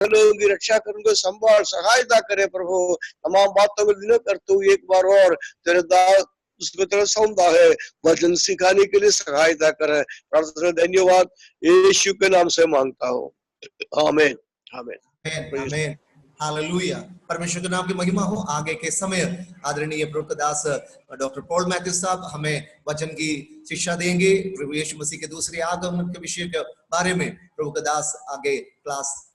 लोगों की रक्षा कर, उनको संभाल सहायता करे प्रभु। तमाम बातों को विनय करते हुए एक बार और तेरे दास उसको तेरा सौंदा है, वचन सिखाने के लिए सहायता करे। प्रार्थना धन्यवाद यीशु के नाम से मांगता हूँ, आमीन आमीन आमीन हालेलुया। परमेश्वर के नाम की महिमा हो। आगे के समय आदरणीय प्रभु दास डॉक्टर पॉल मैथ्यू साहब हमें वचन की शिक्षा देंगे। प्रभु यीशु मसीह के दूसरे आगमन के विषय के बारे में प्रभु का दास आगे क्लास।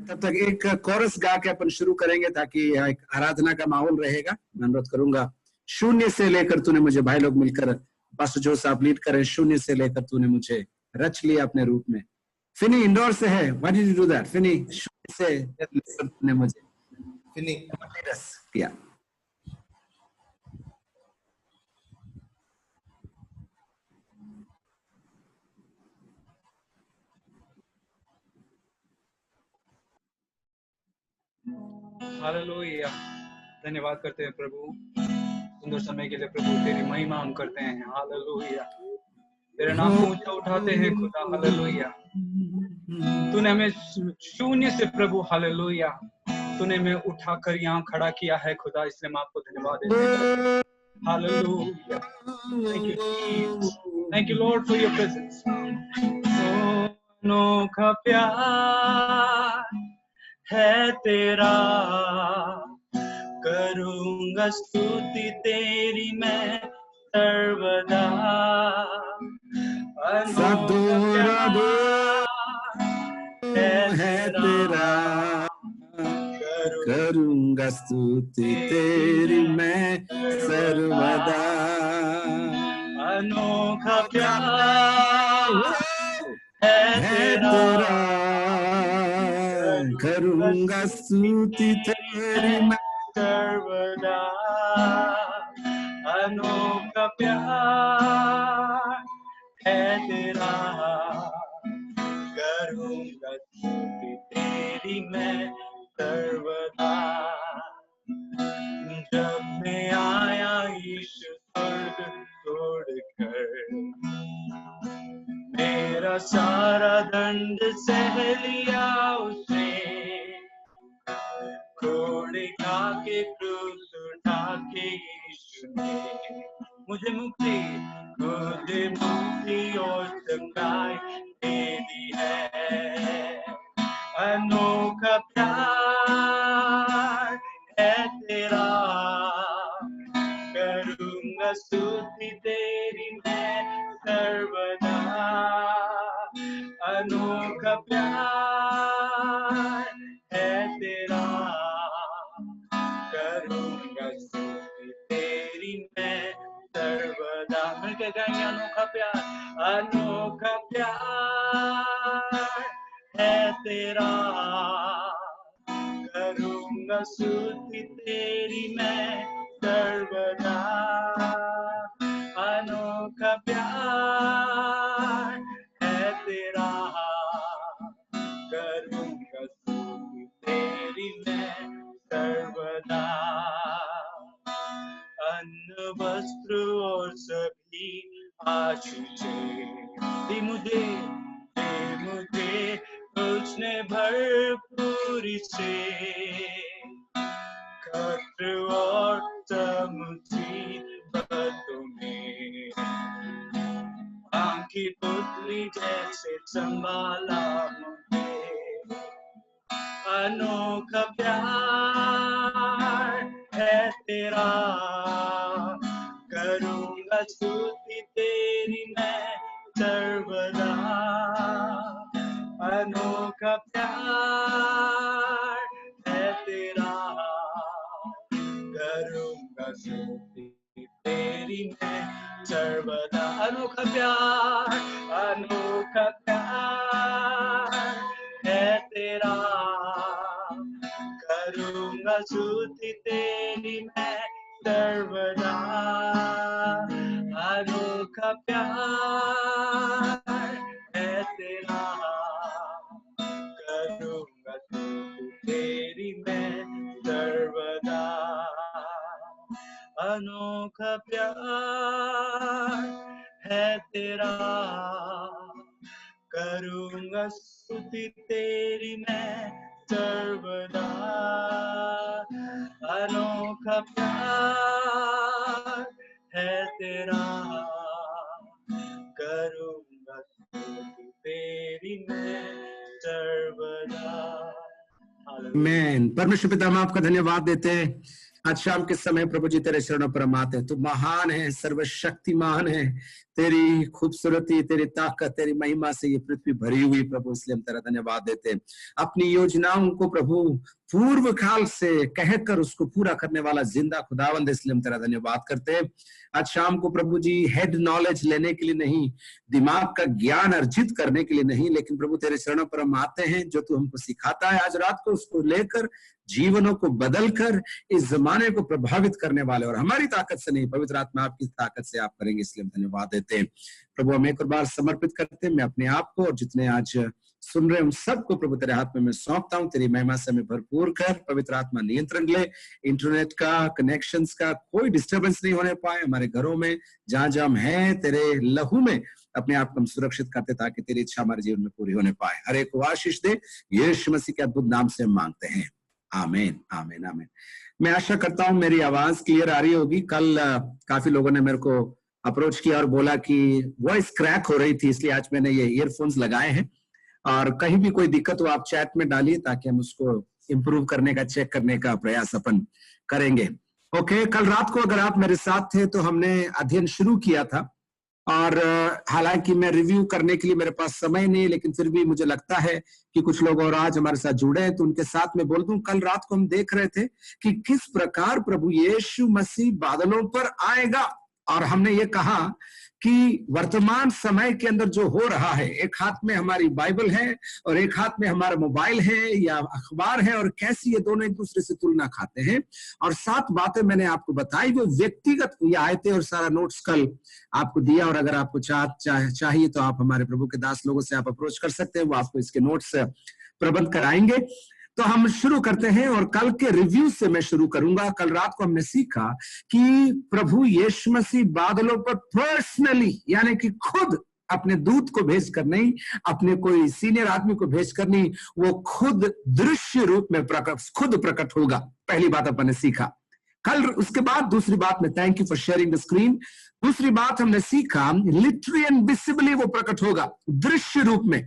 तब तक एक कोरस गा के अपन शुरू करेंगे ताकि एक आराधना का माहौल रहेगा। मैं अनुरोध करूंगा, शून्य से लेकर तूने मुझे, भाई लोग मिलकर पास्टर जो साहब लीड करें, शून्य से लेकर तूने मुझे रच लिया अपने रूप में। फिनी इंडोर से है, why did you do that? Finney शून्य से लेकर तूने मुझे, फिनी किया। हालेलुया। धन्यवाद करते हैं प्रभु सुंदर समय के लिए। प्रभु तेरी महिमा हम करते हैं। हालेलुया। तेरे नाम को ऊंचा उठाते हैं खुदा। हालेलुया। तूने हमें शून्य से प्रभु, हालेलुया, तूने हमें उठाकर यहाँ खड़ा किया है खुदा, इसलिए हम आपको धन्यवाद देते हैं। Hallelujah. Thank you Lord for your presence. अनोखा प्यार है तेरा, करूंगा स्तुति तेरी मैं सर्वदा। अनोखा प्यार है तेरा, करूंगा स्तुति तेरी मैं सर्वदा। अनोखा प्यार है तेरा, करूंगा स्तुति तेरी मैं सर्वदा। अनोखा प्यार है तेरा, करूंगा स्तुति तेरी मैं सर्वदा। जब मैं आया ईश्वर स्वर्ग छोड़कर, मेरा सारा दंड सह लिया उसने। घोड़े खा के क्रूस उठा के यीशु ने मुझे मुक्ति और चंगाई दे दी है। अनोखा प्यार है तेरा, करूंगा स्तुति तेरी मैं सर्वदा। अनोखा प्यार है तेरा, करूंगा स्तुति तेरी मैं सर्वदा। मिलके गाएंगे अनोखा प्यार। अनोखा प्यार है तेरा, करूंगा स्तुति तेरी मैं सर्वदा। अनोखा प्यार है तेरा, करूंगा स्तुति तेरी मैं सर्वदा। अन्न वस्त्र और सभी आशीषें दी मुझे उसने भरपूरी से। खत्र और मुसीबतों में आंखी पुतली जैसे संभाला मुझे। अनोखा प्यार है तेरा, करूंगा स्तुति तेरी मैं सर्वदा। अनोखा प्यार है तेरा, करूंगा स्तुति तेरी मैं सर्वदा। अनोखा प्यार, अनोखा प्यार है तेरा, करूंगा स्तुति तेरी मैं सर्वदा। अनोखा प्यार अनोखा प्यार है तेरा, करूंगा स्तुति तेरी मैं सर्वदा। अनोखा प्यार है तेरा, करूंगा स्तुति तेरी मैं सर्वदा। आमीन। परमेश्वर पिता हम आपका धन्यवाद देते हैं। आज शाम के समय प्रभु जी तेरे चरणों पर हम आते हैं। तू महान है, सर्वशक्तिमान है। तेरी खूबसूरती, तेरी ताकत, तेरी महिमा से ये पृथ्वी भरी हुई प्रभु, इसलिए हम तेरा धन्यवाद देते हैं। अपनी योजनाओं को प्रभु पूर्व काल से कहकर उसको पूरा करने वाला जिंदा खुदावंद, इसलिए हम तेरा धन्यवाद करते हैं। आज शाम को प्रभु जी हेड नॉलेज लेने के लिए नहीं, दिमाग का ज्ञान अर्जित करने के लिए नहीं, लेकिन प्रभु तेरे चरणों पर हम आते हैं। जो तू हमको सिखाता है आज रात को, उसको लेकर जीवनों को बदलकर इस जमाने को प्रभावित करने वाले, और हमारी ताकत से नहीं, पवित्र आत्मा आपकी ताकत से आप करेंगे, इसलिए हम धन्यवाद देते हैं। प्रभु हम एक और बार समर्पित करते हैं। मैं अपने आप को और जितने आज सुन रहे हैं उन सबको प्रभु तेरे हाथ में मैं सौंपता हूँ। तेरी महिमा से हमें भरपूर कर, पवित्र आत्मा नियंत्रण ले। इंटरनेट का, कनेक्शंस का कोई डिस्टर्बेंस नहीं होने पाए हमारे घरों में। जहां जहां हम हैं तेरे लहू में अपने आप को हम सुरक्षित करते, ताकि तेरी इच्छा हमारे जीवन में पूरी होने पाए। हर एक को आशीष दे, यीशु मसीह के अद्भुत नाम से हम मांगते हैं, आमीन आमीन आमीन। मैं आशा करता हूँ मेरी आवाज क्लियर आ रही होगी। कल काफी लोगों ने मेरे को अप्रोच किया और बोला कि वॉइस क्रैक हो रही थी, इसलिए आज मैंने ये ईयरफोन्स लगाए हैं। और कहीं भी कोई दिक्कत हो आप चैट में डालिए, ताकि हम उसको इम्प्रूव करने का, चेक करने का प्रयास अपन करेंगे। ओके, कल रात को अगर आप मेरे साथ थे तो हमने अध्ययन शुरू किया था, और हालांकि मैं रिव्यू करने के लिए मेरे पास समय नहीं, लेकिन फिर भी मुझे लगता है कि कुछ लोग और आज हमारे साथ जुड़े हैं, तो उनके साथ मैं बोल दूं। कल रात को हम देख रहे थे कि किस प्रकार प्रभु यीशु मसीह बादलों पर आएगा, और हमने ये कहा कि वर्तमान समय के अंदर जो हो रहा है, एक हाथ में हमारी बाइबल है और एक हाथ में हमारा मोबाइल है या अखबार है, और कैसी ये दोनों एक दूसरे से तुलना खाते हैं। और 7 बातें मैंने आपको बताई, वो व्यक्तिगत ये आयतें और सारा नोट्स कल आपको दिया। और अगर आपको चाहिए तो आप हमारे प्रभु के दास लोगों से आप अप्रोच कर सकते हैं, वो आपको इसके नोट्स प्रबंध कराएंगे। तो हम शुरू करते हैं, और कल के रिव्यू से मैं शुरू करूंगा। कल रात को हमने सीखा कि प्रभु यीशु मसीह बादलों पर पर्सनली, यानी कि खुद अपने दूत को भेजकर नहीं, अपने कोई सीनियर आदमी को भेजकर नहीं, वो खुद दृश्य रूप में खुद प्रकट होगा। पहली बात अपन ने सीखा कल। उसके बाद दूसरी बात में, thank you for sharing the screen. दूसरी बात हमने सीखा, लिटरली एंड विजिबली वो प्रकट होगा, दृश्य रूप में।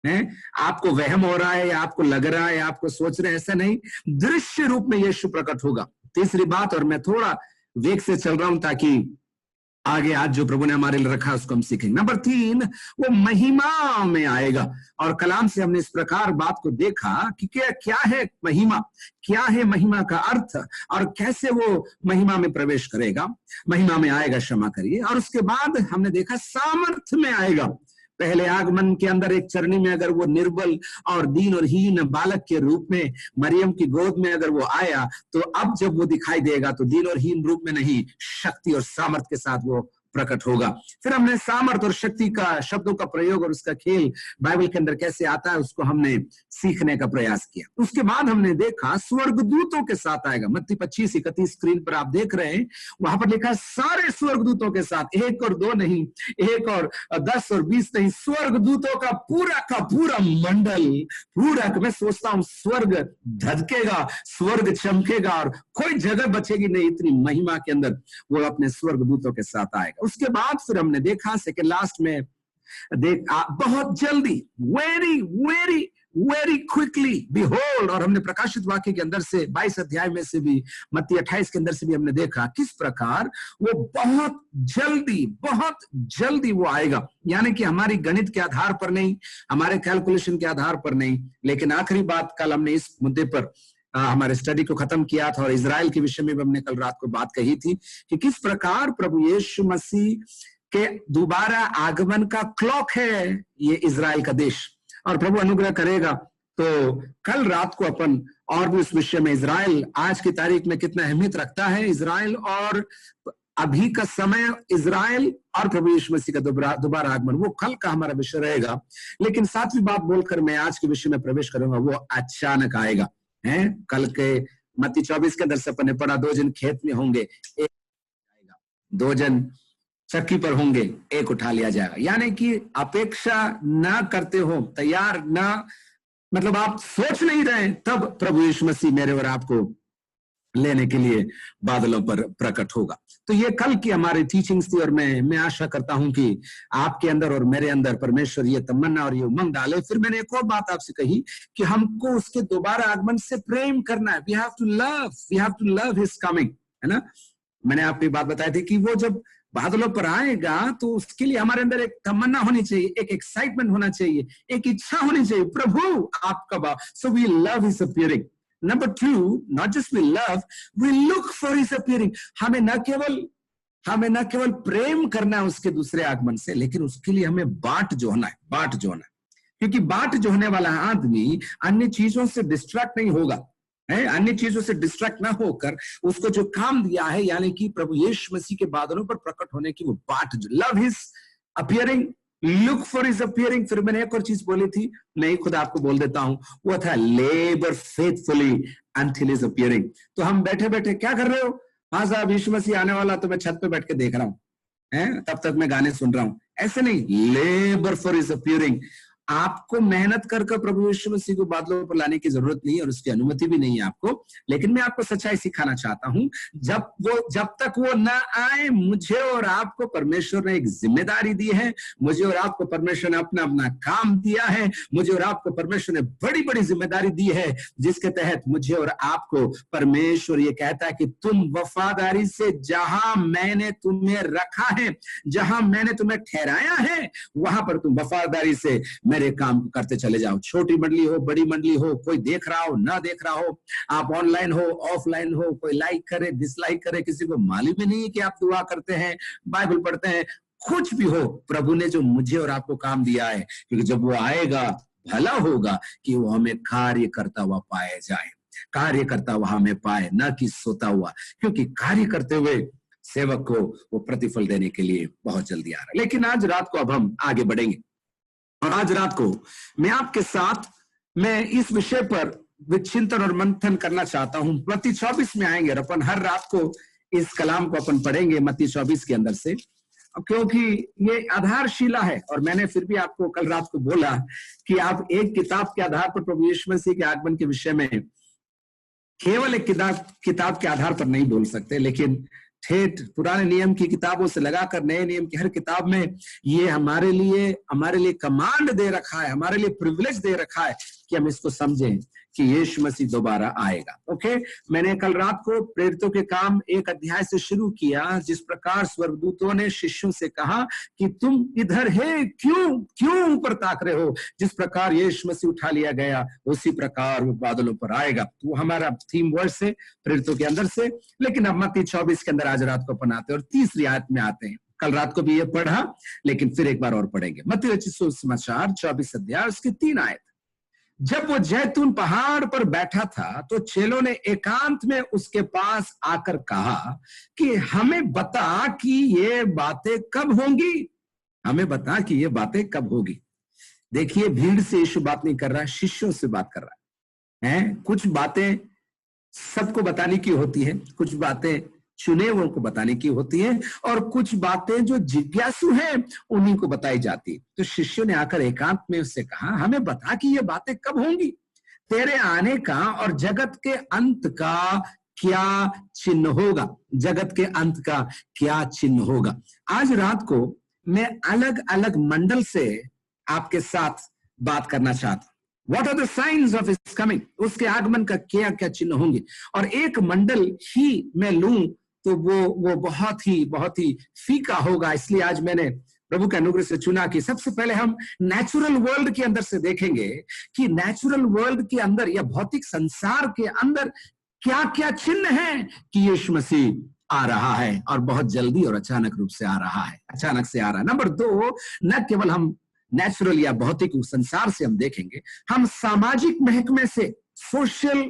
आपको वहम हो रहा है या आपको लग रहा है या आपको सोच रहे हैं, ऐसा नहीं, दृश्य रूप में यीशु प्रकट होगा। तीसरी बात, और मैं थोड़ा वेग से चल रहा हूं ताकि आगे आज जो प्रभु ने हमारे लिए रखा उसको हम सीखेंगे। नंबर 3, वो महिमा में आएगा। और कलाम से हमने इस प्रकार बात को देखा कि क्या है महिमा, क्या है महिमा का अर्थ, और कैसे वो महिमा में प्रवेश करेगा, महिमा में आएगा, क्षमा करिए। और उसके बाद हमने देखा सामर्थ्य में आएगा। पहले आगमन के अंदर एक चरणी में अगर वो निर्बल और दीन और हीन बालक के रूप में मरियम की गोद में अगर वो आया, तो अब जब वो दिखाई देगा तो दीन और हीन रूप में नहीं, शक्ति और सामर्थ के साथ वो प्रकट होगा। फिर हमने सामर्थ और शक्ति का शब्दों का प्रयोग और उसका खेल बाइबल के अंदर कैसे आता है उसको हमने सीखने का प्रयास किया। उसके बाद हमने देखा स्वर्गदूतों के साथ आएगा। मत्ती 25-31 स्क्रीन पर आप देख रहे हैं, वहां पर लिखा सारे स्वर्गदूतों के साथ, 1 और 2 नहीं, 1 और 10 और 20 नहीं, स्वर्गदूतों का पूरा मंडल, पूरा। मैं सोचता हूं स्वर्ग धधकेगा, स्वर्ग चमकेगा और कोई जगह बचेगी नहीं, इतनी महिमा के अंदर वो अपने स्वर्गदूतों के साथ आएगा। उसके बाद फिर हमने देखा सेकंड लास्ट में बहुत जल्दी, वेरी क्विकली बिहोल्ड, और हमने प्रकाशित वाक्य के अंदर से 22 अध्याय में से भी, मत्ती 28 के अंदर से भी हमने देखा किस प्रकार वो बहुत जल्दी वो आएगा। यानी कि हमारी गणित के आधार पर नहीं, हमारे कैलकुलेशन के आधार पर नहीं। लेकिन आखिरी बात कल हमने इस मुद्दे पर हमारे स्टडी को खत्म किया था, और इजराइल के विषय में भी हमने कल रात को बात कही थी कि किस प्रकार प्रभु यीशु मसीह के दोबारा आगमन का क्लॉक है ये इजराइल का देश, और प्रभु अनुग्रह करेगा तो कल रात को अपन और भी उस विषय में, इजराइल आज की तारीख में कितना अहमियत रखता है, इजराइल और अभी का समय, इजराइल और प्रभु यीशु मसीह का दोबारा आगमन, वो कल का हमारा विषय रहेगा। लेकिन 7वीं बात बोलकर मैं आज के विषय में प्रवेश करूंगा, वो अचानक आएगा। कल के मत्ती 24 के अंदर से अपन ने पढ़ा, 2 जन खेत में होंगे, 2 जन चक्की पर होंगे, एक उठा लिया जाएगा। यानी कि अपेक्षा ना करते हो, तैयार ना, मतलब आप सोच नहीं रहे, तब प्रभु यीशु मसीह मेरे और आपको लेने के लिए बादलों पर प्रकट होगा। तो ये कल की हमारी टीचिंग्स थी, और मैं आशा करता हूं कि आपके अंदर और मेरे अंदर परमेश्वर ये तमन्ना और ये उमंग डाले। फिर मैंने एक और बात आपसे कही कि हमको उसके दोबारा आगमन से प्रेम करना है। We have to love his coming, है ना। मैंने आपको बात बताई थी कि वो जब बादलों पर आएगा तो उसके लिए हमारे अंदर एक तमन्ना होनी चाहिए, एक एक्साइटमेंट होना चाहिए, एक इच्छा होनी चाहिए, प्रभु आप कब आओ। So we love his appearing. Number 2, not just we love, we look for his appearing. हमें न केवल प्रेम करना है उसके दूसरे आगमन से, लेकिन उसके लिए हमें बाट जोहना है, क्योंकि बाट जोहने वाला आदमी अन्य चीजों से डिस्ट्रैक्ट नहीं होगा, है, अन्य चीजों से डिस्ट्रैक्ट ना होकर उसको जो काम दिया है, यानी कि प्रभु यीशु मसीह के बादलों पर प्रकट होने की वो बाट, love his appearing, look for his appearing. फिर मैंने एक और चीज बोली थी, मैं खुद आपको बोल देता हूं, वो था labour faithfully until his appearing. तो हम बैठे बैठे क्या कर रहे हो? हाँ साहब यीशु मसीह आने वाला, तो मैं छत पे बैठ के देख रहा हूं, है, तब तक मैं गाने सुन रहा हूं। ऐसे नहीं, लेबर फॉर हिज अपीयरिंग। आपको मेहनत कर प्रभु यीशु मसीह को बादलों पर लाने की जरूरत नहीं है, और उसकी अनुमति भी नहीं है आपको। लेकिन मैं आपको सच्चाई सिखाना चाहता हूं, जब तक वो ना आए, मुझे और आपको परमेश्वर ने एक जिम्मेदारी दी है। मुझे और आपको परमेश्वर ने अपना अपना काम दिया है। मुझे और आपको परमेश्वर ने बड़ी बड़ी जिम्मेदारी दी है, जिसके तहत मुझे और आपको परमेश्वर ये कहता है कि तुम वफादारी से जहां मैंने तुम्हें रखा है, जहां मैंने तुम्हें ठहराया है, वहां पर तुम वफादारी से मेरे काम करते चले जाओ। छोटी मंडली हो, बड़ी मंडली हो, कोई देख रहा हो ना देख रहा हो, आप ऑनलाइन हो ऑफलाइन हो, कोई लाइक करे डिसलाइक करे, किसी को मालूम ही नहीं है कि आप दुआ करते हैं, बाइबल पढ़ते हैं, कुछ भी हो, प्रभु ने जो मुझे और आपको काम दिया है, क्योंकि जब वो आएगा भला होगा कि वो हमें कार्य करता हुआ पाए जाए, कार्य करता हुआ हमें पाए, न कि सोता हुआ, क्योंकि कार्य करते हुए सेवक को वो प्रतिफल देने के लिए बहुत जल्दी आ रहा है। लेकिन आज रात को अब हम आगे बढ़ेंगे, और आज रात को मैं आपके साथ इस विषय पर विचिंतन और मंथन करना चाहता हूं। मत्ती 24 में आएंगे, और अपन हर रात को इस कलाम को अपन पढ़ेंगे मत्ती 24 के अंदर से, क्योंकि ये आधारशिला है। और मैंने फिर भी आपको कल रात को बोला कि आप एक किताब के आधार पर प्रभु यीशु मसीह के आगमन के विषय में केवल एक किताब के आधार पर नहीं बोल सकते, लेकिन ठेठ पुराने नियम की किताबों से लगाकर नए नियम की हर किताब में ये हमारे लिए कमांड दे रखा है, हमारे लिए प्रिविलेज दे रखा है कि हम इसको समझें कि यीशु मसीह दोबारा आएगा। ओके, मैंने कल रात को प्रेरितों के काम 1 अध्याय से शुरू किया, जिस प्रकार स्वर्गदूतों ने शिष्यों से कहा कि तुम इधर है क्यों ऊपर ताक रहे हो, जिस प्रकार यीशु मसीह उठा लिया गया उसी प्रकार वो बादलों पर आएगा। तो हमारा थीम वर्स है प्रेरितों के अंदर से। लेकिन अब मत्ती 24 के अंदर आज रात को अपन आते हैं और तीसरी आयत में आते हैं। कल रात को भी ये पढ़ा, लेकिन फिर एक बार और पढ़ेंगे। मत्ती रचित सुसमाचार 24 अध्याय उसकी 3 आयत। जब वो जैतून पहाड़ पर बैठा था तो चेलों ने एकांत में उसके पास आकर कहा कि हमें बता कि ये बातें कब होंगी, हमें बता कि ये बातें कब होगी। देखिए, भीड़ से यीशु बात नहीं कर रहा है, शिष्यों से बात कर रहा है। कुछ बातें सबको बताने की होती है, कुछ बातें चुने हुओं को बताने की होती है, और कुछ बातें जो जिज्ञासु हैं उन्हीं को बताई जाती है। तो शिष्यों ने आकर एकांत में उससे कहा, हमें बता कि ये बातें कब होंगी, तेरे आने का और जगत के अंत का क्या चिन्ह होगा, जगत के अंत का क्या चिन्ह होगा। आज रात को मैं अलग अलग मंडल से आपके साथ बात करना चाहता हूं। What are the signs of his coming? उसके आगमन का क्या क्या चिन्ह होंगे। और एक मंडल ही मैं लूं तो वो बहुत ही फीका होगा, इसलिए आज मैंने प्रभु के अनुग्रह से चुना कि सबसे पहले हम नेचुरल वर्ल्ड के अंदर से देखेंगे कि नेचुरल वर्ल्ड के अंदर या भौतिक संसार के अंदर क्या क्या चिन्ह है कि यीशु मसीह आ रहा है, और बहुत जल्दी और अचानक रूप से आ रहा है, अचानक से आ रहा है। नंबर 2, न केवल हम नेचुरल या भौतिक संसार से हम देखेंगे, हम सामाजिक महकमे से, सोशल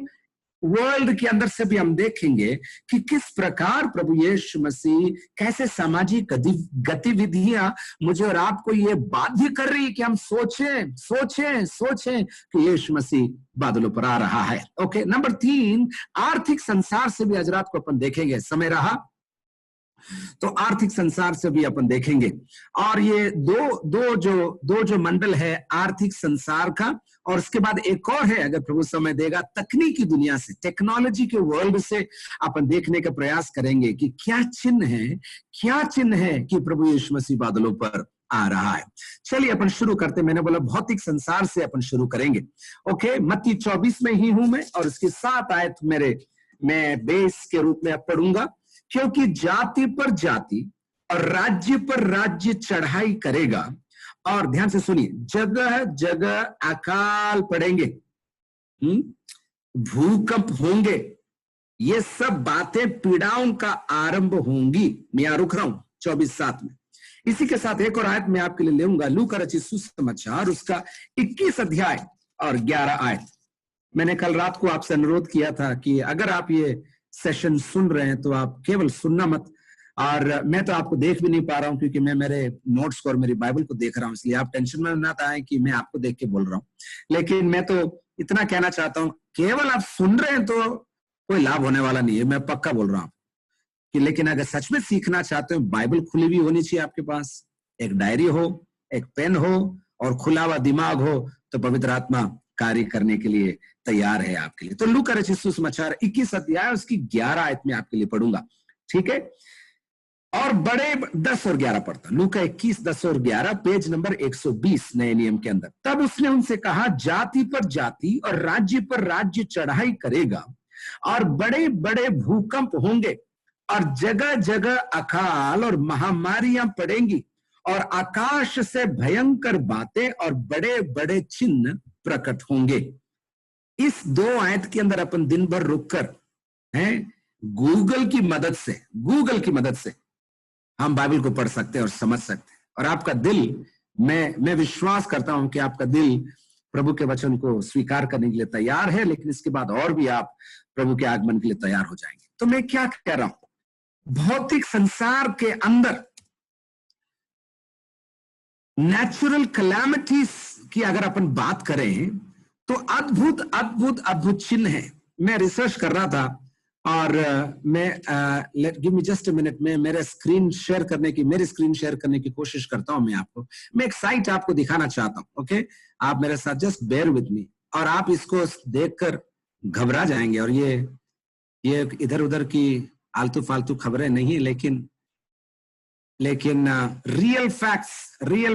वर्ल्ड के अंदर से भी हम देखेंगे कि किस प्रकार प्रभु यीशु मसीह कैसे सामाजिक गतिविधियां मुझे और आपको ये बाध्य कर रही है कि हम सोचें कि यीशु मसीह बादलों पर आ रहा है। ओके, नंबर 3, आर्थिक संसार से भी आज रात को अपन देखेंगे। समय रहा तो आर्थिक संसार से भी अपन देखेंगे। और ये दो जो मंडल है आर्थिक संसार का, और उसके बाद एक और है, अगर प्रभु समय देगा, तकनीकी दुनिया से, टेक्नोलॉजी के वर्ल्ड से अपन देखने का प्रयास करेंगे कि क्या चिन्ह है कि प्रभु यीशु मसीह बादलों पर आ रहा है। चलिए अपन शुरू करते। मैंने बोला भौतिक संसार से अपन शुरू करेंगे। ओके, मत्ती 24 में ही हूं मैं, और इसकी 7 आयत मैं बेस के रूप में अब पढ़ूंगा। क्योंकि जाति पर जाति और राज्य पर राज्य चढ़ाई करेगा, और ध्यान से सुनिए, जगह जगह अकाल पड़ेंगे, भूकंप होंगे, ये सब बातें पीड़ाओं का आरंभ होंगी। मैं यहां रुक रहा हूं 24:7 में। इसी के साथ एक और आयत मैं आपके लिए लेऊंगा, लूका रचित सुसमाचार उसका 21 अध्याय और 11 आयत। मैंने कल रात को आपसे अनुरोध किया था कि अगर आप ये सेशन सुन रहे हैं तो आप केवल सुनना मत, और मैं तो आपको देख भी नहीं पा रहा हूं क्योंकि मैं मेरे नोट्स को और मेरी बाइबल को देख रहा हूं, इसलिए आप टेंशन में ना आए कि मैं आपको देख के बोल रहा हूं। लेकिन मैं तो इतना कहना चाहता हूं, केवल आप सुन रहे हैं तो कोई लाभ होने वाला नहीं है, मैं पक्का बोल रहा हूं कि। लेकिन अगर सच में सीखना चाहते हो, बाइबल खुली हुई होनी चाहिए आपके पास, एक डायरी हो, एक पेन हो और खुला हुआ दिमाग हो, तो पवित्र आत्मा कार्य करने के लिए तैयार है आपके लिए। तो लूका रचित सुसमाचार 21 अध्याय उसकी 11 आयत में आपके लिए पढ़ूंगा, ठीक है। और बड़े 10 और 11 पढ़ता, लूका 21, 10 और 11, पेज नंबर 120 नए नियम के अंदर। तब उसने उनसे कहा, जाति पर जाति और राज्य पर राज्य चढ़ाई करेगा, और बड़े बड़े भूकंप होंगे, और जगह जगह अकाल और महामारियां पड़ेंगी, और आकाश से भयंकर बातें और बड़े बड़े चिन्ह प्रकट होंगे। इस 2 आयत के अंदर अपन दिन भर रुककर हैं, गूगल की मदद से हम बाइबल को पढ़ सकते हैं और समझ सकते हैं। और आपका दिल, मैं विश्वास करता हूं कि आपका दिल प्रभु के वचन को स्वीकार करने के लिए तैयार है, लेकिन इसके बाद और भी आप प्रभु के आगमन के लिए तैयार हो जाएंगे। तो मैं क्या कह रहा हूं, भौतिक संसार के अंदर नेचुरल कैलामिटीज की अगर अपन बात करें तो अद्भुत चिन्ह है। मैं रिसर्च कर रहा था, और give me just a minute, में मेरी स्क्रीन शेयर करने की कोशिश करता हूं। मैं एक साइट आपको दिखाना चाहता हूं। ओके, आप मेरे साथ जस्ट बेयर विद मी, और आप इसको देखकर घबरा जाएंगे। और ये इधर उधर की आलतू फालतू खबरें नहीं, लेकिन real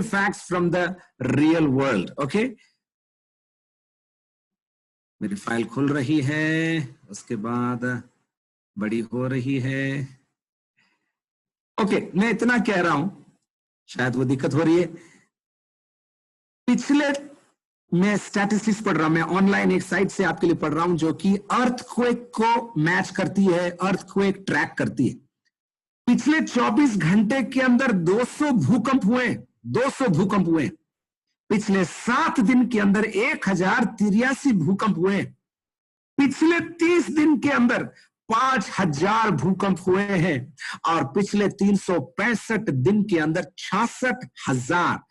facts from the real world. Okay, मेरी फाइल खुल रही है, उसके बाद बड़ी हो रही है। ओके, मैं इतना कह रहा हूं, शायद वो दिक्कत हो रही है। पिछले, मैं स्टैटिस्टिक्स पढ़ रहा हूं, मैं ऑनलाइन एक साइट से आपके लिए पढ़ रहा हूं जो कि अर्थक्वेक को मैच करती है, अर्थक्वेक ट्रैक करती है। पिछले 24 घंटे के अंदर 200 भूकंप हुए। पिछले 7 दिन के अंदर 1083 भूकंप हुए। पिछले 30 दिन के अंदर 5000 भूकंप हुए हैं, और पिछले 365 दिन के अंदर 66,000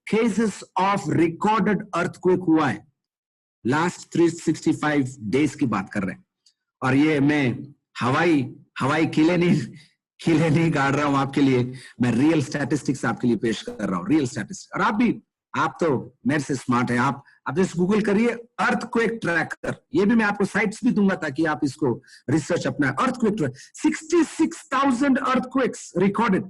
केसेस ऑफ रिकॉर्डेड अर्थक्वेक हुआ है। लास्ट 365 डेज की बात कर रहे हैं। और ये मैं हवाई किले नहीं गाड़ रहा हूं आपके लिए, मैं रियल स्टैटिस्टिक्स आपके लिए पेश कर रहा हूं, रियल स्टैटिस्टिक्स। और आप तो मेरे से स्मार्ट हैं, आप जैसे गूगल करिए अर्थक्वेक ट्रैकर, ये भी मैं आपको साइट्स भी दूंगा ताकि आप इसको रिसर्च अपना। Earthquake tracker, 66,000 earthquakes recorded,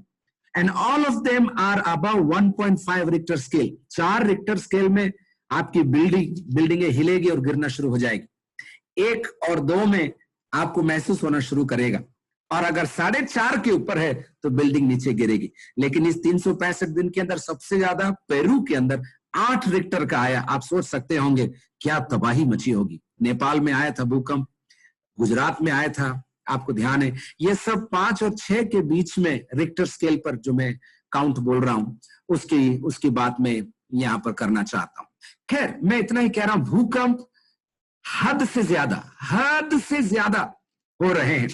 and all of them are above 1.5 Richter scale. 4 Richter scale में आपकी बिल्डिंगें हिलेगी और गिरना शुरू हो जाएगी। 1 और 2 में आपको महसूस होना शुरू करेगा, और अगर 4.5 के ऊपर है तो बिल्डिंग नीचे गिरेगी। लेकिन इस 365 दिन के अंदर सबसे ज्यादा पेरू के अंदर 8 रिक्टर का आया। आप सोच सकते होंगे क्या तबाही मची होगी। नेपाल में आया था भूकंप, गुजरात में आया था, आपको ध्यान है। ये सब 5 और 6 के बीच में रिक्टर स्केल पर जो मैं काउंट बोल रहा हूं, उसकी बात में यहां पर करना चाहता हूं। खैर, मैं इतना ही कह रहा हूं, भूकंप हद से ज्यादा हो रहे हैं।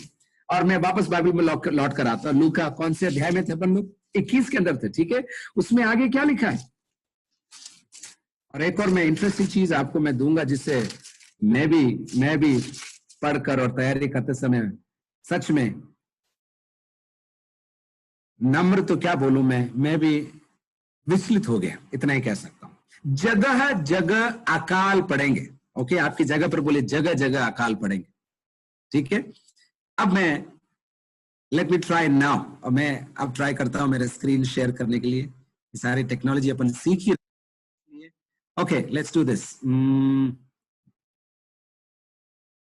और मैं वापस बाइबल में लौट कर आता हूं। लूका कौन से अध्याय में थे अपन लोग? 21 के अंदर थे, ठीक है। उसमें आगे क्या लिखा है? और एक और मैं इंटरेस्टिंग चीज आपको मैं दूंगा, जिससे मैं भी पढ़कर और तैयारी करते समय सच में नम्र तो क्या बोलूं मैं भी विचलित हो गया, इतना ही कह सकता हूं। जगह जगह अकाल पड़ेंगे। ओके, आपकी जगह पर बोले जगह जगह अकाल पड़ेंगे। ठीक है, अब मैं लेट मी ट्राई नाउ, और मैं अब ट्राई करता हूं मेरे स्क्रीन शेयर करने के लिए। ये सारी टेक्नोलॉजी अपन सीख ही। Okay, let's do this.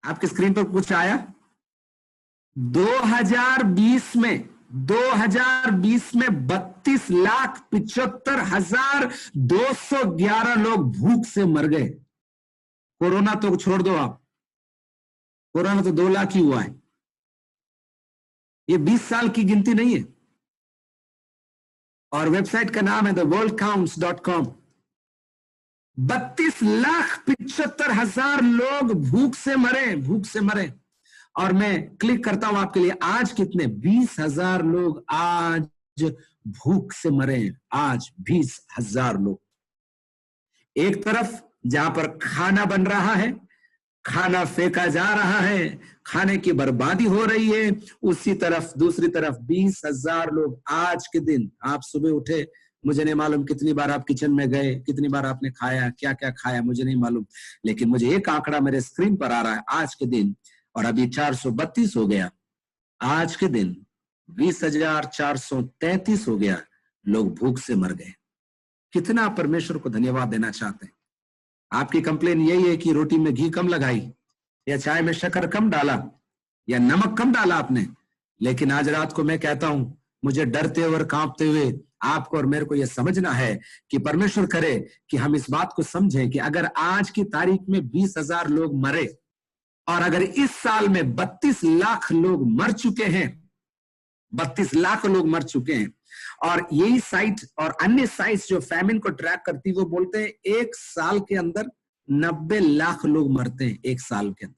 आपके स्क्रीन पर कुछ आया? 2020 में 32,75,211 लोग भूख से मर गए। कोरोना तो छोड़ दो आप, कोरोना तो 2 लाख ही हुआ है। ये 20 साल की गिनती नहीं है। और वेबसाइट का नाम है theworldcounts.com। 32,75,000 लोग भूख से मरे। और मैं क्लिक करता हूं आपके लिए, आज कितने? 20,000 लोग आज भूख से मरे। आज 20,000 लोग। एक तरफ जहां पर खाना बन रहा है, खाना फेंका जा रहा है, खाने की बर्बादी हो रही है, उसी तरफ दूसरी तरफ 20,000 लोग आज के दिन। आप सुबह उठे, मुझे नहीं मालूम कितनी बार आप किचन में गए, कितनी बार आपने खाया, क्या क्या खाया मुझे नहीं मालूम, लेकिन मुझे एक आंकड़ा मेरे स्क्रीन पर आ रहा है आज के दिन, और अभी 432 हो गया। आज के दिन 20,433 हो गया, लोग भूख से मर गए। कितना परमेश्वर को धन्यवाद देना चाहते हैं। आपकी कंप्लेन यही है कि रोटी में घी कम लगाई, या चाय में शक्कर कम डाला, या नमक कम डाला आपने। लेकिन आज रात को मैं कहता हूं, मुझे डरते और कांपते हुए आपको और मेरे को यह समझना है कि परमेश्वर करे कि हम इस बात को समझें कि अगर आज की तारीख में 20,000 लोग मरे, और अगर इस साल में 32 लाख लोग मर चुके हैं, 32 लाख लोग मर चुके हैं, और यही साइट और अन्य साइट्स जो फैमिन को ट्रैक करती वो बोलते हैं एक साल के अंदर 90 लाख लोग मरते हैं। एक साल के अंदर।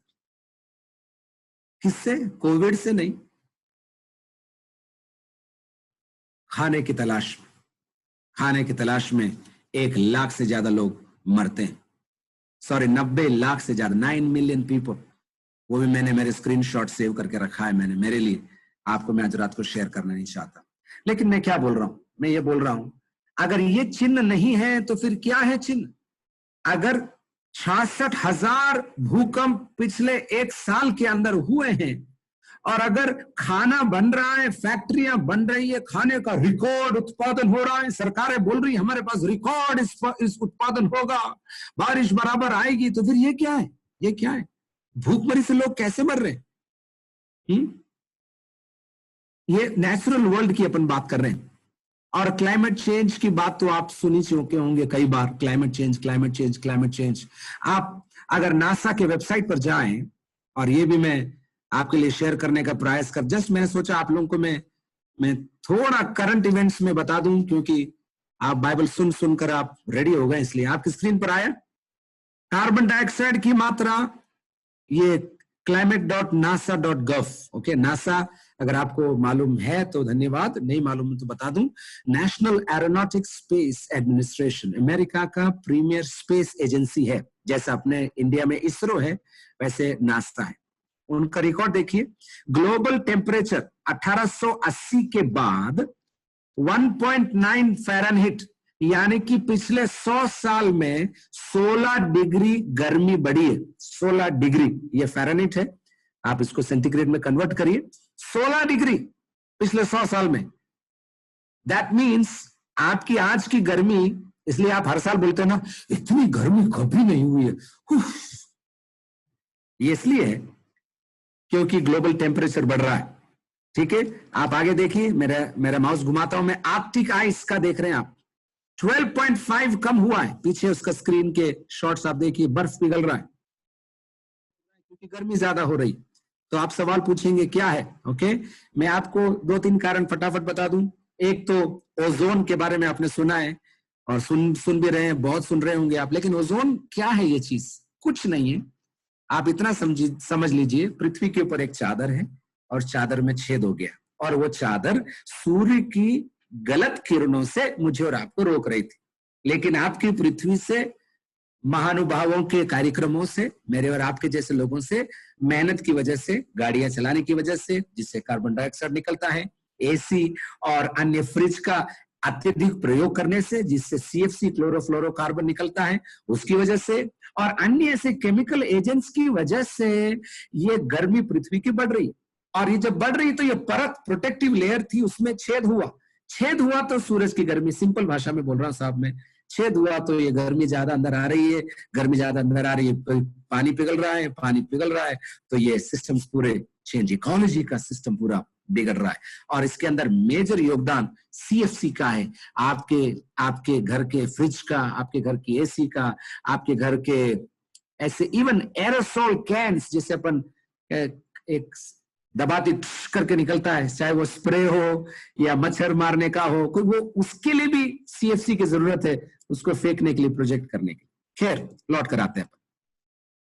किससे? कोविड से नहीं, खाने की तलाश में। खाने की तलाश में 1 लाख से ज्यादा लोग मरते हैं। सॉरी, 90 लाख से ज्यादा, 9 मिलियन पीपल। वो भी मैंने मेरे स्क्रीनशॉट सेव करके रखा है मैंने मेरे लिए। आपको मैं आज रात को शेयर करना नहीं चाहता, लेकिन मैं क्या बोल रहा हूं? मैं ये बोल रहा हूं, अगर ये चिन्ह नहीं है तो फिर क्या है चिन्ह? अगर 66,000 भूकंप पिछले 1 साल के अंदर हुए हैं, और अगर खाना बन रहा है, फैक्ट्रियां बन रही है, खाने का रिकॉर्ड उत्पादन हो रहा है, सरकारें बोल रही है हमारे पास रिकॉर्ड इस उत्पादन होगा, बारिश बराबर आएगी, तो फिर ये क्या है? ये क्या है? भूखमरी से लोग कैसे मर रहे हैं? ये नेचुरल वर्ल्ड की अपन बात कर रहे हैं। और क्लाइमेट चेंज की बात तो आप सुनी चुके होंगे कई बार, क्लाइमेट चेंज। आप अगर नासा के वेबसाइट पर जाएं, और ये भी मैं आपके लिए शेयर करने का प्रयास कर, जस्ट मैंने सोचा आप लोगों को मैं थोड़ा करंट इवेंट्स में बता दूं, क्योंकि आप बाइबल सुनकर आप रेडी हो गए, इसलिए आपकी स्क्रीन पर आया कार्बन डाइऑक्साइड की मात्रा, ये climate.nasa.gov। ओके, नासा अगर आपको मालूम है तो धन्यवाद, नहीं मालूम तो बता दूं, national aeronautics space administration America का प्रीमियर स्पेस एजेंसी है। जैसा अपने इंडिया में इसरो है, वैसे नासा है। उनका रिकॉर्ड देखिए, ग्लोबल टेम्परेचर 1880 के बाद 1.9 फ़ारेनहीट, यानी कि पिछले 100 साल में 16 डिग्री गर्मी बढ़ी है। 16 डिग्री, ये फ़ारेनहीट है, आप इसको सेंटीग्रेड में कन्वर्ट करिए। 16 डिग्री पिछले 100 साल में। दैट मीन्स आपकी आज की गर्मी, इसलिए आप हर साल बोलते हैं ना, इतनी गर्मी कभी नहीं हुई है। ये इसलिए है क्योंकि ग्लोबल टेम्परेचर बढ़ रहा है। ठीक है, आप आगे देखिए, मेरा माउस घुमाता हूं मैं, आर्कटिक आइस का देख रहे हैं आप, 12.5 कम हुआ है। पीछे उसका स्क्रीन के शॉट्स आप देखिए, बर्फ पिघल रहा है क्योंकि गर्मी ज्यादा हो रही। तो आप सवाल पूछेंगे क्या है? ओके, मैं आपको 2-3 कारण फटाफट बता दूं। एक तो ओजोन के बारे में आपने सुना है, और सुन भी रहे हैं, बहुत सुन रहे होंगे आप, लेकिन ओजोन क्या है? ये चीज कुछ नहीं है। आप इतना समझ लीजिए, पृथ्वी के ऊपर एक चादर है, और चादर में छेद हो गया, और वो चादर सूर्य की गलत किरणों से मुझे और आपको रोक रही थी। लेकिन आपकी पृथ्वी से महानुभावों के कार्यक्रमों से, मेरे और आपके जैसे लोगों से, मेहनत की वजह से, गाड़ियां चलाने की वजह से जिससे कार्बन डाइऑक्साइड निकलता है, एसी और अन्य फ्रिज का अत्यधिक प्रयोग करने से जिससे सीएफसी क्लोरोफ्लोरोकार्बन निकलता है उसकी वजह से, और अन्य ऐसे केमिकल एजेंट्स की वजह से ये गर्मी पृथ्वी की बढ़ रही है। और ये जब बढ़ रही तो ये परत प्रोटेक्टिव लेयर थी, उसमें छेद हुआ तो सूरज की गर्मी, सिंपल भाषा में बोल रहा हूं साहब मैं, छेद हुआ तो ये गर्मी ज्यादा अंदर आ रही है, गर्मी ज्यादा अंदर आ रही है, पानी पिघल रहा है तो ये सिस्टम्स पूरे चेंज, इकोलॉजी का सिस्टम पूरा बिगड़ रहा है। और इसके अंदर मेजर योगदान सीएफसी का है, आपके घर के फ्रिज का, आपके घर की एसी का, आपके घर के ऐसे इवन एरोसोल कैंस जिसे अपन एक दबाती करके निकलता है, चाहे वो स्प्रे हो या मच्छर मारने का हो, कोई वो उसके लिए भी सीएफसी की जरूरत है, उसको फेंकने के लिए, प्रोजेक्ट करने के लिए। खैर लौट कर आते हैं,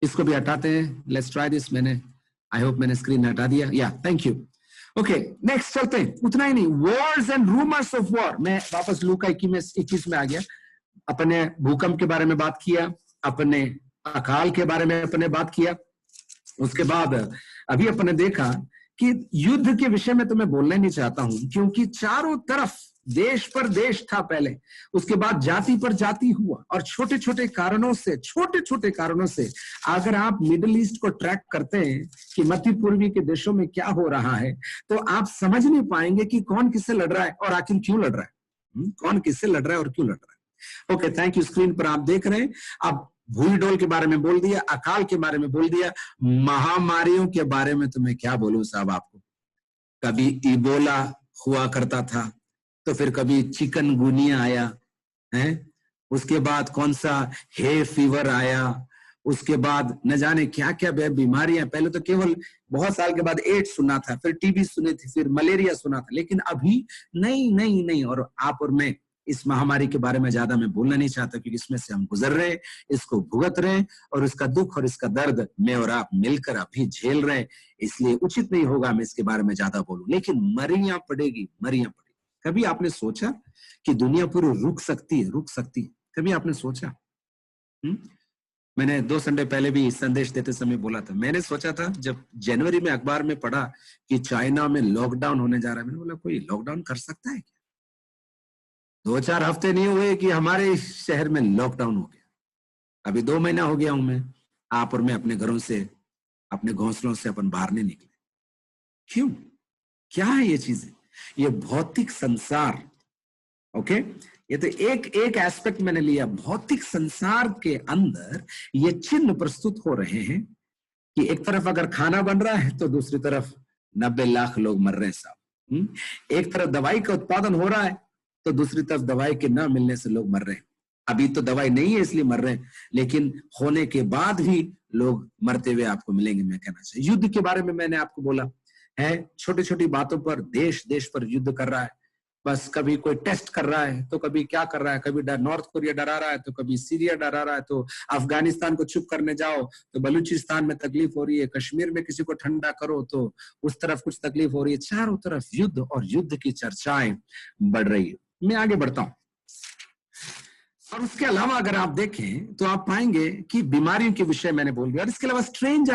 इसको भी हटाते हैं। Let's try this. I hope मैंने स्क्रीन हटा दिया। या थैंक यू। ओके नेक्स्ट चलते हैं। उतना ही नहीं, Wars and rumours of war. मैं वापस लूका 21 में आ गया। अपने भूकंप के बारे में बात किया, अपने अकाल के बारे में अपने बात किया, उसके बाद अभी अपने देखा कि युद्ध के विषय में तो मैं बोलना ही नहीं चाहता हूं, क्योंकि चारों तरफ देश पर देश था पहले, उसके बाद जाति पर जाति हुआ, और छोटे छोटे कारणों से अगर आप मिडिल ईस्ट को ट्रैक करते हैं कि मध्य पूर्वी के देशों में क्या हो रहा है, तो आप समझ नहीं पाएंगे कि कौन किससे लड़ रहा है और आखिर क्यों लड़ रहा है, कौन किससे लड़ रहा है और क्यों लड़ रहा है। Okay thank you. स्क्रीन पर आप देख रहे हैं। अब भूईडोल के बारे में बोल दिया, अकाल के बारे में बोल दिया, महामारियों के बारे में तो मैं क्या बोलूं साहब आपको। कभी इबोला हुआ करता था, तो फिर कभी चिकनगुनिया आया है, उसके बाद कौन सा हे फीवर आया, उसके बाद न जाने क्या क्या बीमारियां। पहले तो केवल बहुत साल के बाद एड्स सुना था, फिर टीबी सुनी थी, फिर मलेरिया सुना था, लेकिन अभी नहीं। और आप और मैं इस महामारी के बारे में ज्यादा मैं बोलना नहीं चाहता, क्योंकि इसमें से हम गुजर रहे हैं, इसको भुगत रहे हैं, और इसका दुख और इसका दर्द मैं और आप मिलकर अभी झेल रहे हैं। इसलिए उचित नहीं होगा मैं इसके बारे में ज्यादा बोलूं, लेकिन मरियां पड़ेगी। कभी आपने सोचा कि दुनिया पूरी रुक सकती है? कभी आपने सोचा? मैंने 2 संडे पहले भी संदेश देते समय बोला था, मैंने सोचा था जब जनवरी में अखबार में पढ़ा कि चाइना में लॉकडाउन होने जा रहा है, मैंने बोला कोई लॉकडाउन कर सकता है क्या? 2-4 हफ्ते नहीं हुए कि हमारे शहर में लॉकडाउन हो गया। अभी 2 महीना हो गया हूं मैं, आप और मैं अपने घरों से, अपने घोंसलों से अपन बाहर नहीं निकले। क्यों? क्या है ये चीजें? ये भौतिक संसार। ओके ये तो एक एस्पेक्ट मैंने लिया। भौतिक संसार के अंदर ये चिन्ह प्रस्तुत हो रहे हैं कि एक तरफ अगर खाना बन रहा है तो दूसरी तरफ 90 लाख लोग मर रहे हैं साहब। एक तरफ दवाई का उत्पादन हो रहा है तो दूसरी तरफ दवाई के न मिलने से लोग मर रहे हैं। अभी तो दवाई नहीं है इसलिए मर रहे हैं, लेकिन होने के बाद भी लोग मरते हुए आपको मिलेंगे। मैं कहना चाहिए युद्ध के बारे में मैंने आपको बोला है, छोटी छोटी बातों पर देश पर युद्ध कर रहा है। बस कभी कोई टेस्ट कर रहा है तो कभी क्या कर रहा है, कभी नॉर्थ कोरिया डरा रहा है तो कभी सीरिया डरा रहा है, तो अफगानिस्तान को चुप करने जाओ तो बलूचिस्तान में तकलीफ हो रही है, कश्मीर में किसी को ठंडा करो तो उस तरफ कुछ तकलीफ हो रही है। चारों तरफ युद्ध और युद्ध की चर्चाएं बढ़ रही है। मैं आगे बढ़ता हूं, और उसके अलावा अगर आप देखें तो आप पाएंगे कि बीमारियों के विषय मैंने बोल दिया, और इसके अलावा स्ट्रेंज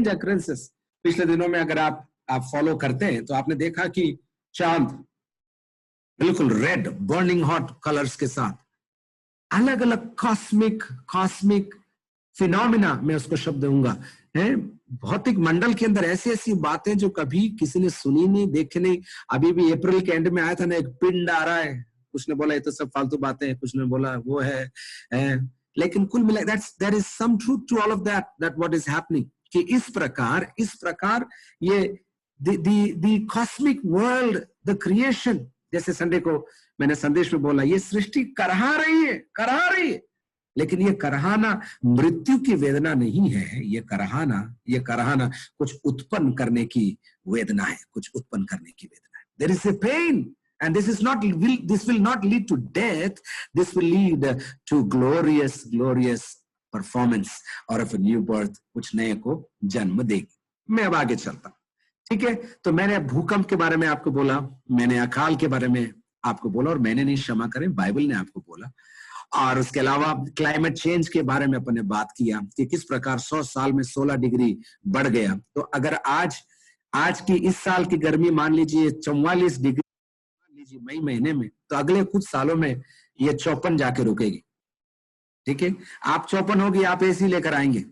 अकरेंसेस। पिछले दिनों में अगर आप फॉलो करते हैं तो आपने देखा कि चांद बिल्कुल रेड बर्निंग हॉट कलर्स के साथ अलग अलग कॉस्मिक फिनोमिना, मैं उसको शब्द दूंगा, है भौतिक मंडल के अंदर ऐसी बातें जो कभी किसी ने सुनी नहीं, देखी नहीं। अभी भी अप्रैल के एंड में आया था ना, एक पिंड आ रहा है, कुछ ने बोला ये तो सब फालतू बातें हैं, कुछ ने बोला वो है, लेकिन कुल मिला there is some truth to all of that what is happening, कि इस प्रकार ये the cosmic world, the creation, जैसे संडे को मैंने संदेश में बोला, ये सृष्टि करहा रही है, लेकिन ये करहाना मृत्यु की वेदना नहीं है। ये करहाना कुछ उत्पन्न करने की वेदना है, There is a pain, and this will not lead to death. This will lead to glorious performance और ऑफ न्यू बर्थ, कुछ नए को जन्म देगी। मैं अब आगे चलता हूं, ठीक है। तो मैंने भूकंप के बारे में आपको बोला, मैंने अकाल के बारे में आपको बोला, और मैंने नहीं, क्षमा करें, बाइबल ने आपको बोला। और उसके अलावा क्लाइमेट चेंज के बारे में अपन ने बात किया कि किस प्रकार 100 साल में 16 डिग्री बढ़ गया। तो अगर आज की इस साल की गर्मी मान लीजिए 44 डिग्री मान लीजिए मई महीने में, तो अगले कुछ सालों में ये 54 जाके रुकेगी। ठीक है, आप 54 होगी, आप एसी लेकर आएंगे,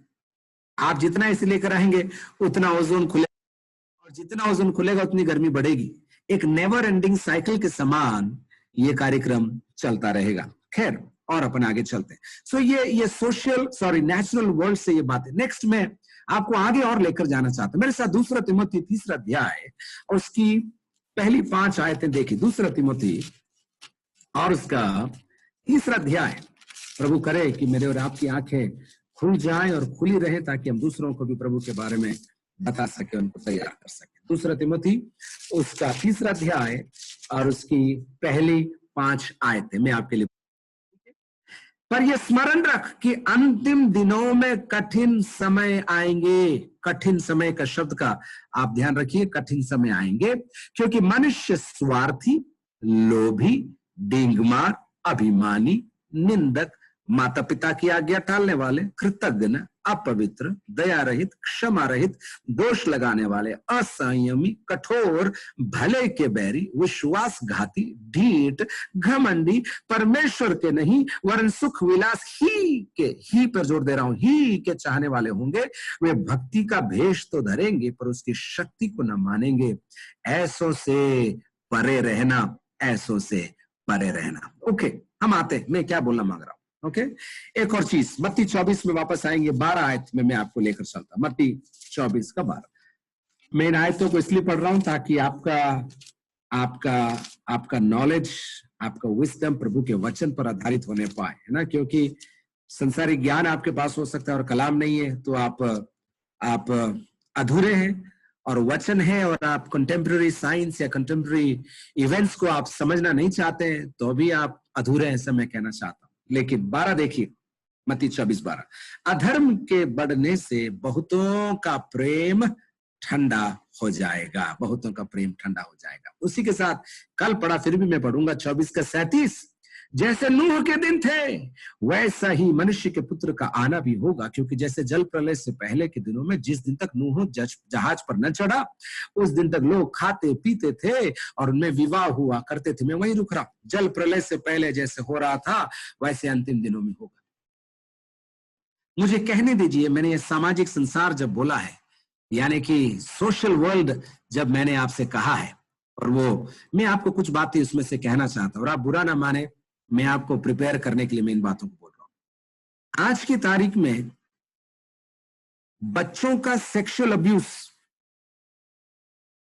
आप जितना एसी लेकर आएंगे उतना ओजोन खुलेगा, और जितना ओजोन खुलेगा उतनी गर्मी बढ़ेगी। एक नेवर एंडिंग साइकिल के समान ये कार्यक्रम चलता रहेगा। खैर, और अपन आगे चलते हैं। सो ये नेचुरल वर्ल्ड से ये बात है। नेक्स्ट में आपको आगे और लेकर जाना चाहता हूं। मेरे साथ 2 तिमोथी 3 अध्याय और उसकी पहली 5 आयतें देखिए। 2 तिमोथी और उसका 3 अध्याय। प्रभु करे कि मेरे और आपकी आंखें खुल जाएं और खुली रहे, ताकि हम दूसरों को भी प्रभु के बारे में बता सके, उनको तैयार कर सके। 2 तिमोथी उसका 3 अध्याय और उसकी पहली 5 आयतें मैं आपके लिए। पर यह स्मरण रख कि अंतिम दिनों में कठिन समय आएंगे। कठिन समय का शब्द का आप ध्यान रखिए, कठिन समय आएंगे, क्योंकि मनुष्य स्वार्थी, लोभी, डींगमार, अभिमानी, निंदक, माता पिता की आज्ञा टालने वाले, कृतज्ञ, अपवित्र, दया रहित, क्षमा रहित, दोष लगाने वाले, असंयमी, कठोर, भले के बैरी, विश्वासघाती, ढीठ, घमंडी, परमेश्वर के नहीं वरन सुख विलास ही पर जोर दे रहा हूं, ही के चाहने वाले होंगे। वे भक्ति का भेष तो धरेंगे पर उसकी शक्ति को न मानेंगे। ऐसों से परे रहना, ऐसों से परे रहना। ओके, हम आते हैं, मैं क्या बोलना मांग रहा हूं। ओके, एक और चीज, मत्ती 24 में वापस आएंगे। 12 आयत में मैं आपको लेकर चलता, मत्ती 24 का 12। मैं इन आयतों को इसलिए पढ़ रहा हूं ताकि आपका नॉलेज, आपका विजडम प्रभु के वचन पर आधारित होने पाए, है ना। क्योंकि संसारिक ज्ञान आपके पास हो सकता है और कलाम नहीं है, तो आप अधूरे हैं। और वचन है और आप कंटेम्प्रेरी साइंस या कंटेम्प्रेरी इवेंट्स को आप समझना नहीं चाहते हैं, तो भी आप अधूरे हैं, ऐसा मैं कहना चाहता हूं। लेकिन 12 देखिए, मत्ती 24:12। अधर्म के बढ़ने से बहुतों का प्रेम ठंडा हो जाएगा, बहुतों का प्रेम ठंडा हो जाएगा। उसी के साथ कल पढ़ा, फिर भी मैं पढ़ूंगा 24 का 37। जैसे नूह के दिन थे वैसा ही मनुष्य के पुत्र का आना भी होगा, क्योंकि जैसे जल प्रलय से पहले के दिनों में जिस दिन तक नूह जहाज पर न चढ़ा, उस दिन तक लोग खाते पीते थे और उनमें विवाह हुआ करते थे। मैं वहीं रुक रहा हूं। जल प्रलय से पहले जैसे हो रहा था वैसे अंतिम दिनों में होगा। मुझे कहने दीजिए, मैंने ये सामाजिक संसार जब बोला है, यानी कि सोशल वर्ल्ड जब मैंने आपसे कहा है, और वो मैं आपको कुछ बातें उसमें से कहना चाहता हूं, और आप बुरा ना माने, मैं आपको प्रिपेयर करने के लिए मैं इन बातों को बोल रहा हूं। आज की तारीख में बच्चों का सेक्सुअल अब्यूज,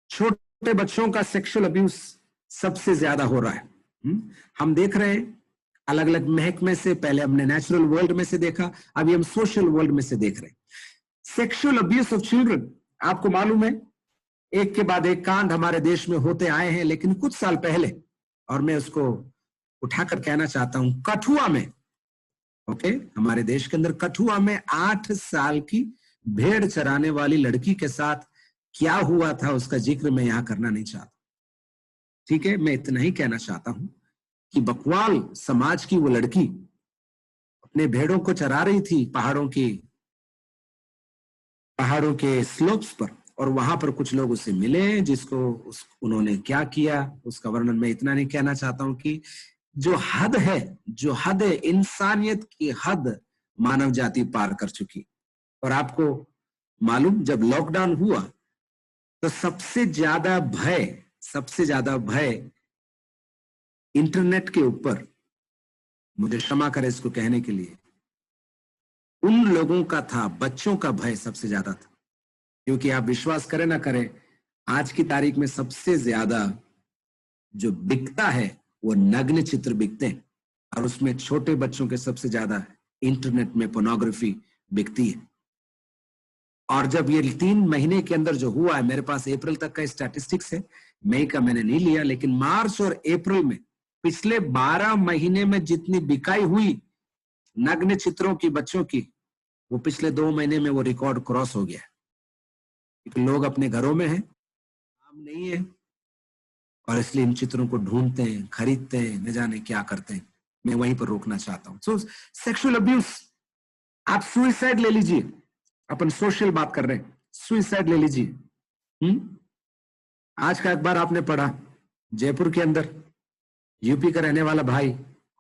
छोटे बच्चों का सेक्सुअल अब्यूज सबसे ज्यादा हो रहा है। हम देख रहे हैं अलग अलग महकमे से, पहले हमने नेचुरल वर्ल्ड में से देखा, अभी हम सोशल वर्ल्ड में से देख रहे हैं सेक्सुअल अब्यूज ऑफ चिल्ड्रन। आपको मालूम है, एक के बाद एक कांड हमारे देश में होते आए हैं, लेकिन कुछ साल पहले, और मैं उसको उठाकर कहना चाहता हूं, कठुआ में, ओके, हमारे देश के अंदर कठुआ में 8 साल की भेड़ चराने वाली लड़की के साथ क्या हुआ था उसका जिक्र मैं यहां करना नहीं चाहता। ठीक है, मैं इतना ही कहना चाहता हूं कि बकवाल समाज की वो लड़की अपने भेड़ों को चरा रही थी पहाड़ों के स्लोप्स पर, और वहां पर कुछ लोग उसे मिले, उन्होंने क्या किया उसका वर्णन मैं इतना नहीं कहना चाहता हूं कि जो हद है इंसानियत की हद मानव जाति पार कर चुकी। और आपको मालूम, जब लॉकडाउन हुआ तो सबसे ज्यादा भय इंटरनेट के ऊपर, मुझे क्षमा करें इसको कहने के लिए, उन लोगों का था, बच्चों का भय सबसे ज्यादा था। क्योंकि आप विश्वास करें ना करें, आज की तारीख में सबसे ज्यादा जो बिकता है वो नग्न चित्र बिकते हैं, और उसमें छोटे बच्चों के सबसे ज्यादा इंटरनेट में पोर्नोग्राफी बिकती है। और जब ये 3 महीने के अंदर जो हुआ है, मेरे पास अप्रैल तक का स्टैटिस्टिक्स है, मई का मैंने नहीं लिया, लेकिन मार्च और अप्रैल में पिछले 12 महीने में जितनी बिकाई हुई नग्न चित्रों की बच्चों की, वो पिछले 2 महीने में वो रिकॉर्ड क्रॉस हो गया है। लोग अपने घरों में हैं, काम नहीं है, और इसलिए इन चित्रों को ढूंढते हैं, खरीदते हैं, न जाने क्या करते हैं। मैं वहीं पर रोकना चाहता हूं। सो सेक्सुअल अब्यूज, आप सुइसाइड ले लीजिए, अपन सोशल बात कर रहे हैं, सुइसाइड ले लीजिए। आज का अखबार आपने पढ़ा, जयपुर के अंदर यूपी का रहने वाला भाई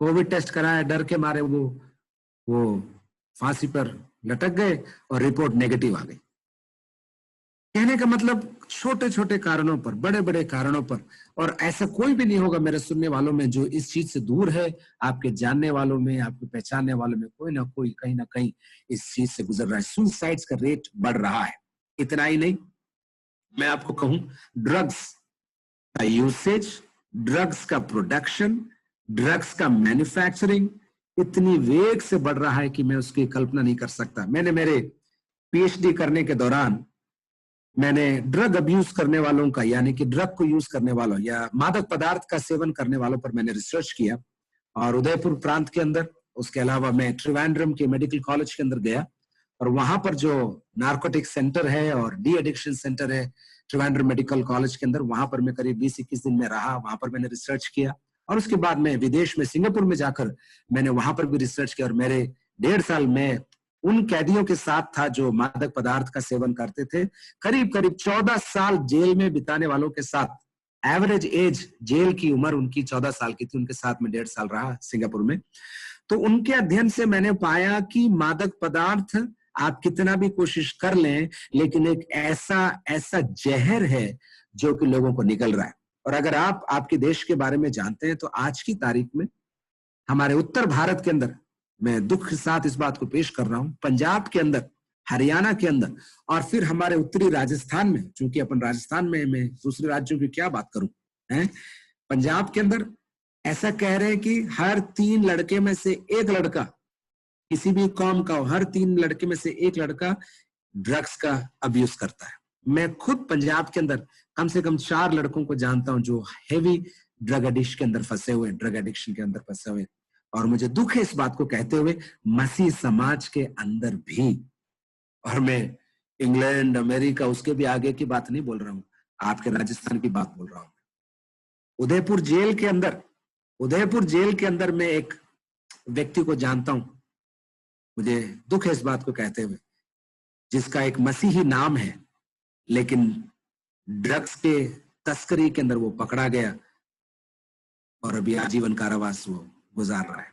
कोविड टेस्ट कराया, डर के मारे वो फांसी पर लटक गए और रिपोर्ट नेगेटिव आ गई। कहने का मतलब छोटे छोटे कारणों पर, बड़े बड़े कारणों पर, और ऐसा कोई भी नहीं होगा मेरे सुनने वालों में जो इस चीज से दूर है। आपके जानने वालों में, आपके पहचानने वालों में कोई ना कोई कहीं ना कहीं इस चीज से गुजर रहा है। सुसाइड्स का रेट बढ़ रहा है। इतना ही नहीं, मैं आपको कहूं, ड्रग्स का यूसेज, ड्रग्स का प्रोडक्शन, ड्रग्स का मैन्युफैक्चरिंग इतनी वेग से बढ़ रहा है कि मैं उसकी कल्पना नहीं कर सकता। मैंने मेरे पीएचडी करने के दौरान मैंने ड्रग अब्यूज करने वालों का, यानी कि ड्रग को यूज करने वालों या मादक पदार्थ का सेवन करने वालों पर मैंने रिसर्च किया, और उदयपुर प्रांत के अंदर, उसके अलावा मैं त्रिवेंद्रम के मेडिकल कॉलेज के अंदर गया, और वहां पर जो नार्कोटिक सेंटर है और डी एडिक्शन सेंटर है त्रिवेंद्रम मेडिकल कॉलेज के अंदर, वहां पर मैं करीब 20-21 दिन में रहा। वहां पर मैंने रिसर्च किया, और उसके बाद मैं विदेश में सिंगापुर में जाकर मैंने वहां पर भी रिसर्च किया, और मेरे 1.5 साल में उन कैदियों के साथ था जो मादक पदार्थ का सेवन करते थे। करीब करीब 14 साल जेल में बिताने वालों के साथ, एवरेज एज जेल की उम्र उनकी 14 साल की थी, उनके साथ में 1.5 साल रहा सिंगापुर में। तो उनके अध्ययन से मैंने पाया कि मादक पदार्थ आप कितना भी कोशिश कर लें, लेकिन एक ऐसा जहर है जो कि लोगों को निगल रहा है। और अगर आप आपके देश के बारे में जानते हैं तो आज की तारीख में हमारे उत्तर भारत के अंदर, मैं दुख के साथ इस बात को पेश कर रहा हूं, पंजाब के अंदर, हरियाणा के अंदर, और फिर हमारे उत्तरी राजस्थान में, चूंकि अपन राजस्थान में, मैं दूसरे राज्यों की क्या बात करूं, हैं? पंजाब के अंदर ऐसा कह रहे हैं कि हर 3 लड़के में से 1 लड़का, किसी भी कौम का हो, हर 3 लड़के में से 1 लड़का ड्रग्स का अब्यूज करता है। मैं खुद पंजाब के अंदर कम से कम 4 लड़कों को जानता हूं जो हेवी ड्रग एडिक्शन के अंदर फंसे हुए, ड्रग एडिक्शन के अंदर फंसे हुए। और मुझे दुख है इस बात को कहते हुए, मसीह समाज के अंदर भी, और मैं इंग्लैंड, अमेरिका, उसके भी आगे की बात नहीं बोल रहा हूं, आपके राजस्थान की बात बोल रहा हूं। उदयपुर जेल के अंदर मैं एक व्यक्ति को जानता हूं, मुझे दुख है इस बात को कहते हुए, जिसका एक मसीही नाम है, लेकिन ड्रग्स के तस्करी के अंदर वो पकड़ा गया और अभी आजीवन कारावास वो गुजार रहा है।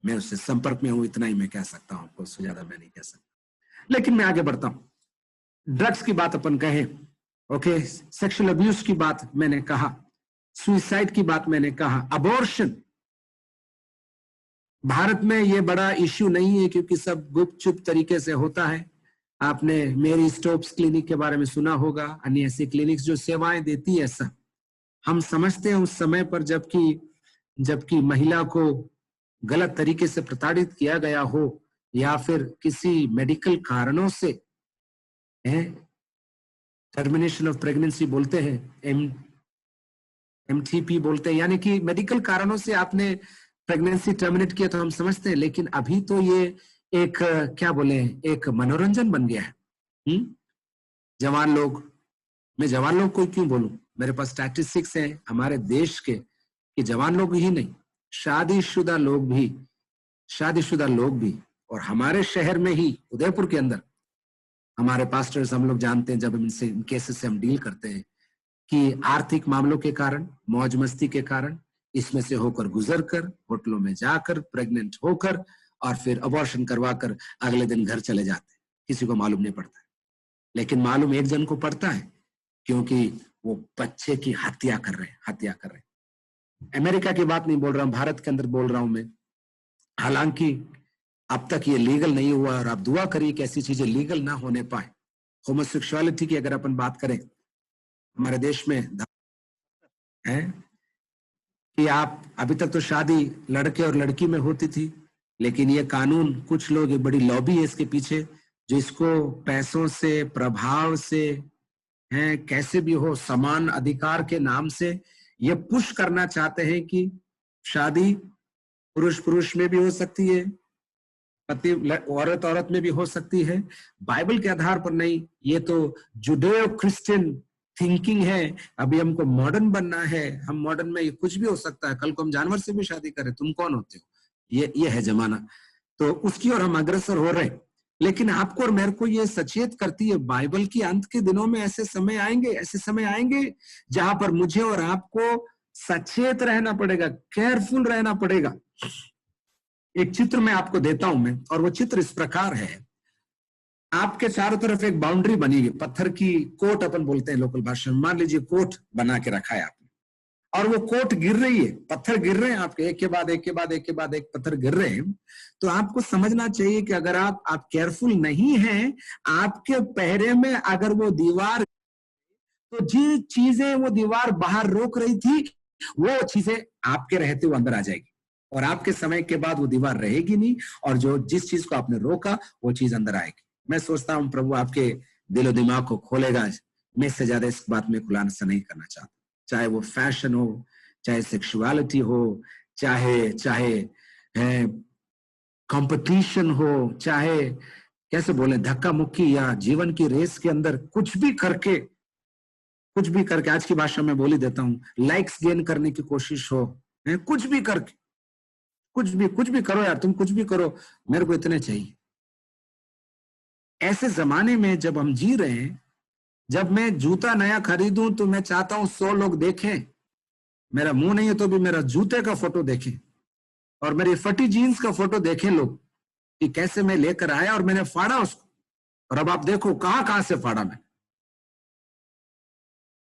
मैं उससे संपर्क में हूं, इतना ही मैं कह सकता हूं, आपको उससे ज्यादा मैं नहीं कह सकता। लेकिन मैं आगे बढ़ता हूं। ड्रग्स की बात अपन कहें, ओके, सेक्सुअल अब्यूज की बात मैंने कहा, सुइसाइड की बात मैंने कहा, अबॉर्शन भारत में ये बड़ा इश्यू नहीं है क्योंकि सब गुपचुप तरीके से होता है। आपने मेरी स्टोप्स क्लिनिक के बारे में सुना होगा, अन्य ऐसी क्लिनिक्स जो सेवाएं देती है। ऐसा हम समझते हैं उस समय पर जबकि महिला को गलत तरीके से प्रताड़ित किया गया हो, या फिर किसी मेडिकल कारणों से, टर्मिनेशन ऑफ प्रेगनेंसी बोलते हैं, MTP बोलते हैं, यानी कि मेडिकल कारणों से आपने प्रेगनेंसी टर्मिनेट किया, तो हम समझते हैं। लेकिन अभी तो ये एक क्या बोले, एक मनोरंजन बन गया है। जवान लोग, मैं जवान लोग को क्यों बोलूं, मेरे पास स्टैटिस्टिक्स हैं हमारे देश के कि जवान लोग ही नहीं, शादीशुदा लोग भी, और हमारे शहर में ही उदयपुर के अंदर हमारे पास्टर्स, हम लोग जानते हैं, जब इनसे इन केसेस से हम डील करते हैं कि आर्थिक मामलों के कारण, मौज मस्ती के कारण, इसमें से होकर गुजरकर, होटलों में जाकर, प्रेग्नेंट होकर, और फिर अबॉर्शन करवाकर अगले दिन घर चले जाते हैं। किसी को मालूम नहीं पड़ता है, लेकिन मालूम एक जन को पड़ता है, क्योंकि वो बच्चे की हत्या कर रहे हैं। अमेरिका की बात नहीं बोल रहा हूं, भारत के अंदर बोल रहा हूं मैं। हालांकि अब तक ये लीगल नहीं हुआ, और आप दुआ करिए कि ऐसी चीजें लीगल ना होने पाए। होमोसेक्सुअलिटी की अगर अपन बात करें, हमारे देश में है कि आप, अभी तक तो शादी लड़के और लड़की में होती थी, लेकिन ये कानून, कुछ लोग, ये बड़ी लॉबी है इसके पीछे, जो इसको पैसों से, प्रभाव से, हैं, कैसे भी हो, समान अधिकार के नाम से ये पुश करना चाहते हैं कि शादी पुरुष में भी हो सकती है, पति औरत में भी हो सकती है, बाइबल के आधार पर नहीं। ये तो जुडेओ क्रिश्चियन थिंकिंग है, अभी हमको मॉडर्न बनना है। हम मॉडर्न में कुछ भी हो सकता है, कल को हम जानवर से भी शादी करें, तुम कौन होते हो, ये है जमाना। तो उसकी ओर हम अग्रसर हो रहे हैं। लेकिन आपको और मेरे को ये सचेत करती है बाइबल की, अंत के दिनों में ऐसे समय आएंगे जहां पर मुझे और आपको सचेत रहना पड़ेगा, केयरफुल रहना पड़ेगा। एक चित्र मैं आपको देता हूं मैं, और वो चित्र इस प्रकार है। आपके चारों तरफ एक बाउंड्री बनी है, पत्थर की कोट अपन बोलते हैं लोकल भाषा में। मान लीजिए कोट बना के रखा है आपने, और वो कोट गिर रही है, पत्थर गिर रहे हैं आपके, एक के बाद एक पत्थर गिर रहे हैं। तो आपको समझना चाहिए कि अगर आप केयरफुल नहीं हैं, आपके पहरे में अगर वो दीवार, तो जी चीजें वो दीवार बाहर रोक रही थी, वो चीजें आपके रहते हुए अंदर आ जाएगी, और आपके समय के बाद वो दीवार रहेगी नहीं, और जो जिस चीज को आपने रोका वो चीज अंदर आएगी। मैं सोचता हूं प्रभु आपके दिलो दिमाग को खोलेगा। मैं इससे ज्यादा इस बात में खुलासा नहीं करना चाहता, चाहे वो फैशन हो, चाहे सेक्सुअलिटी हो, चाहे कंपटीशन हो, चाहे कैसे बोले धक्का मुक्की या जीवन की रेस के अंदर कुछ भी करके आज की भाषा में बोल ही देता हूं, लाइक्स गेन करने की कोशिश हो, कुछ भी करके, कुछ भी करो यार, तुम कुछ भी करो, मेरे को इतने चाहिए। ऐसे जमाने में जब हम जी रहे हैं, जब मैं जूता नया खरीदूं तो मैं चाहता हूं 100 लोग देखें, मेरा मुंह नहीं है तो भी मेरा जूते का फोटो देखें, और मेरी फटी जीन्स का फोटो देखें लोग, कि कैसे मैं लेकर आया और मैंने फाड़ा उसको, और अब आप देखो कहां से फाड़ा मैं,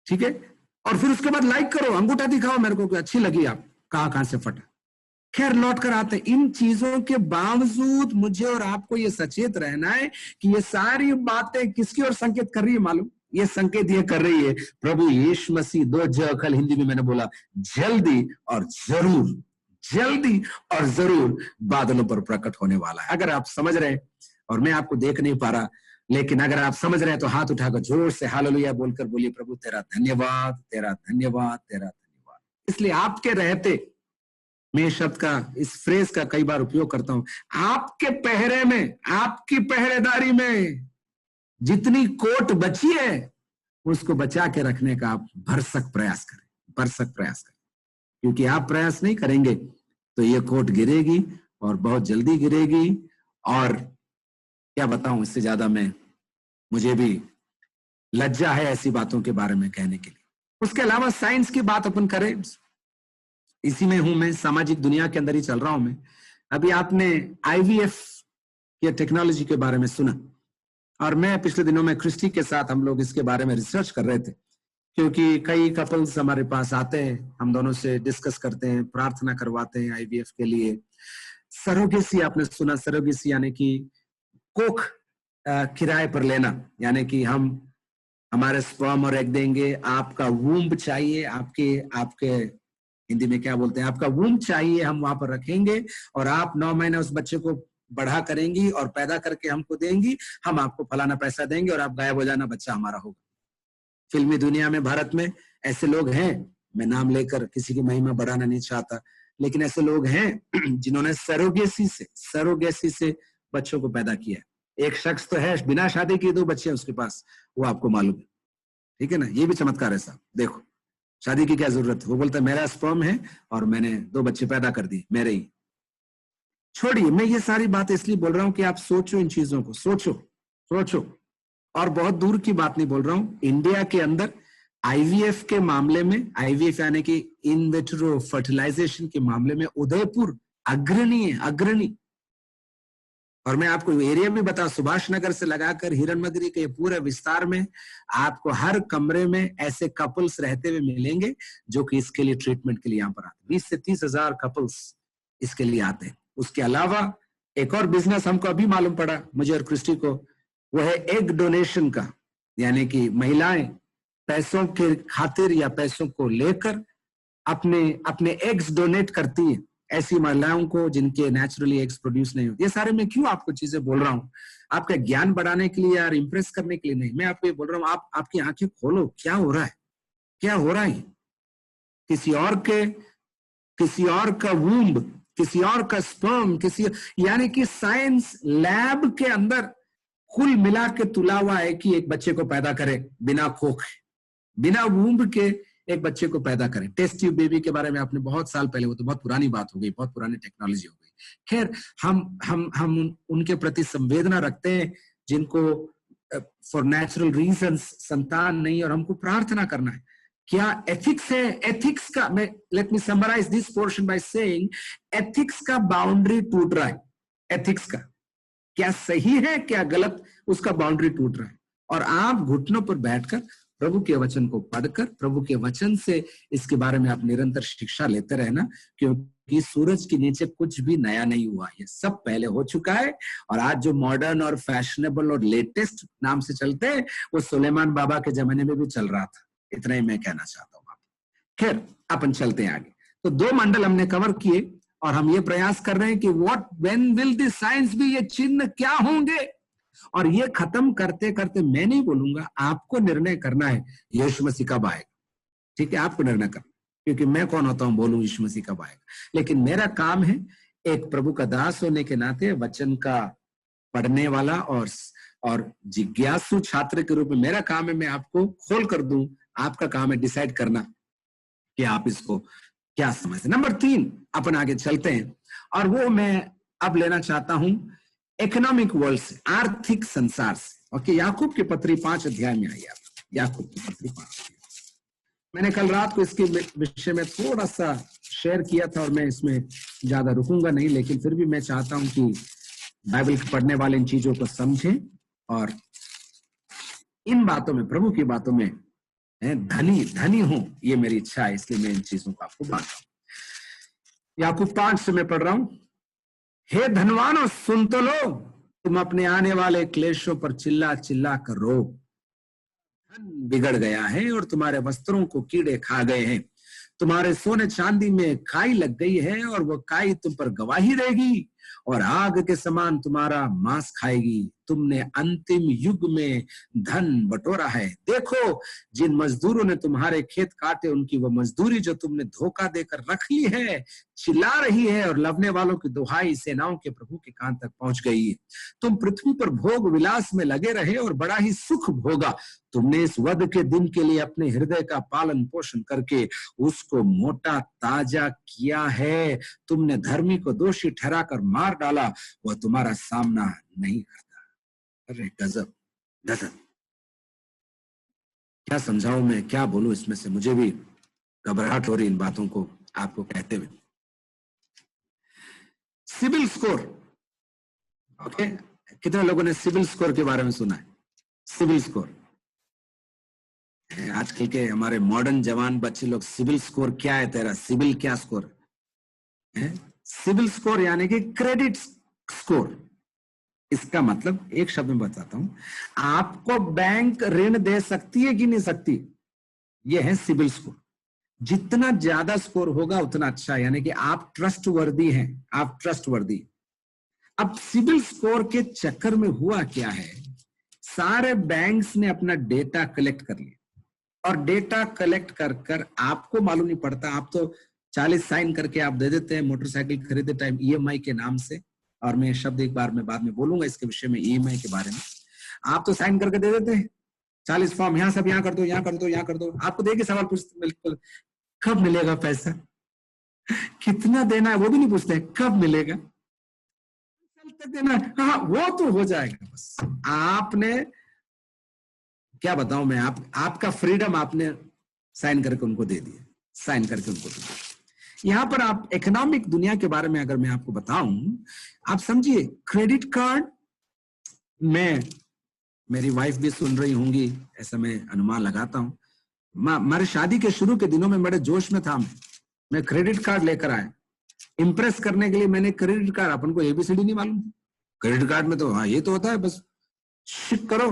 ठीक है। और फिर उसके बाद लाइक करो, अंगूठा दिखाओ मेरे को कि अच्छी लगी, आप कहां से फटा। खैर लौट कर आते हैं, इन चीजों के बावजूद मुझे और आपको ये सचेत रहना है कि ये सारी बातें किसकी ओर संकेत कर रही है मालूम? ये संकेत ये कर रही है प्रभु यीशु मसीह, 2 जगह कल हिंदी में मैंने बोला, जल्दी और जरूर बादलों पर प्रकट होने वाला है। अगर आप समझ रहे हैं, और मैं आपको देख नहीं पा रहा, लेकिन अगर आप समझ रहे हैं तो हाथ उठाकर जोर से हालेलुया बोलकर बोलिए, प्रभु तेरा धन्यवाद, तेरा धन्यवाद, तेरा धन्यवाद। इसलिए आपके रहते, मैं शब्द का, इस फ्रेज का कई बार उपयोग करता हूं, आपके पहरे में, आपकी पहरेदारी में जितनी कोट बची है उसको बचा के रखने का आप भरसक प्रयास करें, क्योंकि आप प्रयास नहीं करेंगे तो ये कोट गिरेगी, और बहुत जल्दी गिरेगी। और क्या बताऊं, इससे ज्यादा मुझे भी लज्जा है ऐसी बातों के बारे में कहने के लिए। उसके अलावा साइंस की बात अपन करें, इसी में हूं मैं, सामाजिक दुनिया के अंदर ही चल रहा हूं मैं। अभी आपने IVF के टेक्नोलॉजी के बारे में सुना, और मैं पिछले दिनों में क्रिस्टी के साथ हम लोग इसके बारे में रिसर्च कर रहे थे, क्योंकि कई कपल्स हमारे पास आते हैं, हम दोनों से डिस्कस करते हैं, प्रार्थना करवाते हैं IVF के लिए। सरोगेसी आपने सुना, सरोगेसी यानी कि कोख किराए पर लेना, यानी कि हम हमारे स्पर्म और एग देंगे, आपका वूम्ब चाहिए, आपके हिंदी में क्या बोलते हैं, आपका वूम्ब चाहिए, हम वहां पर रखेंगे, और आप 9 महीने उस बच्चे को बढ़ा करेंगी और पैदा करके हमको देंगी, हम आपको फलाना पैसा देंगे और आप गायब हो जाना, बच्चा हमारा होगा। फिल्मी दुनिया में, भारत में ऐसे लोग हैं, मैं नाम लेकर किसी की महिमा बढ़ाना नहीं चाहता, लेकिन ऐसे लोग हैं जिन्होंने सरोगेसी से बच्चों को पैदा किया। एक शख्स तो है बिना शादी किए 2 बच्चे हैं उसके पास, वो आपको मालूम है, ठीक है ना। ये भी चमत्कार है साहब, देखो शादी की क्या जरूरत है। वो बोलता है मेरा स्पर्म है और मैंने 2 बच्चे पैदा कर दिए, मेरे ही। छोड़िए, मैं ये सारी बात इसलिए बोल रहा हूं कि आप सोचो, इन चीजों को सोचो। और बहुत दूर की बात नहीं बोल रहा हूं, इंडिया के अंदर IVF के मामले में, IVF यानी कि इन विट्रो फर्टिलाइजेशन के मामले में उदयपुर अग्रणी। और मैं आपको एरिया भी बता, सुभाष नगर से लगाकर हिरनमगरी के पूरे विस्तार में आपको हर कमरे में ऐसे कपल्स रहते हुए मिलेंगे जो कि इसके लिए ट्रीटमेंट के लिए यहाँ पर आते हैं। 20 से 30 हजार कपल्स इसके लिए आते हैं। उसके अलावा एक और बिजनेस हमको अभी मालूम पड़ा, मुझे और क्रिस्टी को, वो है एग डोनेशन का, यानी कि महिलाएं पैसों के खातिर या पैसों को लेकर अपने एग्स डोनेट करती हैं, ऐसी महिलाओं को जिनके नेचुरली एग्स प्रोड्यूस नहीं होते। ये सारे मैं क्यों आपको चीजें बोल रहा हूँ, आपका ज्ञान बढ़ाने के लिए यार, इंप्रेस करने के लिए नहीं। मैं आपको ये बोल रहा हूँ, आपकी आंखें खोलो, क्या हो रहा है। किसी और का वूम्ब, किसी और का स्पर्म, यानी कि साइंस लैब के अंदर कुल मिला के तुला हुआ है कि एक बच्चे को पैदा करे बिना कोख। बिना वूम्ब के एक बच्चे को पैदा करें। टेस्ट ट्यूब बेबी के बारे में आपने बहुत साल पहले, वो तो बहुत पुरानी बात हो गई, बहुत पुरानी टेक्नोलॉजी हो गई। खैर, हम उनके प्रति संवेदना रखते हैं जिनको फॉर नेचुरल रीजंस संतान नहीं, और हमको प्रार्थना करना है। क्या एथिक्स है? एथिक्स का, मैं let me summarise this portion by saying, ethics का बाउंड्री टूट रहा है। एथिक्स का क्या सही है क्या गलत, उसका बाउंड्री टूट रहा है। और आप घुटनों पर बैठकर प्रभु के वचन को पढ़कर, प्रभु के वचन से इसके बारे में आप निरंतर शिक्षा लेते रहना, क्योंकि सूरज के नीचे कुछ भी नया नहीं हुआ, ये सब पहले हो चुका है। और आज जो मॉडर्न और फैशनेबल और लेटेस्ट नाम से चलते हैं, वो सुलेमान बाबा के जमाने में भी चल रहा था। इतना ही मैं कहना चाहता हूँ। खैर, अपन चलते हैं आगे। तो 2 मंडल हमने कवर किए, और हम ये प्रयास कर रहे हैं कि what when will this science be, ये चिन्ह क्या होंगे। और ये खत्म करते करते मैं नहीं बोलूंगा, आपको निर्णय करना है यीशु मसीह कब आएगा। ठीक है, आपको निर्णय करना, क्योंकि मैं कौन होता हूं बोलूं यीशु मसीह कब आएगा। लेकिन मेरा काम है एक प्रभु का दास होने के नाते, वचन का पढ़ने वाला और जिज्ञासु छात्र के रूप में मेरा काम है मैं आपको खोल कर दूं। आपका काम है डिसाइड करना कि आप इसको क्या समझते। नंबर 3 अपन आगे चलते हैं, और वो मैं अब लेना चाहता हूं इकोनॉमिक वर्ल्ड से, आर्थिक संसार से। ओके, याकूब की पत्री 5 अध्याय में आइए आप। याकूब की पत्री 5। मैंने कल रात को इसके विषय में थोड़ा सा शेयर किया था, और मैं इसमें ज्यादा रुकूंगा नहीं, लेकिन फिर भी मैं चाहता हूं कि बाइबल पढ़ने वाले इन चीजों को समझें, और इन बातों में, प्रभु की बातों में धनी हूं, ये मेरी इच्छा है, इसलिए मैं इन चीजों को आपको बांट रहा हूं। याकूब 5 से मैं पढ़ रहा हूं। हे धनवानों, सुन तो लो, तुम अपने आने वाले क्लेशों पर चिल्ला चिल्ला कर रो। धन बिगड़ गया है और तुम्हारे वस्त्रों को कीड़े खा गए हैं। तुम्हारे सोने चांदी में काई लग गई है, और वो काई तुम पर गवाही देगी, और आग के समान तुम्हारा मांस खाएगी। तुमने अंतिम युग में धन बटोरा है। देखो, जिन मजदूरों ने तुम्हारे खेत काटे, उनकी वो मजदूरी जो तुमने धोखा देकर रख ली है चिल्ला रही है, और लवने वालों की दुहाई सेनाओं के प्रभु के कान तक पहुंच गई है। तुम पृथ्वी पर भोग विलास में लगे रहे, और बड़ा ही सुख भोगा। तुमने इस वध के दिन के लिए अपने हृदय का पालन पोषण करके उसको मोटा ताजा किया है। तुमने धर्मी को दोषी ठहराकर मार डाला, वह तुम्हारा सामना नहीं करता। अरे गजब, गजब, क्या समझाऊं मैं, क्या बोलूं इसमें से, मुझे भी घबराहट हो रही इन बातों को आपको कहते हुए। सिबिल स्कोर, ओके, कितने लोगों ने सिबिल स्कोर के बारे में सुना है? सिबिल स्कोर, आजकल के हमारे मॉडर्न जवान बच्चे लोग, सिबिल स्कोर क्या है तेरा, सिबिल क्या स्कोर है? सिबिल स्कोर यानी कि क्रेडिट स्कोर। इसका मतलब एक शब्द में बताता हूं, आपको बैंक ऋण दे सकती है कि नहीं सकती, यह है सिबिल स्कोर। जितना ज्यादा स्कोर होगा उतना अच्छा, यानी कि आप ट्रस्टवर्दी हैं, आप ट्रस्टवर्दी। अब सिबिल स्कोर के चक्कर में हुआ क्या है, सारे बैंक्स ने अपना डेटा कलेक्ट कर लिया, और डेटा कलेक्ट कर आपको मालूम नहीं पड़ता, आप तो 40 साइन करके आप दे देते हैं मोटरसाइकिल खरीदे टाइम ईएमआई के नाम से। और मैं शब्द एक बार मैं बाद में बोलूंगा इसके विषय में, ईएमआई के बारे में। आप तो साइन करके दे देते हैं 40 फॉर्म, यहाँ सब यहाँ कर दो, यहाँ कर दो, यहाँ कर दो। आपको देके सवाल पूछते बिल्कुल, कब मिलेगा पैसा, कितना देना है वो भी नहीं पूछते, कब मिलेगा, तक देना है, हाँ वो तो हो जाएगा। बस आपने, क्या बताऊं मैं, आपका फ्रीडम आपने साइन करके उनको दे दिया, साइन करके उनको दे दिया। यहां पर आप इकोनॉमिक दुनिया के बारे में अगर मैं आपको बताऊं, आप समझिए, क्रेडिट कार्ड में, मेरी वाइफ भी सुन रही होंगी ऐसा मैं अनुमान लगाता हूं, हमारे शादी के शुरू के दिनों में बड़े जोश में था मैं क्रेडिट कार्ड लेकर आया, इंप्रेस करने के लिए मैंने क्रेडिट कार्ड, अपन को एबीसीडी नहीं मालूम, क्रेडिट कार्ड में तो हाँ ये तो होता है, बस शिप करो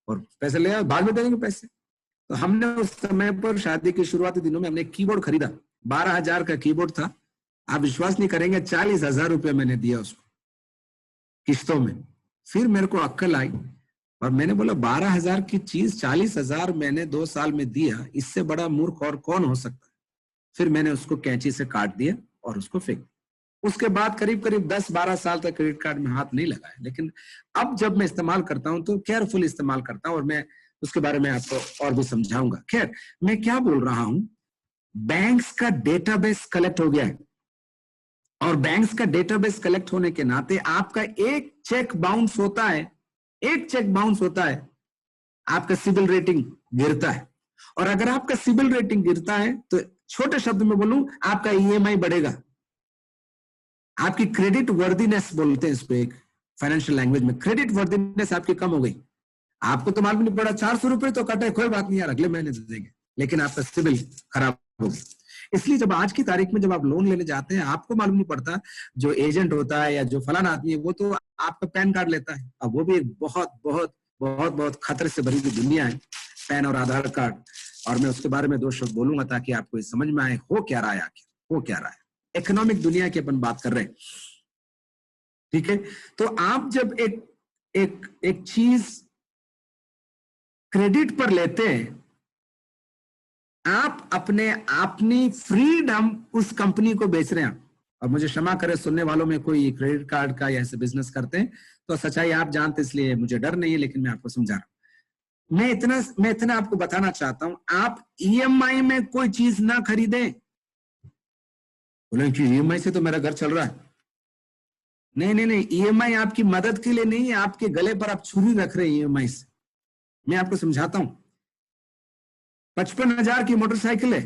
और पैसे ले आओ, बाद में दे देंगे पैसे। तो हमने उस समय पर शादी के शुरुआती दिनों में हमने एक कीबोर्ड खरीदा, 12,000 का कीबोर्ड था। आप विश्वास नहीं करेंगे, 40,000 रुपये मैंने दिया उसको किस्तों में। फिर मेरे को अक्ल आई और मैंने बोला 12,000 की चीज 40,000 मैंने 2 साल में दिया, इससे बड़ा मूर्ख और कौन हो सकता है। फिर मैंने उसको कैंची से काट दिया और उसको फेंक दिया। उसके बाद करीब 10-12 साल तक क्रेडिट कार्ड में हाथ नहीं लगाया। लेकिन अब जब मैं इस्तेमाल करता हूं तो केयरफुल इस्तेमाल करता हूं, और मैं उसके बारे में आपको और भी समझाऊंगा। खैर, मैं क्या बोल रहा हूं, बैंक्स का डेटाबेस कलेक्ट हो गया है, और बैंक्स का डेटाबेस कलेक्ट होने के नाते आपका एक चेक बाउंस होता है, एक चेक बाउंस होता है, आपका सिविल रेटिंग गिरता है। और अगर आपका सिविल रेटिंग गिरता है तो छोटे शब्द में बोलूं, आपका ईएमआई बढ़ेगा, आपकी क्रेडिट वर्दीनेस बोलते हैं इसको एक फाइनेंशियल लैंग्वेज में, क्रेडिट वर्दीनेस आपकी कम हो गई। आपको तो मालूम नहीं पड़ा, 400 रुपए तो कटे, कोई बात नहीं यार, अगले महीने दे देंगे, लेकिन आपका सिविल खराब हो गया। इसलिए जब आज की तारीख में जब आप लोन लेने जाते हैं, आपको मालूम नहीं पड़ता, जो एजेंट होता है या जो फलाना आदमी है वो तो आपका पैन कार्ड लेता है। अब वो भी एक बहुत बहुत बहुत बहुत खतरे से भरी हुई दुनिया है, पैन और आधार कार्ड। और मैं उसके बारे में 2 शब्द बोलूंगा ताकि आपको ये समझ में आए हो क्या रहा है, आखिर हो क्या रहा है। इकोनॉमिक दुनिया की अपन बात कर रहे हैं, ठीक है। तो आप जब एक चीज क्रेडिट पर लेते हैं, आप अपनी फ्रीडम उस कंपनी को बेच रहे हैं। और मुझे क्षमा करें सुनने वालों में कोई क्रेडिट कार्ड का या ऐसे बिजनेस करते हैं तो सच्चाई आप जानते, इसलिए मुझे डर नहीं है, लेकिन मैं आपको समझा रहा हूं। मैं इतना आपको बताना चाहता हूं, आप ईएमआई में कोई चीज ना खरीदें। बोले कि ईएमआई से तो मेरा घर चल रहा है। नहीं, ईएमआई आपकी मदद के लिए नहीं है, आपके गले पर आप छुरी रख रहे हैं ईएमआई से। मैं आपको समझाता हूं, 55,000 की मोटरसाइकिल है,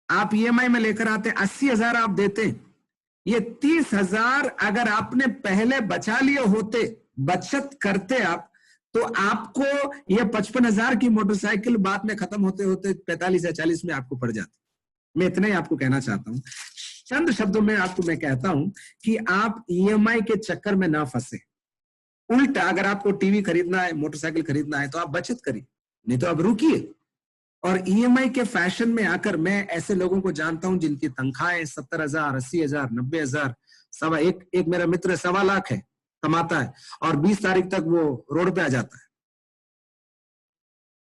आप ईएमआई में लेकर आते हैं, 80,000 आप देते हैं। ये 30,000 अगर आपने पहले बचा लिए होते, बचत करते आप, तो आपको ये 55,000 की मोटरसाइकिल बाद में खत्म होते होते 45 या 40 में आपको पड़ जाती। मैं इतना ही आपको कहना चाहता हूं, चंद शब्दों में आपको मैं कहता हूं कि आप ईएमआई के चक्कर में ना फंसे। उल्टा अगर आपको टीवी खरीदना है, मोटरसाइकिल खरीदना है, तो आप बचत करिए, नहीं तो आप रुकिए। और ईएमआई के फैशन में आकर मैं ऐसे लोगों को जानता हूं जिनकी तनख्वाहें 70,000, 80,000, 90,000, एक मेरा मित्र 1.25 लाख है, कमाता है, और 20 तारीख तक वो रोड पे आ जाता है।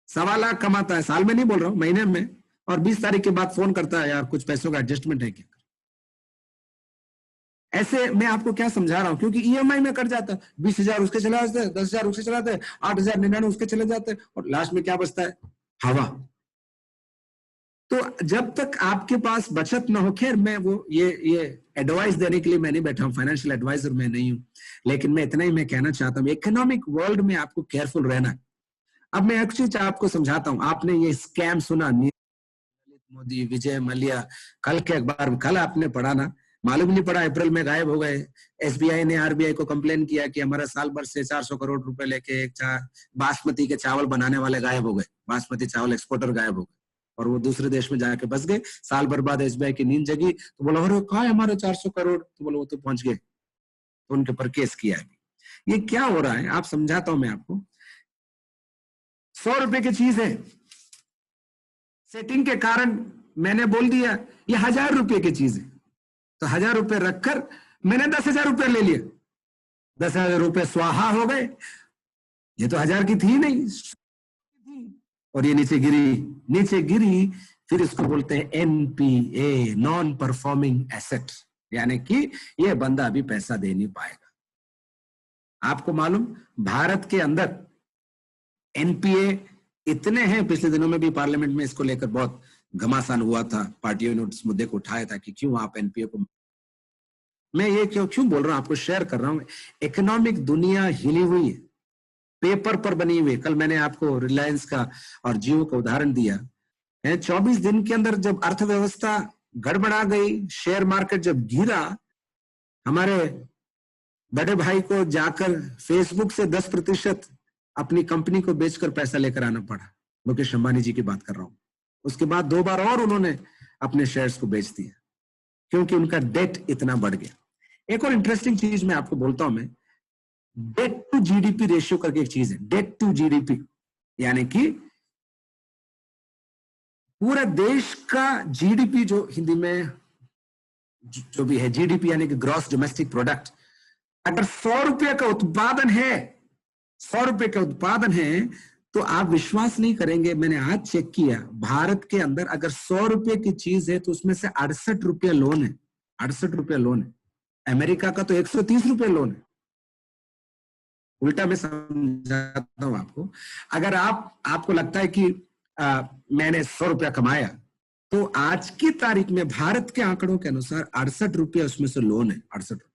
1.25 लाख कमाता है, साल में नहीं बोल रहा हूं, महीने में, और 20 तारीख के बाद फोन करता है, यार कुछ पैसों का एडजस्टमेंट है क्या। ऐसे मैं आपको क्या समझा रहा हूं, क्योंकि ईएमआई में कर जाता है, 20,000 उसके चला जाते हैं, 10,000 उसके चलाते हैं, 8,099 उसके चले जाते हैं, और लास्ट में क्या बचता है, हवा। तो जब तक आपके पास बचत ना हो, खैर मैं वो ये एडवाइस देने के लिए मैं नहीं बैठा हूं, फाइनेंशियल एडवाइजर मैं नहीं हूं, लेकिन मैं इतना ही मैं कहना चाहता हूं, इकोनॉमिक वर्ल्ड में आपको केयरफुल रहना है। अब मैं एक चीज आपको समझाता हूं, आपने ये स्कैम सुना, मोदी, विजय मल्ल्या, कल के अखबार में, कल आपने पढ़ा ना, मालूम नहीं पड़ा, अप्रैल में गायब हो गए। एसबीआई ने आरबीआई को कंप्लेन किया कि हमारा साल भर से 400 करोड़ रुपए लेके बासमती के चावल बनाने वाले गायब हो गए, बासमती चावल एक्सपोर्टर गायब हो गए, और वो दूसरे देश में जाके बस गए। साल भर बाद एसबीआई की नींद जगी, तो बोला अरे कहाँ है हमारे 400 करोड़, तो बोला वो तो पहुंच गए, तो उनके ऊपर केस किया है। ये क्या हो रहा है, आप समझाता हूं मैं आपको। 100 रुपए की चीज है, सेटिंग के कारण मैंने बोल दिया ये 1,000 रुपए की चीज है, तो 1,000 रुपए रखकर मैंने 10,000 रुपए ले लिया, 10,000 रुपए स्वाहा हो गए। ये तो 1,000 की थी नहीं, और ये नीचे गिरी। फिर इसको बोलते हैं एनपीए, नॉन परफॉर्मिंग एसेट, यानी कि ये बंदा अभी पैसा दे नहीं पाएगा। आपको मालूम, भारत के अंदर एनपीए इतने हैं, पिछले दिनों में भी पार्लियामेंट में इसको लेकर बहुत घमासान हुआ था, पार्टियों ने उस मुद्दे को उठाया था कि क्यों आप एनपीए को। मैं ये क्यों बोल रहा हूं, आपको शेयर कर रहा हूं। इकोनॉमिक दुनिया हिली हुई है, पेपर पर बनी हुई है। कल मैंने आपको रिलायंस का और जियो का उदाहरण दिया है। 24 दिन के अंदर जब अर्थव्यवस्था गड़बड़ा गई, शेयर मार्केट जब गिरा, हमारे बड़े भाई को जाकर फेसबुक से 10% अपनी कंपनी को बेचकर पैसा लेकर आना पड़ा। मुकेश अंबानी जी की बात कर रहा हूं। उसके बाद 2 बार और उन्होंने अपने शेयर्स को बेच दिया, क्योंकि उनका डेट इतना बढ़ गया। एक और इंटरेस्टिंग चीज मैं आपको बोलता हूं, मैं डेट टू जीडीपी रेशियो करके एक चीज है, डेट टू जीडीपी, यानी कि पूरा देश का जीडीपी, जो हिंदी में जो भी है जीडीपी, यानी कि ग्रॉस डोमेस्टिक प्रोडक्ट, अगर 100 रुपये का उत्पादन है, 100 रुपये का उत्पादन है, तो आप विश्वास नहीं करेंगे, मैंने आज चेक किया, भारत के अंदर अगर 100 रुपये की चीज है तो उसमें से 68 रुपये लोन है, 68 रुपये लोन है। अमेरिका का तो 130 रुपये लोन है। उल्टा मैं समझाता हूं आपको। अगर आपको लगता है कि मैंने 100 रुपया कमाया, तो आज की तारीख में भारत के आंकड़ों के अनुसार 68 रुपया उसमें से लोन है, 68 रुपया,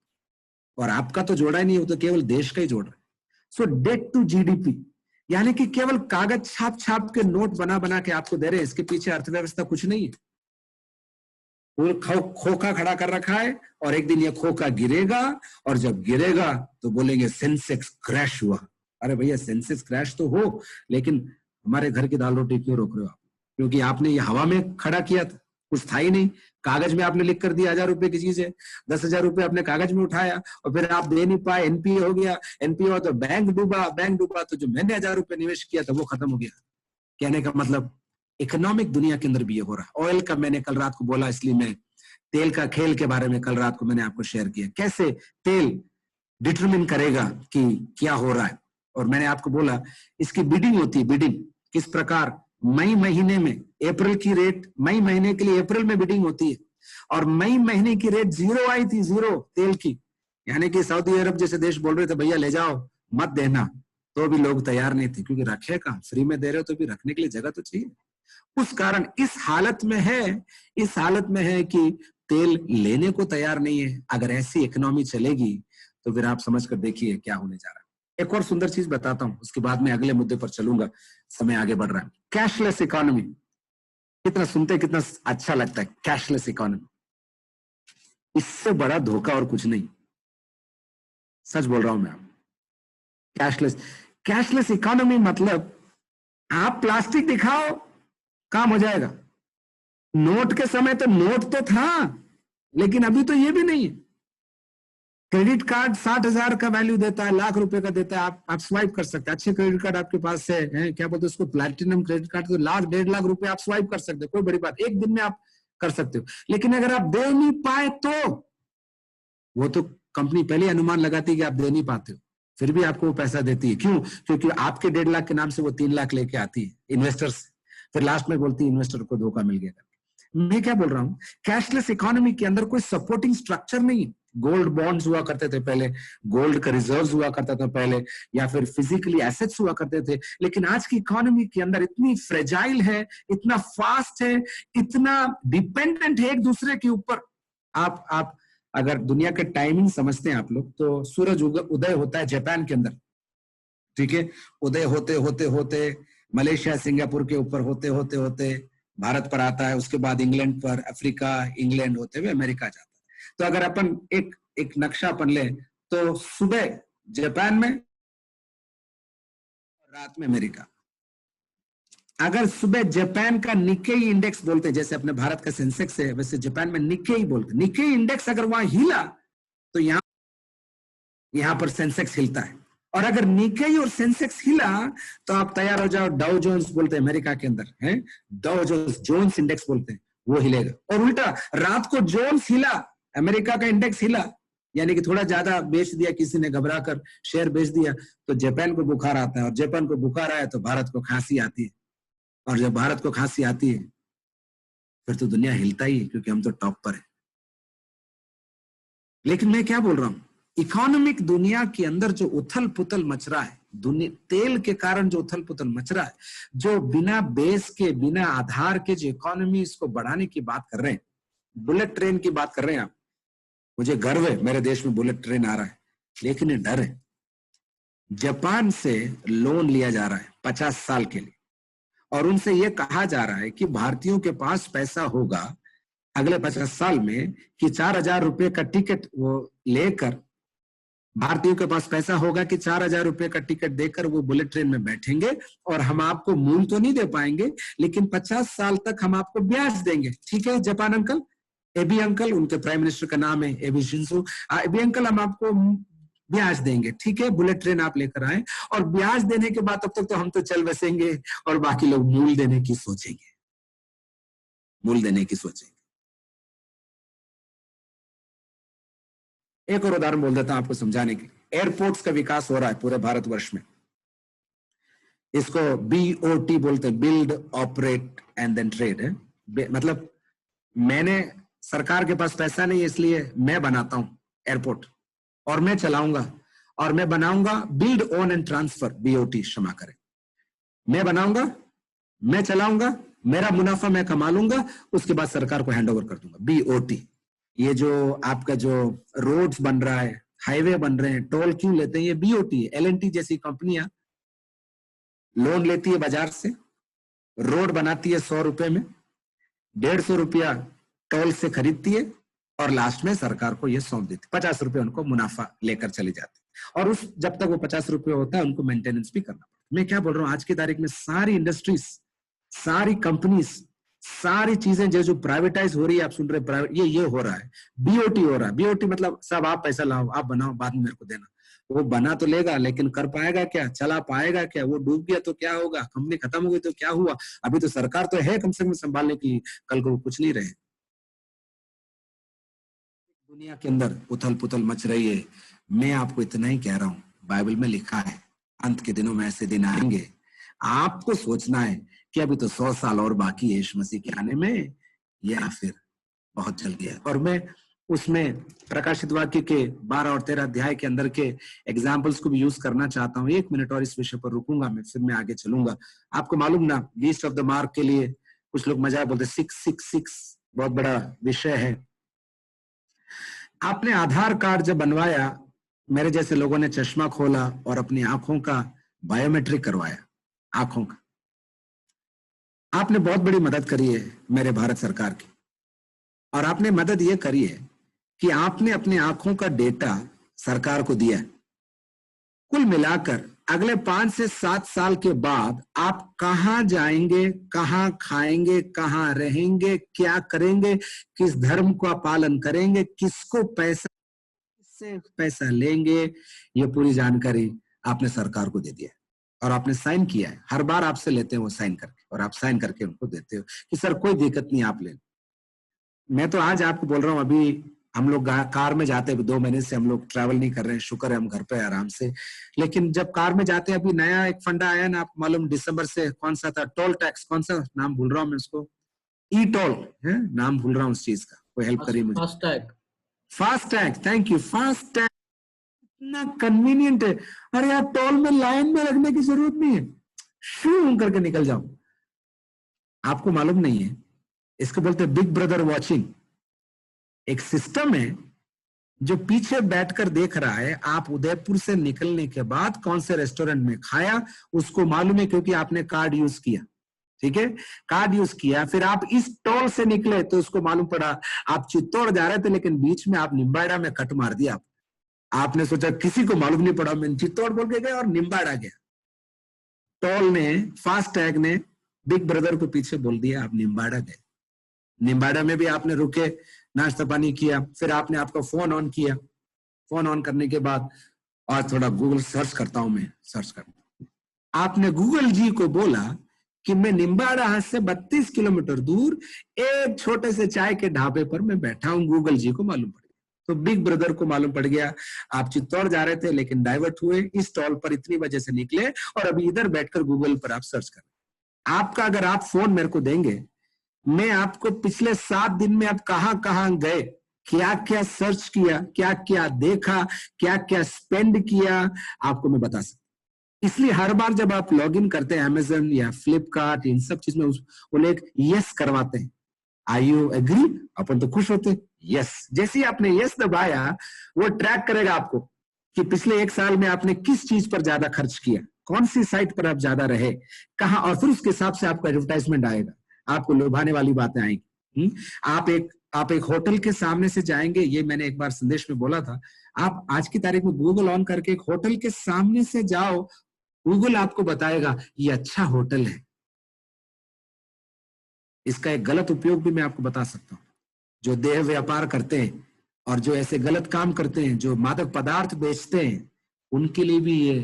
और आपका तो जोड़ा ही नहीं हो, तो केवल देश का ही जोड़ रहा है। सो डेट टू जीडीपी, यानी कि केवल कागज छाप छाप के नोट बना बना के आपको दे रहे हैं, इसके पीछे अर्थव्यवस्था कुछ नहीं है। वो खोखा खड़ा कर रखा है, और एक दिन ये खोखा गिरेगा, और जब गिरेगा तो बोलेंगे सेंसेक्स क्रैश हुआ। अरे भैया, सेंसेक्स क्रैश तो हो, लेकिन हमारे घर की दाल रोटी क्यों रोक रहे हो आप? क्योंकि आपने ये हवा में खड़ा किया था, कुछ था ही नहीं। कागज में आपने लिख कर दिया 1000 रुपए की चीज है, 10,000 रुपए आपने कागज में उठाया, और फिर आप दे नहीं पाए, एनपीए हो गया, एनपीए हुआ तो बैंक डूबा, तो जो मैंने 1000 रुपए निवेश किया था वो खत्म हो गया। कहने का मतलब इकोनॉमिक दुनिया के अंदर भी ये हो रहा है। ऑयल का मैंने कल रात को बोला, इसलिए मैं तेल का खेल के बारे में कल रात को मैंने आपको शेयर किया, कैसे तेल डिटरमिन करेगा कि क्या हो रहा है। और मैंने आपको बोला इसकी बिडिंग होती है, बिडिंग किस प्रकार मई महीने में अप्रैल की रेट, मई महीने के लिए अप्रैल में बिडिंग होती है, और मई महीने की रेट 0 आई थी, 0 तेल की, यानी कि सऊदी अरब जैसे देश बोल रहे थे भैया ले जाओ मत देना, तो भी लोग तैयार नहीं थे, क्योंकि रखे कहां, फ्री में दे रहे हो तो भी रखने के लिए जगह तो चाहिए। उस कारण इस हालत में है कि तेल लेने को तैयार नहीं है। अगर ऐसी इकोनॉमी चलेगी तो फिर आप समझ कर देखिए क्या होने जा रहा है। एक और सुंदर चीज बताता हूं, उसके बाद में अगले मुद्दे पर चलूंगा, समय आगे बढ़ रहा है। कैशलेस इकोनॉमी, कितना सुनते कितना अच्छा लगता है, कैशलेस इकोनॉमी। इससे बड़ा धोखा और कुछ नहीं, सच बोल रहा हूं मैं आपको। कैशलेस इकोनॉमी मतलब आप प्लास्टिक दिखाओ, काम हो जाएगा। नोट के समय तो नोट तो था, लेकिन अभी तो ये भी नहीं है। क्रेडिट कार्ड 60,000 का वैल्यू देता है, लाख रुपए का देता है, आप स्वाइप कर सकते हैं। अच्छे क्रेडिट कार्ड आपके पास है, क्या बोलते हैं उसको, प्लैटिनम क्रेडिट कार्ड, तो लाख 1.5 लाख रुपए आप स्वाइप कर सकते हो, कोई बड़ी बात, एक दिन में आप कर सकते हो। लेकिन अगर आप दे नहीं पाए तो वो तो कंपनी पहले अनुमान लगाती है कि आप दे नहीं पाते हो, फिर भी आपको वो पैसा देती है। क्यों? क्योंकि आपके 1.5 लाख के नाम से वो 3 लाख लेके आती है इन्वेस्टर्स, फिर लास्ट में बोलती है इन्वेस्टर को धोखा मिल गया। मैं क्या बोल रहा हूं, कैशलेस इकोनॉमी के अंदर कोई सपोर्टिंग स्ट्रक्चर नहीं। गोल्ड बॉन्ड्स हुआ करते थे पहले, गोल्ड का रिजर्व्स हुआ करता था पहले, या फिर फिजिकली एसेट्स हुआ करते थे। लेकिन आज की इकोनॉमी के अंदर इतनी फ्रेजाइल है, इतना फास्ट है, इतना डिपेंडेंट है एक दूसरे के ऊपर। आप अगर दुनिया के टाइमिंग समझते हैं आप लोग, तो सूरज उदय होता है जापान के अंदर, ठीक है, उदय होते होते होते मलेशिया सिंगापुर के ऊपर होते होते होते भारत पर आता है, उसके बाद इंग्लैंड पर, अफ्रीका, इंग्लैंड होते हुए अमेरिका जाता है। तो अगर अपन एक नक्शा अपन ले, तो सुबह जापान में, रात में अमेरिका। अगर सुबह जापान का निक्केई इंडेक्स बोलते हैं, जैसे अपने भारत का सेंसेक्स है, वैसे जापान में निक्केई बोलते हैं, निक्केई इंडेक्स अगर वहां हिला तो यहां पर सेंसेक्स हिलता है। और अगर निक्केई और सेंसेक्स हिला तो आप तैयार हो जाओ, डाउ जोन्स बोलते हैं अमेरिका के अंदर, है डाउ जोन्स इंडेक्स बोलते हैं, वो हिलेगा। और उल्टा रात को जोन्स हिला, अमेरिका का इंडेक्स हिला, यानी कि थोड़ा ज्यादा बेच दिया किसी ने, घबरा कर शेयर बेच दिया, तो जापान को बुखार आता है, और जापान को बुखार आया तो भारत को खांसी आती है, और जब भारत को खांसी आती है फिर तो दुनिया हिलता ही है, क्योंकि हम तो टॉप पर है। लेकिन मैं क्या बोल रहा हूं, इकोनॉमिक दुनिया के अंदर जो उथल पुथल मच रहा है, तेल के कारण जो उथल पुथल मच रहा है, जो बिना बेस के, बिना आधार के जो इकोनॉमी इसको बढ़ाने की बात कर रहे हैं, बुलेट ट्रेन की बात कर रहे हैं आप, मुझे गर्व है मेरे देश में बुलेट ट्रेन आ रहा है, लेकिन ये डर है। जापान से लोन लिया जा रहा है 50 साल के लिए, और उनसे यह कहा जा रहा है कि भारतीयों के पास पैसा होगा अगले 50 साल में कि 4,000 रुपए का टिकट वो लेकर, भारतीयों के पास पैसा होगा कि 4,000 रुपए का टिकट देकर वो बुलेट ट्रेन में बैठेंगे, और हम आपको मूल तो नहीं दे पाएंगे, लेकिन 50 साल तक हम आपको ब्याज देंगे। ठीक है जापान अंकल, एबी अंकल, उनके प्राइम मिनिस्टर का नाम है एबी शिंजो, एबी अंकल हम आपको ब्याज देंगे, ठीक है, बुलेट ट्रेन आप लेकर आए, और ब्याज देने के बाद तब तक तो हम तो चल बसेंगे, और बाकी लोग मूल देने की सोचेंगे, मूल देने की सोचेंगे। एक और उदाहरण बोल देता हूं आपको समझाने के। एयरपोर्ट्स का विकास हो रहा है पूरे भारतवर्ष में, इसको BOT बोलते हैं, build operate and then trade है। मतलब मैंने, सरकार के पास पैसा नहीं है, इसलिए मैं बनाता हूं एयरपोर्ट और मैं चलाऊंगा, और मैं बनाऊंगा build own and transfer, BOT, क्षमा करें, मैं बनाऊंगा, मैं चलाऊंगा, मेरा मुनाफा मैं कमा लूंगा, उसके बाद सरकार को हैंडओवर कर दूंगा, BOT। ये जो आपका जो रोड्स बन रहा है, हाईवे बन रहे हैं, टोल क्यों लेते हैं, ये BOT है। L&T जैसी कंपनियां लोन लेती है बाजार से, रोड बनाती है 100 रुपए में, 150 रुपया टोल से खरीदती है और लास्ट में सरकार को ये सौंप देती है, 50 रुपए उनको मुनाफा लेकर चले जाते हैं। और उस जब तक वो 50 रुपए होता है उनको मेंटेनेंस भी करना पड़ता है। मैं क्या बोल रहा हूँ, आज की तारीख में सारी इंडस्ट्रीज, सारी कंपनीज, सारी चीजें जो प्राइवेटाइज हो रही है, आप सुन रहे हैं प्राइवेट, ये हो रहा है, BOT हो रहा है। BOT मतलब सब आप पैसा लाओ, आप बनाओ, बाद में मेरे को देना। वो बना तो लेगा लेकिन कर पाएगा क्या, चला पाएगा क्या, वो डूब गया तो क्या होगा, कंपनी खत्म हो गई तो क्या हुआ। अभी तो सरकार तो है कम से कम संभालने की, कल को कुछ नहीं रहे। दुनिया के अंदर उथल पुथल मच रही है। मैं आपको इतना ही कह रहा हूं, बाइबल में लिखा है अंत के दिनों में ऐसे दिन आएंगे। आपको सोचना है कि अभी तो 100 साल और बाकी है यीशु मसीह के आने में, या फिर बहुत जल्दी है। और मैं उसमें प्रकाशित वाक्य के 12 और 13 अध्याय के अंदर के एग्जाम्पल्स को भी यूज करना चाहता हूँ। 1 मिनट और इस विषय पर रुकूंगा मैं, फिर मैं आगे चलूंगा। आपको मालूम ना, लीस्ट ऑफ द मार्क के लिए कुछ लोग मजाक बोलते 666, बहुत बड़ा विषय है। आपने आधार कार्ड जब बनवाया, मेरे जैसे लोगों ने चश्मा खोला और अपनी आंखों का बायोमेट्रिक करवाया, आंखों का। आपने बहुत बड़ी मदद करी है मेरे भारत सरकार की, और आपने मदद ये करी है कि आपने अपनी आंखों का डेटा सरकार को दिया। कुल मिलाकर अगले 5 से 7 साल के बाद आप कहां जाएंगे, कहां खाएंगे, कहां रहेंगे, क्या करेंगे, किस धर्म का पालन करेंगे, किसको पैसा, किससे पैसा लेंगे, ये पूरी जानकारी आपने सरकार को दे दिया और आपने साइन किया है। हर बार आपसे लेते हैं वो साइन करके, और आप साइन करके उनको देते हो कि सर कोई दिक्कत नहीं, आप ले। मैं तो आज आपको बोल रहा हूं, अभी हम लोग कार में जाते हैं, 2 महीने से हम लोग ट्रैवल नहीं कर रहे हैं, शुक्र है हम घर पे आराम से। लेकिन जब कार में जाते हैं, अभी नया एक फंडा आया ना, आपको मालूम, दिसंबर से, कौन सा था, टोल टैक्स, कौन सा नाम भूल रहा हूँ मैं उसको, ई-टोल है, नाम भूल रहा हूँ उस चीज का, कोई हेल्प करिए मुझे। FASTag, thank you. फास्टैग इतना कन्वीनियंट है, अरे यार टोल में लाइन में लगने की जरूरत नहीं है, शू करके निकल जाओ। आपको मालूम नहीं है, इसको बोलते हैं बिग ब्रदर वॉचिंग। एक सिस्टम है जो पीछे बैठकर देख रहा है आप उदयपुर से निकलने के बाद कौन से रेस्टोरेंट में खाया, उसको मालूम है क्योंकि आपने कार्ड यूज किया। ठीक है, कार्ड यूज किया, फिर आप इस टोल से निकले तो उसको मालूम पड़ा आप चित्तौड़ जा रहे थे, लेकिन बीच में आप निम्बाड़ा में कट मार दिया। आपने सोचा किसी को मालूम नहीं पड़ा, मैं चित्तौड़ बोल के गया और निम्बाड़ा गया। टोल ने, फास्टैग ने बिग ब्रदर को पीछे बोल दिया, आप निम्बाड़ा गए। निम्बाड़ा में भी आपने रुके, नाश्ता पानी किया, फिर आपने आपका फोन ऑन किया। फोन ऑन करने के बाद और थोड़ा गूगल सर्च करता हूं, मैं सर्च करता, आपने गूगल जी को बोला कि मैं निम्बाड़ा से 32 किलोमीटर दूर एक छोटे से चाय के ढाबे पर मैं बैठा हूं। गूगल जी को मालूम पड़ गया, तो बिग ब्रदर को मालूम पड़ गया आप चित्तौड़ जा रहे थे लेकिन डाइवर्ट हुए, इस टोल पर इतनी वजह से निकले और अभी इधर बैठकर गूगल पर आप सर्च कर। आपका अगर आप फोन मेरे को देंगे, मैं आपको पिछले 7 दिन में आप कहां कहां गए, क्या क्या सर्च किया, क्या क्या देखा, क्या क्या स्पेंड किया, आपको मैं बता सकता। इसलिए हर बार जब आप लॉगिन करते हैं अमेजन या फ्लिपकार्ट, इन सब चीज में वो लोग यस करवाते हैं, आई यू एग्री, अपन तो खुश होते हैं, यस। जैसे ही आपने यस दबाया, वो ट्रैक करेगा आपको कि पिछले 1 साल में आपने किस चीज पर ज्यादा खर्च किया, कौन सी साइट पर आप ज्यादा रहे, कहां, और फिर उसके हिसाब से आपका एडवर्टाइजमेंट आएगा, आपको लुभाने वाली बातें आएंगी। आप एक होटल के सामने से जाएंगे, ये मैंने एक बार संदेश में बोला था, आप आज की तारीख में गूगल ऑन करके एक होटल के सामने से जाओ, गूगल आपको बताएगा ये अच्छा होटल है। इसका एक गलत उपयोग भी मैं आपको बता सकता हूं। जो देह व्यापार करते हैं और जो ऐसे गलत काम करते हैं, जो मादक पदार्थ बेचते हैं, उनके लिए भी ये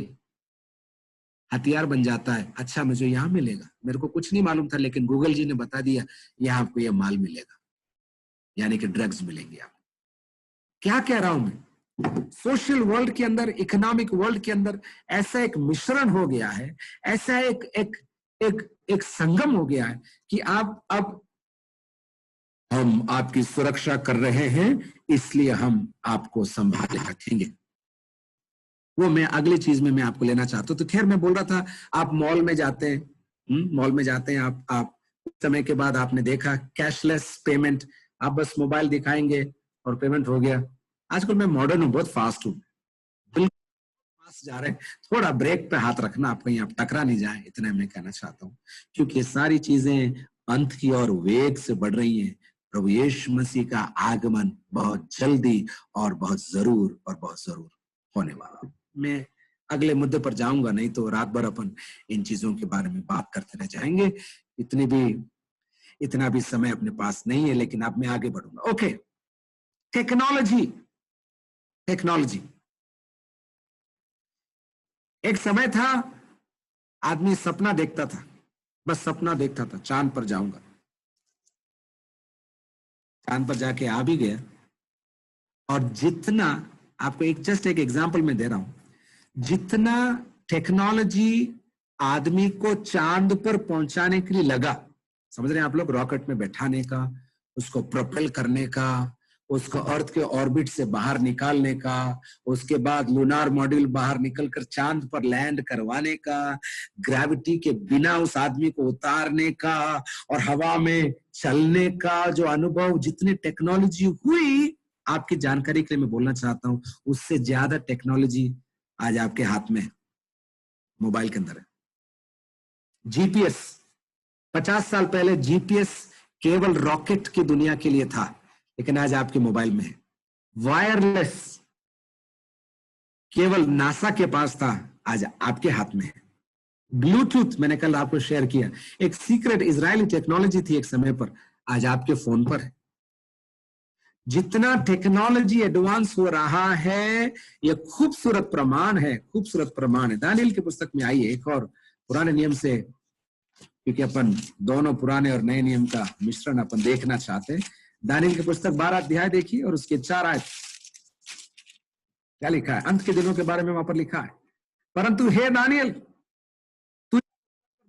हथियार बन जाता है। अच्छा मुझे यहां मिलेगा, मेरे को कुछ नहीं मालूम था, लेकिन गूगल जी ने बता दिया यहां आपको ये माल मिलेगा, यानी कि ड्रग्स मिलेंगे। आप क्या कह रहा हूं मैं, सोशल वर्ल्ड के अंदर, इकोनॉमिक वर्ल्ड के अंदर ऐसा एक मिश्रण हो गया है, ऐसा एक संगम हो गया है कि आप अब हम आपकी सुरक्षा कर रहे हैं, इसलिए हम आपको संभाले रखेंगे। वो मैं अगली चीज में मैं आपको लेना चाहता हूँ। तो खैर मैं बोल रहा था, आप मॉल में जाते हैं, मॉल में जाते हैं, आप समय के बाद आपने देखा कैशलेस पेमेंट, आप बस मोबाइल दिखाएंगे और पेमेंट हो गया। आजकल मैं मॉडर्न हूँ, बहुत फास्ट हूँ, बिल्कुल फास्ट जा रहे हैं। थोड़ा ब्रेक पे हाथ रखना, आप कहीं आप टकरा नहीं जाए, इतना मैं कहना चाहता हूँ, क्योंकि ये सारी चीजें अंत की ओर वेग से बढ़ रही हैं। प्रभु यीशु मसीह का आगमन बहुत जल्दी और बहुत जरूर होने वाला। मैं अगले मुद्दे पर जाऊंगा, नहीं तो रात भर अपन इन चीजों के बारे में बात करते रह जाएंगे। इतना भी समय अपने पास नहीं है, लेकिन अब मैं आगे बढ़ूंगा। Okay, technology. एक समय था आदमी सपना देखता था, बस सपना देखता था, चांद पर जाऊंगा, चांद पर जाके आ भी गया। और जितना आपको जस्ट एक एग्जांपल में दे रहा हूं, जितना टेक्नोलॉजी आदमी को चांद पर पहुंचाने के लिए लगा, समझ रहे हैं आप लोग, रॉकेट में बैठाने का, उसको प्रोपेल करने का, उसको अर्थ के ऑर्बिट से बाहर निकालने का, उसके बाद लूनार मॉड्यूल बाहर निकलकर चांद पर लैंड करवाने का, ग्रेविटी के बिना उस आदमी को उतारने का और हवा में चलने का जो अनुभव, जितनी टेक्नोलॉजी हुई, आपकी जानकारी के लिए मैं बोलना चाहता हूं, उससे ज्यादा टेक्नोलॉजी आज आपके हाथ में मोबाइल के अंदर है। जीपीएस, 50 साल पहले जीपीएस केवल रॉकेट की दुनिया के लिए था, लेकिन आज आपके मोबाइल में है। वायरलेस केवल नासा के पास था, आज आपके हाथ में है। ब्लूटूथ मैंने कल आपको शेयर किया, एक सीक्रेट इजरायली टेक्नोलॉजी थी एक समय पर, आज आपके फोन पर है। जितना टेक्नोलॉजी एडवांस हो रहा है, यह खूबसूरत प्रमाण है, खूबसूरत प्रमाण है। दानिएल की पुस्तक में आइए, एक और पुराने नियम से, क्योंकि अपन दोनों पुराने और नए नियम का मिश्रण अपन देखना चाहते हैं। दानिएल की पुस्तक 12 अध्याय देखिए और उसके 4 आयत। क्या लिखा है? अंत के दिनों के बारे में वहां पर लिखा है, परंतु हे दानिएल, तू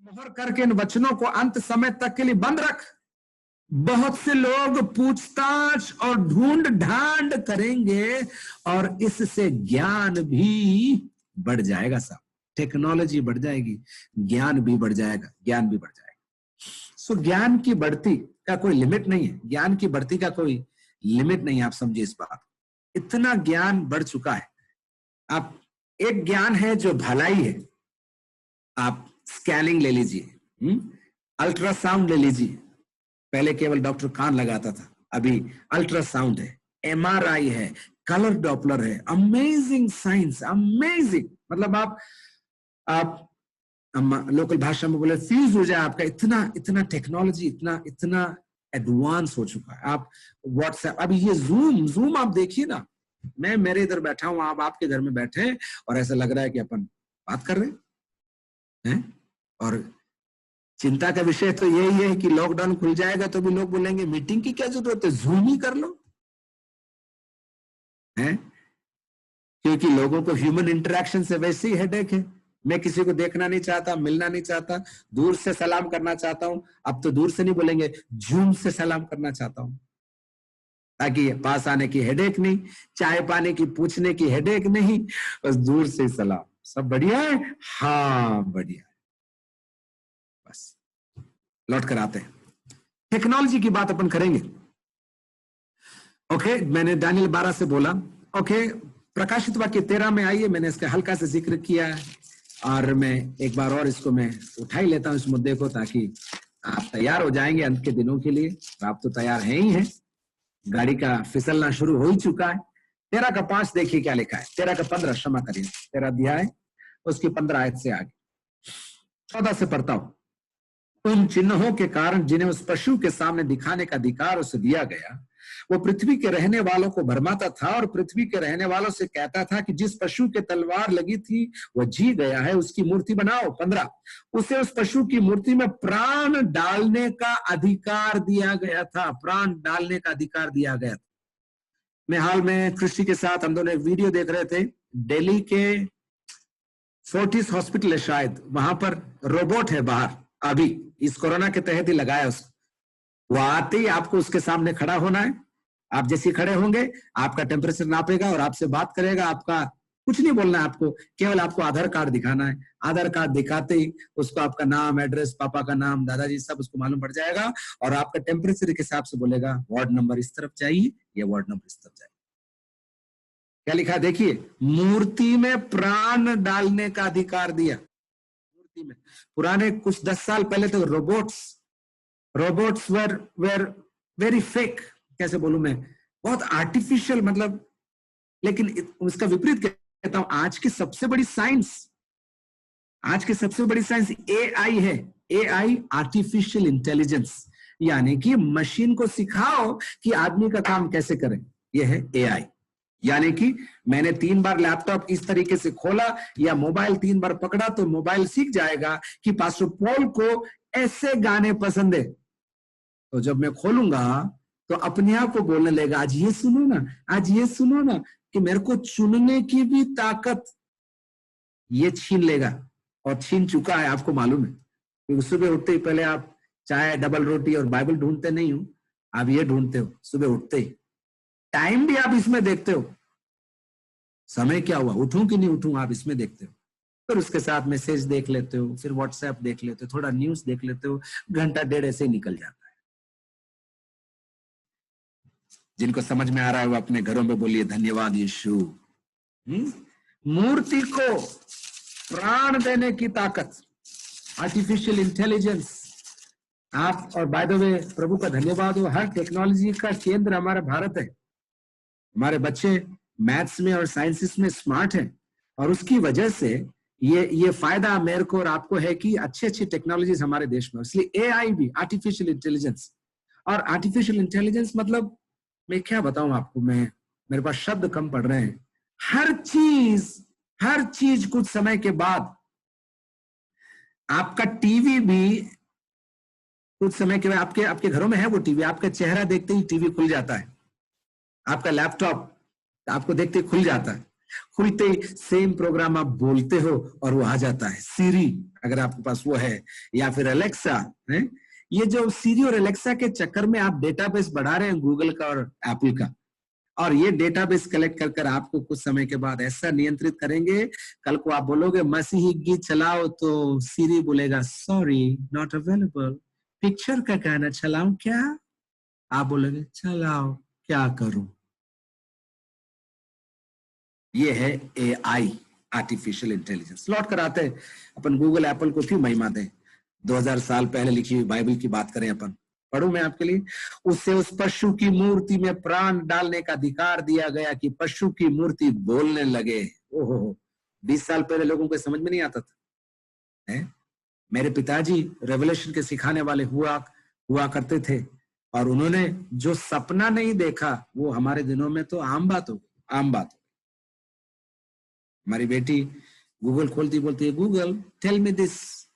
मोहर करके इन वचनों को अंत समय तक के लिए बंद रख। बहुत से लोग पूछताछ और ढूंढ ढांड करेंगे और इससे ज्ञान भी बढ़ जाएगा। साहब, टेक्नोलॉजी बढ़ जाएगी, ज्ञान भी बढ़ जाएगा, ज्ञान भी बढ़ जाएगा। सो ज्ञान की बढ़ती का कोई लिमिट नहीं है, ज्ञान की बढ़ती का कोई लिमिट नहीं है। आप समझिए इस बात, इतना ज्ञान बढ़ चुका है। आप एक ज्ञान है जो भलाई है, आप स्कैनिंग ले लीजिए, अल्ट्रासाउंड ले लीजिए। पहले केवल डॉक्टर कान लगाता था, अभी अल्ट्रासाउंड है, एमआरआई है, कलर डॉपलर है। Amazing science, amazing. मतलब आप लोकल भाषा में बोले फ्यूज हो जाए आपका, इतना टेक्नोलॉजी इतना एडवांस हो चुका है। आप व्हाट्सएप, अभी ये जूम आप देखिए ना, मैं मेरे इधर बैठा हूं, आप आपके घर में बैठे हैं और ऐसा लग रहा है कि अपन बात कर रहे हैं। और चिंता का विषय तो यही है कि लॉकडाउन खुल जाएगा तो भी लोग बोलेंगे मीटिंग की क्या जरूरत है, जूम ही कर लो, है? क्योंकि लोगों को ह्यूमन इंटरेक्शन से वैसे ही हेडेक है। मैं किसी को देखना नहीं चाहता, मिलना नहीं चाहता, दूर से सलाम करना चाहता हूं। अब तो दूर से नहीं बोलेंगे, जूम से सलाम करना चाहता हूं, ताकि पास आने की हेडेक नहीं, चाय पाने की पूछने की हेडेक नहीं, बस दूर से सलाम। सब बढ़िया है? हाँ बढ़िया। बस लौट कर आते हैं, टेक्नोलॉजी की बात अपन करेंगे। ओके, मैंने दानिएल 12 से बोला। ओके, प्रकाशित वाक्य 13 में आइए, मैंने इसका हल्का से जिक्र किया है और मैं एक बार और इसको मैं उठा ही लेता हूं इस मुद्दे को, ताकि आप तैयार हो जाएंगे अंत के दिनों के लिए। आप तो तैयार हैं ही हैं, गाड़ी का फिसलना शुरू हो ही चुका है। 13 का 5 देखिए क्या लिखा है, 13 का 15, क्षमा करिए, 13 अध्याय उसकी 15 आयत से आगे 14 से पढ़ता हूं। उन चिन्हों के कारण जिन्हें उस पशु के सामने दिखाने का अधिकार उसे दिया गया, वो पृथ्वी के रहने वालों को भरमाता था और पृथ्वी के रहने वालों से कहता था कि जिस पशु के तलवार लगी थी वह जी गया है, उसकी मूर्ति बनाओ। 15, उसे उस पशु की मूर्ति में प्राण डालने का अधिकार दिया गया था, प्राण डालने का अधिकार दिया गया था। मैं हाल में कृषि के साथ हम दोनों एक वीडियो देख रहे थे, दिल्ली के फोर्टिस हॉस्पिटल है शायद, वहां पर रोबोट है बाहर, अभी इस कोरोना के तहत ही लगाया उसको। वो आते ही आपको उसके सामने खड़ा होना है, आप जैसे खड़े होंगे आपका टेम्परेचर नापेगा और आपसे बात करेगा, आपका कुछ नहीं बोलना है आपको, केवल आपको आधार कार्ड दिखाना है। आधार कार्ड दिखाते ही उसको आपका नाम, एड्रेस, पापा का नाम, दादाजी सब उसको मालूम पड़ जाएगा और आपका टेम्परेचर के हिसाब से बोलेगा वार्ड नंबर इस तरफ चाहिए या वार्ड नंबर इस तरफ चाहिए। क्या लिखा है देखिए, मूर्ति में प्राण डालने का अधिकार दिया। मूर्ति में पुराने कुछ 10 साल पहले तो रोबोट्स वर वेरी फेक, कैसे बोलूं मैं, बहुत आर्टिफिशियल, मतलब, लेकिन उसका विपरीत कहता हूं, आज की सबसे बड़ी साइंस एआई है। एआई, आर्टिफिशियल इंटेलिजेंस, यानी कि मशीन को सिखाओ कि आदमी का काम कैसे करें, यह है एआई। यानी कि मैंने 3 बार लैपटॉप इस तरीके से खोला या मोबाइल 3 बार पकड़ा तो मोबाइल सीख जाएगा कि पास्टर पॉल को ऐसे गाने पसंद है, तो जब मैं खोलूंगा तो अपने आप को बोलने लगेगा आज ये सुनो ना, आज ये सुनो ना, कि मेरे को चुनने की भी ताकत ये छीन लेगा और छीन चुका है, आपको मालूम है। क्योंकि सुबह उठते ही पहले आप चाय, डबल रोटी और बाइबल ढूंढते नहीं हो, आप ये ढूंढते हो सुबह उठते ही। टाइम भी आप इसमें देखते हो, समय क्या हुआ, उठूं कि नहीं उठूं, आप इसमें देखते हो। फिर उसके साथ मैसेज देख लेते हो, फिर व्हाट्सएप देख लेते हो, थोड़ा न्यूज देख लेते हो, घंटा डेढ़ ऐसे ही निकल जाता है। जिनको समझ में आ रहा है वो अपने घरों में बोलिए धन्यवाद यीशु। मूर्ति को प्राण देने की ताकत, आर्टिफिशियल इंटेलिजेंस। आप, और बाय द वे प्रभु का धन्यवाद हो, हर टेक्नोलॉजी का केंद्र हमारा भारत है। हमारे बच्चे मैथ्स में और साइंसेस में स्मार्ट हैं और उसकी वजह से ये फायदा मेरे को और आपको है कि अच्छी टेक्नोलॉजीज हमारे देश में। इसलिए एआई भी, आर्टिफिशियल इंटेलिजेंस, और आर्टिफिशियल इंटेलिजेंस मतलब मैं क्या बताऊं आपको, मेरे पास शब्द कम पड़ रहे हैं। हर चीज कुछ समय के बाद, आपका टीवी भी कुछ समय के बाद, आपके घरों में है वो टीवी, आपका चेहरा देखते ही टीवी खुल जाता है। आपका लैपटॉप आपको देखते ही खुल जाता है, खुलते ही सेम प्रोग्राम आप बोलते हो और वो आ जाता है। सीरी अगर आपके पास वो है, या फिर अलेक्सा है। ये जो सीरी और अलेक्सा के चक्कर में आप डेटाबेस बढ़ा रहे हैं गूगल का और एप्पल का, और ये डेटाबेस कलेक्ट कर आपको कुछ समय के बाद ऐसा नियंत्रित करेंगे, कल को आप बोलोगे मसीही गीत चलाओ तो सीरी बोलेगा सॉरी नॉट अवेलेबल। पिक्चर का गाना चलाऊं क्या, आप बोलोगे चलाओ, क्या करूं। ये है एआई, आर्टिफिशियल इंटेलिजेंस। लौट कर आते हैं अपन गूगल एप्पल को क्यों महिमा दें। 2000 साल पहले लिखी हुई बाइबल की बात करें अपन, पढ़ूं मैं आपके लिए। उससे उस पशु की मूर्ति में प्राण डालने का अधिकार दिया गया कि पशु की मूर्ति बोलने लगे। ओहो, 20 साल पहले लोगों को समझ में नहीं आता था है? मेरे पिताजी रेवलेशन के सिखाने वाले हुआ करते थे, और उन्होंने जो सपना नहीं देखा वो हमारे दिनों में तो आम बात हो। हमारी बेटी गूगल खोलती, बोलती है गूगल टेल मी दिस,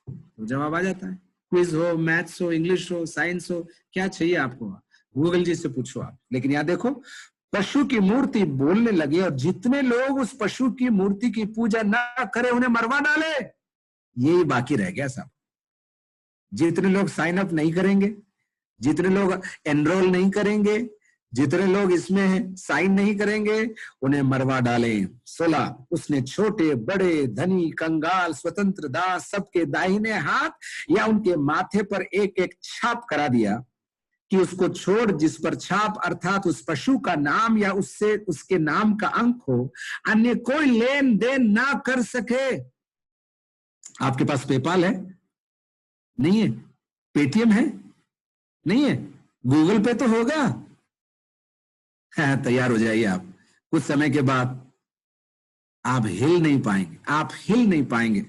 तो जवाब आ जाता है। क्विज हो, मैथ्स हो, इंग्लिश हो, साइंस हो, क्या चाहिए आपको, गूगल जी से पूछो आप। लेकिन यहाँ देखो, पशु की मूर्ति बोलने लगे, और जितने लोग उस पशु की मूर्ति की पूजा ना करे उन्हें मरवा डाले। यही बाकी रह गया साहब। जितने लोग साइन अप नहीं करेंगे, जितने लोग एनरोल नहीं करेंगे, जितने लोग इसमें साइन नहीं करेंगे, उन्हें मरवा डाले। 16, उसने छोटे बड़े, धनी कंगाल, स्वतंत्र दास सबके दाहिने हाथ या उनके माथे पर एक एक छाप करा दिया कि उसको छोड़ जिस पर छाप अर्थात उस पशु का नाम या उससे उसके नाम का अंक हो, अन्य कोई लेन देन ना कर सके। आपके पास पेपाल है? नहीं है। पेटीएम है? नहीं है। गूगल पे तो होगा। तैयार हो जाइए आप, कुछ समय के बाद आप हिल नहीं पाएंगे।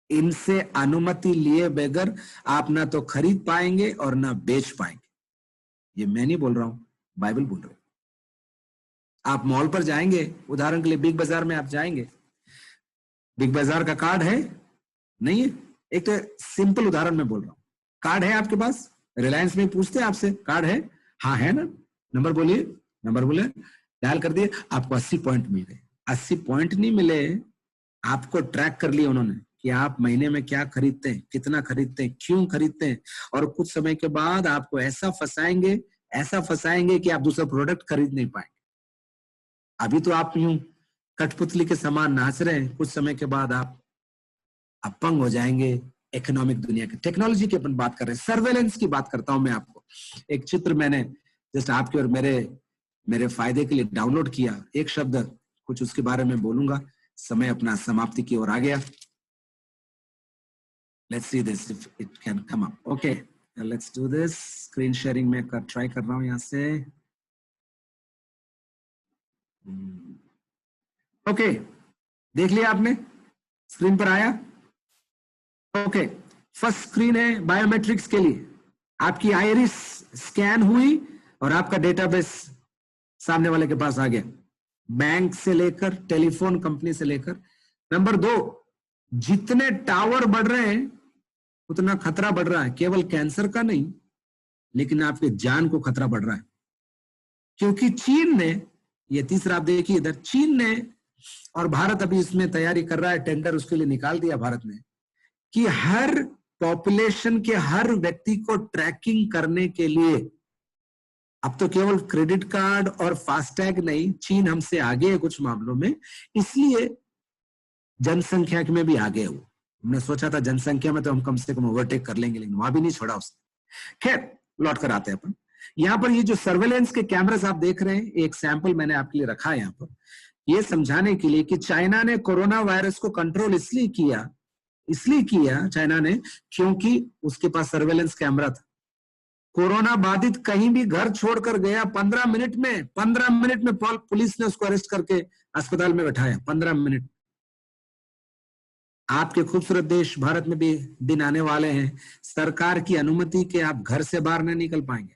इनसे अनुमति लिए बगैर आप ना तो खरीद पाएंगे और ना बेच पाएंगे। ये मैं नहीं बोल रहा हूं, बाइबल बोल रहा है। आप मॉल पर जाएंगे, उदाहरण के लिए बिग बाजार में आप जाएंगे, बिग बाजार का कार्ड है? नहीं है। एक तो सिंपल उदाहरण में बोल रहा हूं, कार्ड है आपके पास? रिलायंस में पूछते हैं आपसे, कार्ड है? हाँ है ना, नंबर बोलिए, डायल कर दिए, आपको 80 पॉइंट मिल गए। 80 पॉइंट नहीं मिले, आपको ट्रैक कर लिया उन्होंने कि आप महीने में क्या खरीदते हैं, कितना खरीदते हैं, क्यों खरीदते हैं, और कुछ समय के बाद आपको ऐसा फंसाएंगे कि आप दूसरा प्रोडक्ट खरीद नहीं पाएंगे। अभी तो आप यूं कठपुतली के समान नाच रहे हैं, कुछ समय के बाद आप अपंग हो जाएंगे। इकोनॉमिक दुनिया की, टेक्नोलॉजी की अपन बात कर रहे हैं, सर्वेलेंस की बात करता हूं मैं आपको। एक चित्र मैंने जस्ट आपके और मेरे फायदे के लिए डाउनलोड किया, एक शब्द कुछ उसके बारे में बोलूंगा। समय अपना समाप्ति की ओर आ गया। Let's see this if it can come up. Okay, let's do this. Screen sharing में ट्राई कर रहा हूं यहां से। ओके, देख लिया आपने, स्क्रीन पर आया। ओके, फर्स्ट स्क्रीन है बायोमेट्रिक्स के लिए। आपकी आइरिस स्कैन हुई और आपका डेटाबेस सामने वाले के पास आ गया, बैंक से लेकर टेलीफोन कंपनी से लेकर। नंबर 2, जितने टावर बढ़ रहे हैं उतना खतरा बढ़ रहा है, केवल कैंसर का नहीं लेकिन आपके जान को खतरा बढ़ रहा है। क्योंकि चीन ने, ये तीसरा आप देखिए इधर, चीन ने और भारत अभी इसमें तैयारी कर रहा है, टेंडर उसके लिए निकाल दिया भारत ने, कि हर पॉपुलेशन के हर व्यक्ति को ट्रैकिंग करने के लिए अब तो केवल क्रेडिट कार्ड और फास्टैग नहीं, चीन हमसे आगे है कुछ मामलों में, इसलिए जनसंख्या में भी आगे है वो। हमने सोचा था जनसंख्या में तो हम कम से कम ओवरटेक कर लेंगे, लेकिन वहां भी नहीं छोड़ा उसने। खैर, लौट कर आते हैं अपन। यहाँ पर ये जो सर्वेलेंस के कैमरास आप देख रहे हैं, एक सैंपल मैंने आपके लिए रखा है यहाँ पर, ये समझाने के लिए कि चाइना ने कोरोना वायरस को कंट्रोल इसलिए किया चाइना ने, क्योंकि उसके पास सर्वेलेंस कैमरा था। कोरोना बाधित कहीं भी घर छोड़कर गया, 15 मिनट में पुलिस ने उसको अरेस्ट करके अस्पताल में बैठाया, 15 मिनट। आपके खूबसूरत देश भारत में भी दिन आने वाले हैं, सरकार की अनुमति के आप घर से बाहर नहीं निकल पाएंगे।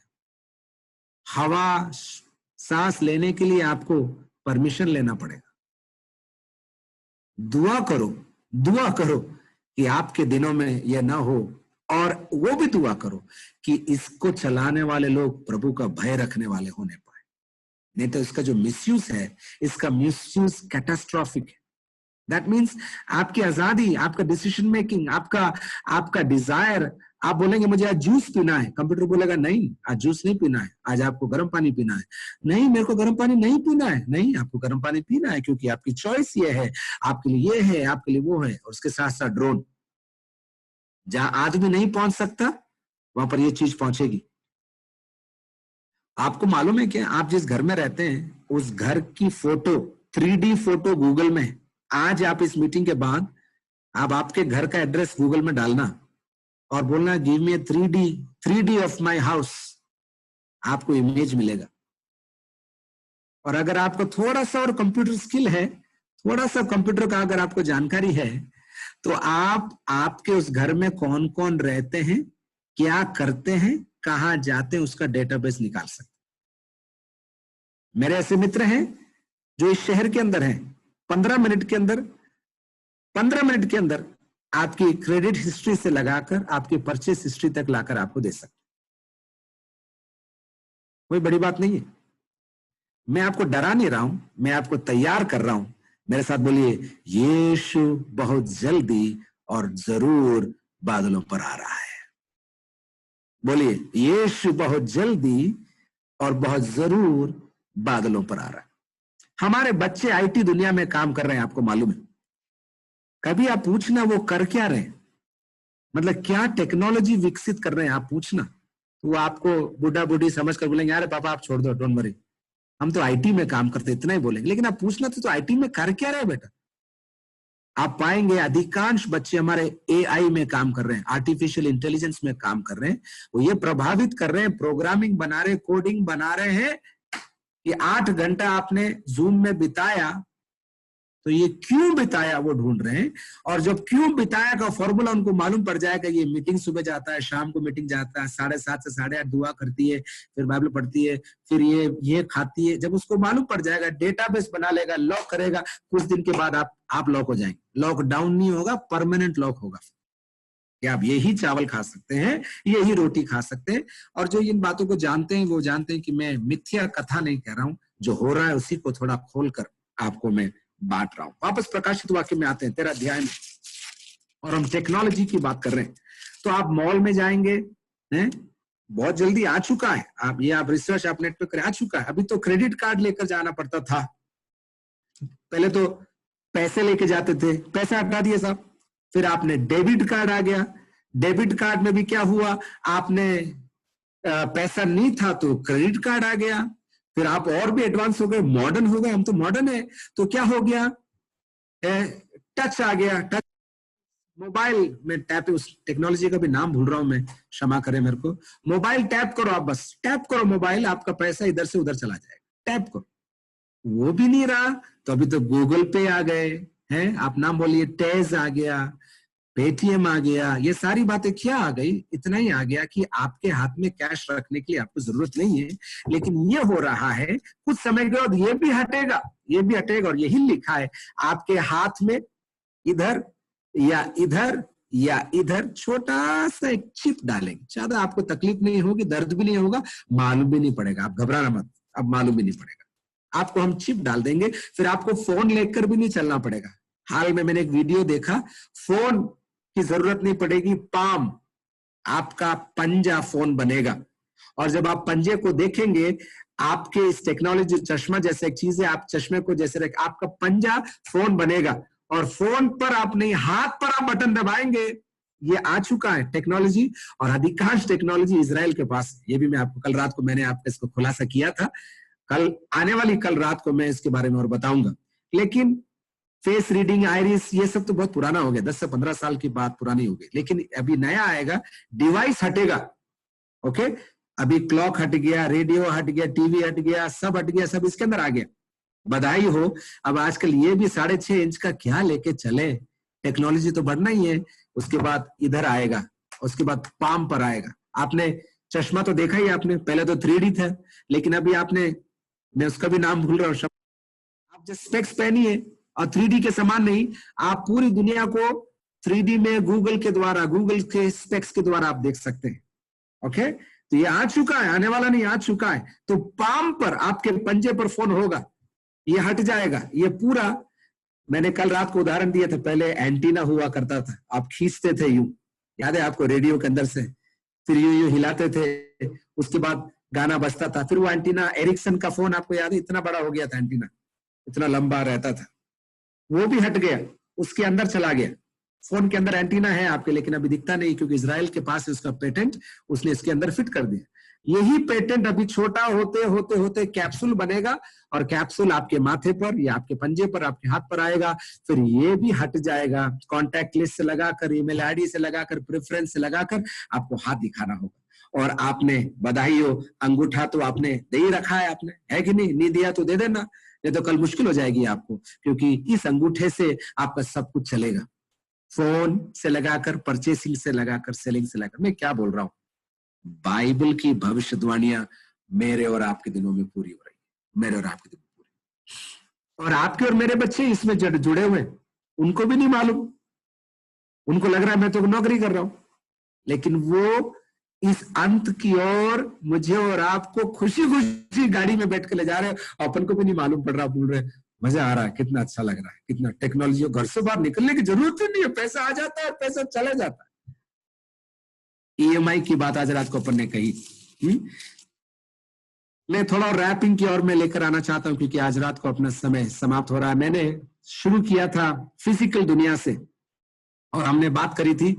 हवा सांस लेने के लिए आपको परमिशन लेना पड़ेगा। दुआ करो कि आपके दिनों में यह ना हो, और वो भी दुआ करो कि इसको चलाने वाले लोग प्रभु का भय रखने वाले होने पाए, नहीं तो इसका जो मिसयूज है, इसका मिसयूज कैटास्ट्रॉफिक है। दैट मीन्स आपकी आजादी, आपका डिसीजन मेकिंग, आपका डिजायर, आप बोलेंगे मुझे आज जूस पीना है, कंप्यूटर बोलेगा नहीं आज जूस नहीं पीना है, आज आपको गर्म पानी पीना है। नहीं, मेरे को गर्म पानी नहीं पीना है, नहीं आपको गर्म पानी पीना है, क्योंकि आपकी चॉइस ये है, आपके लिए ये है, आपके लिए वो है। और उसके साथ साथ ड्रोन, जहां आदमी नहीं पहुंच सकता वहां पर ये चीज पहुंचेगी। आपको मालूम है क्या, आप जिस घर में रहते हैं उस घर की फोटो, 3D फोटो गूगल में, आज आप इस मीटिंग के बाद आप आपके घर का एड्रेस गूगल में डालना और बोलना give me 3D of my house, आपको इमेज मिलेगा। और अगर आपको थोड़ा सा और कंप्यूटर स्किल है, थोड़ा सा कंप्यूटर का अगर आपको जानकारी है, तो आप आपके उस घर में कौन कौन रहते हैं, क्या करते हैं, कहां जाते हैं, उसका डेटाबेस निकाल सकते। मेरे ऐसे मित्र हैं जो इस शहर के अंदर हैं, 15 मिनट के अंदर आपकी क्रेडिट हिस्ट्री से लगाकर आपकी परचेस हिस्ट्री तक लाकर आपको दे सकते। कोई बड़ी बात नहीं है। मैं आपको डरा नहीं रहा हूं, मैं आपको तैयार कर रहा हूं। मेरे साथ बोलिए, यीशु बहुत जल्दी और जरूर बादलों पर आ रहा है। बोलिए, यीशु बहुत जल्दी और बहुत जरूर बादलों पर आ रहा है। हमारे बच्चे आईटी दुनिया में काम कर रहे हैं, आपको मालूम है। कभी आप पूछना वो कर क्या रहे हैं, मतलब क्या टेक्नोलॉजी विकसित कर रहे हैं, आप पूछना तो वो आपको बुढ़ा बुढ़ी समझ कर बोलेंगे, अरे पापा आप छोड़ दो, डोंट वरी, हम तो आईटी में काम करते, इतना ही बोलेंगे। लेकिन आप पूछना तो आईटी में कर क्या रहे बेटा। आप पाएंगे अधिकांश बच्चे हमारे एआई में काम कर रहे हैं, आर्टिफिशियल इंटेलिजेंस में काम कर रहे हैं। वो ये प्रभावित कर रहे हैं, प्रोग्रामिंग बना रहे हैं, कोडिंग बना रहे हैं कि 8 घंटा आपने जूम में बिताया तो ये क्यों बिताया वो ढूंढ रहे हैं। और जब क्यों बिताया का फॉर्मूला उनको मालूम पड़ जाएगा, ये मीटिंग सुबह जाता है, शाम को मीटिंग जाता है, 7:30 से 8:30 दुआ करती है, फिर बाइबल पढ़ती है, फिर ये खाती है। जब उसको मालूम पड़ जाएगा, डेटाबेस बना लेगा, लॉक करेगा, कुछ दिन के बाद आप लॉक हो जाएंगे। लॉकडाउन नहीं होगा, परमानेंट लॉक होगा कि आप यही चावल खा सकते हैं, यही रोटी खा सकते हैं। और जो इन बातों को जानते हैं वो जानते हैं कि मैं मिथ्या कथा नहीं कह रहा हूं, जो हो रहा है उसी को थोड़ा खोलकर आपको मैं बांट रहा हूं। वापस प्रकाशित वाक्य में आते हैं, 13 अध्याय में, और हम टेक्नोलॉजी की बात कर रहे हैं। तो आप मॉल में जाएंगे, हैं, बहुत जल्दी आ चुका है, आप रिसर्च आप नेट पे करें, आ चुका है। अभी तो क्रेडिट कार्ड लेकर जाना पड़ता था, पहले तो पैसे लेके जाते थे, पैसा हटा दिया साहब। फिर आपने डेबिट कार्ड आ गया, डेबिट कार्ड में भी क्या हुआ, आपने पैसा नहीं था तो क्रेडिट कार्ड आ गया। फिर आप और भी एडवांस हो गए, मॉडर्न हो गए, हम तो मॉडर्न है। तो क्या हो गया, टच आ गया, टच मोबाइल में टैप, उस टेक्नोलॉजी का भी नाम भूल रहा हूं मैं, क्षमा करें मेरे को। मोबाइल टैप करो, आप बस टैप करो मोबाइल, आपका पैसा इधर से उधर चला जाएगा, टैप करो। वो भी नहीं रहा तो अभी तो गूगल पे आ गए हैं, आप नाम बोलिए, टेज आ गया, पेटीएम आ गया। ये सारी बातें क्या आ गई, इतना ही आ गया कि आपके हाथ में कैश रखने के लिए आपको जरूरत नहीं है। लेकिन ये हो रहा है, कुछ समय के बाद ये भी हटेगा, ये भी हटेगा। और यही लिखा है, आपके हाथ में इधर या इधर या इधर छोटा सा एक चिप डालेंगे, ज्यादा आपको तकलीफ नहीं होगी, दर्द भी नहीं होगा, मालूम भी नहीं पड़ेगा, आप घबराना मत, अब मालूम भी नहीं पड़ेगा। आपको हम चिप डाल देंगे, फिर आपको फोन लेकर भी नहीं चलना पड़ेगा। हाल में मैंने एक वीडियो देखा, फोन की जरूरत नहीं पड़ेगी, पाम, आपका पंजा फोन बनेगा। और जब आप पंजे को देखेंगे, आपके इस टेक्नोलॉजी, चश्मा जैसे एक चीज है, आप चश्मे को जैसे रख, आपका पंजा फोन बनेगा। और फोन पर आप नहीं, हाथ पर आप बटन दबाएंगे। ये आ चुका है टेक्नोलॉजी, और अधिकांश टेक्नोलॉजी इजराइल के पास है। ये भी मैं आपको कल रात को, मैंने आपको इसको खुलासा किया था, कल आने वाली कल रात को मैं इसके बारे में और बताऊंगा। लेकिन फेस रीडिंग, आइरिस, ये सब तो बहुत पुराना हो गया, 10 से 15 साल की बात पुरानी हो गई। लेकिन अभी नया आएगा, डिवाइस हटेगा। ओके, अभी क्लॉक हट गया, रेडियो हट गया, टीवी हट गया, सब हट गया, सब इसके अंदर आ गया। बधाई हो, अब आजकल ये भी 6.5 इंच का क्या लेके चले, टेक्नोलॉजी तो बढ़ना ही है। उसके बाद इधर आएगा, उसके बाद पाम पर आएगा। आपने चश्मा तो देखा ही आपने, पहले तो 3D था, लेकिन अभी आपने, मैं उसका भी नाम भूल रहा हूँ, आप जो स्पेक्स पहनी है, और 3D के समान नहीं, आप पूरी दुनिया को 3D में गूगल के द्वारा, गूगल के स्पेक्स के द्वारा आप देख सकते हैं। ओके, तो ये आ चुका है, आने वाला नहीं, आ चुका है। तो पाम पर, आपके पंजे पर फोन होगा, ये हट जाएगा। ये पूरा, मैंने कल रात को उदाहरण दिया था, पहले एंटीना हुआ करता था, आप खींचते थे यूं, याद है आपको, रेडियो के अंदर से, फिर यूं यूं हिलाते थे, उसके बाद गाना बजता था। फिर वो एंटीना, एरिक्सन का फोन आपको याद है, इतना बड़ा हो गया था एंटीना, इतना लंबा रहता था, वो भी हट गया, उसके अंदर चला गया। फोन के अंदर एंटीना है आपके, लेकिन अभी दिखता नहीं, क्योंकि इजराइल के पास है उसका पेटेंट, उसने इसके अंदर फिट कर दिया। यही पेटेंट अभी छोटा होते होते होते कैप्सूल बनेगा, और कैप्सूल आपके माथे पर या आपके पंजे पर, आपके हाथ पर आएगा। फिर ये भी हट जाएगा, कॉन्टैक्ट लिस्ट से लगाकर, ईमेल आईडी से लगाकर, प्रेफरेंस से लगाकर आपको हाथ दिखाना होगा। और आपने, बधाई हो, अंगूठा तो आपने दे ही रखा है, आपने, है कि नहीं दिया तो दे देना, ये तो कल मुश्किल हो जाएगी आपको, क्योंकि इस अंगूठे से आपका सब कुछ चलेगा। फोन से लगाकर, परचेसिंग से लगाकर, सेलिंग से लगाकर, मैं क्या बोल रहा हूं, बाइबल की भविष्यवाणियां मेरे और आपके दिनों में पूरी हो रही है, मेरे और आपके दिनों में पूरी। और आपके और मेरे बच्चे इसमें जुड़े हुए, उनको भी नहीं मालूम, उनको लग रहा है मैं तो नौकरी कर रहा हूं, लेकिन वो इस अंत की ओर मुझे और आपको खुशी खुशी गाड़ी में बैठ के ले जा रहे हैं, अपन को भी नहीं मालूम पड़ रहा, बोल रहे मजा आ रहा है, कितना अच्छा लग रहा है, कितना टेक्नोलॉजी, घर से बाहर निकलने की जरूरत ही नहीं है, पैसा आ जाता है, पैसा चला जाता है। EMI की बात आज रात को अपन ने कही। मैं थोड़ा रैपिंग की ओर में लेकर आना चाहता हूं, क्योंकि आज रात को अपना समय समाप्त हो रहा है। मैंने शुरू किया था फिजिकल दुनिया से, और हमने बात करी थी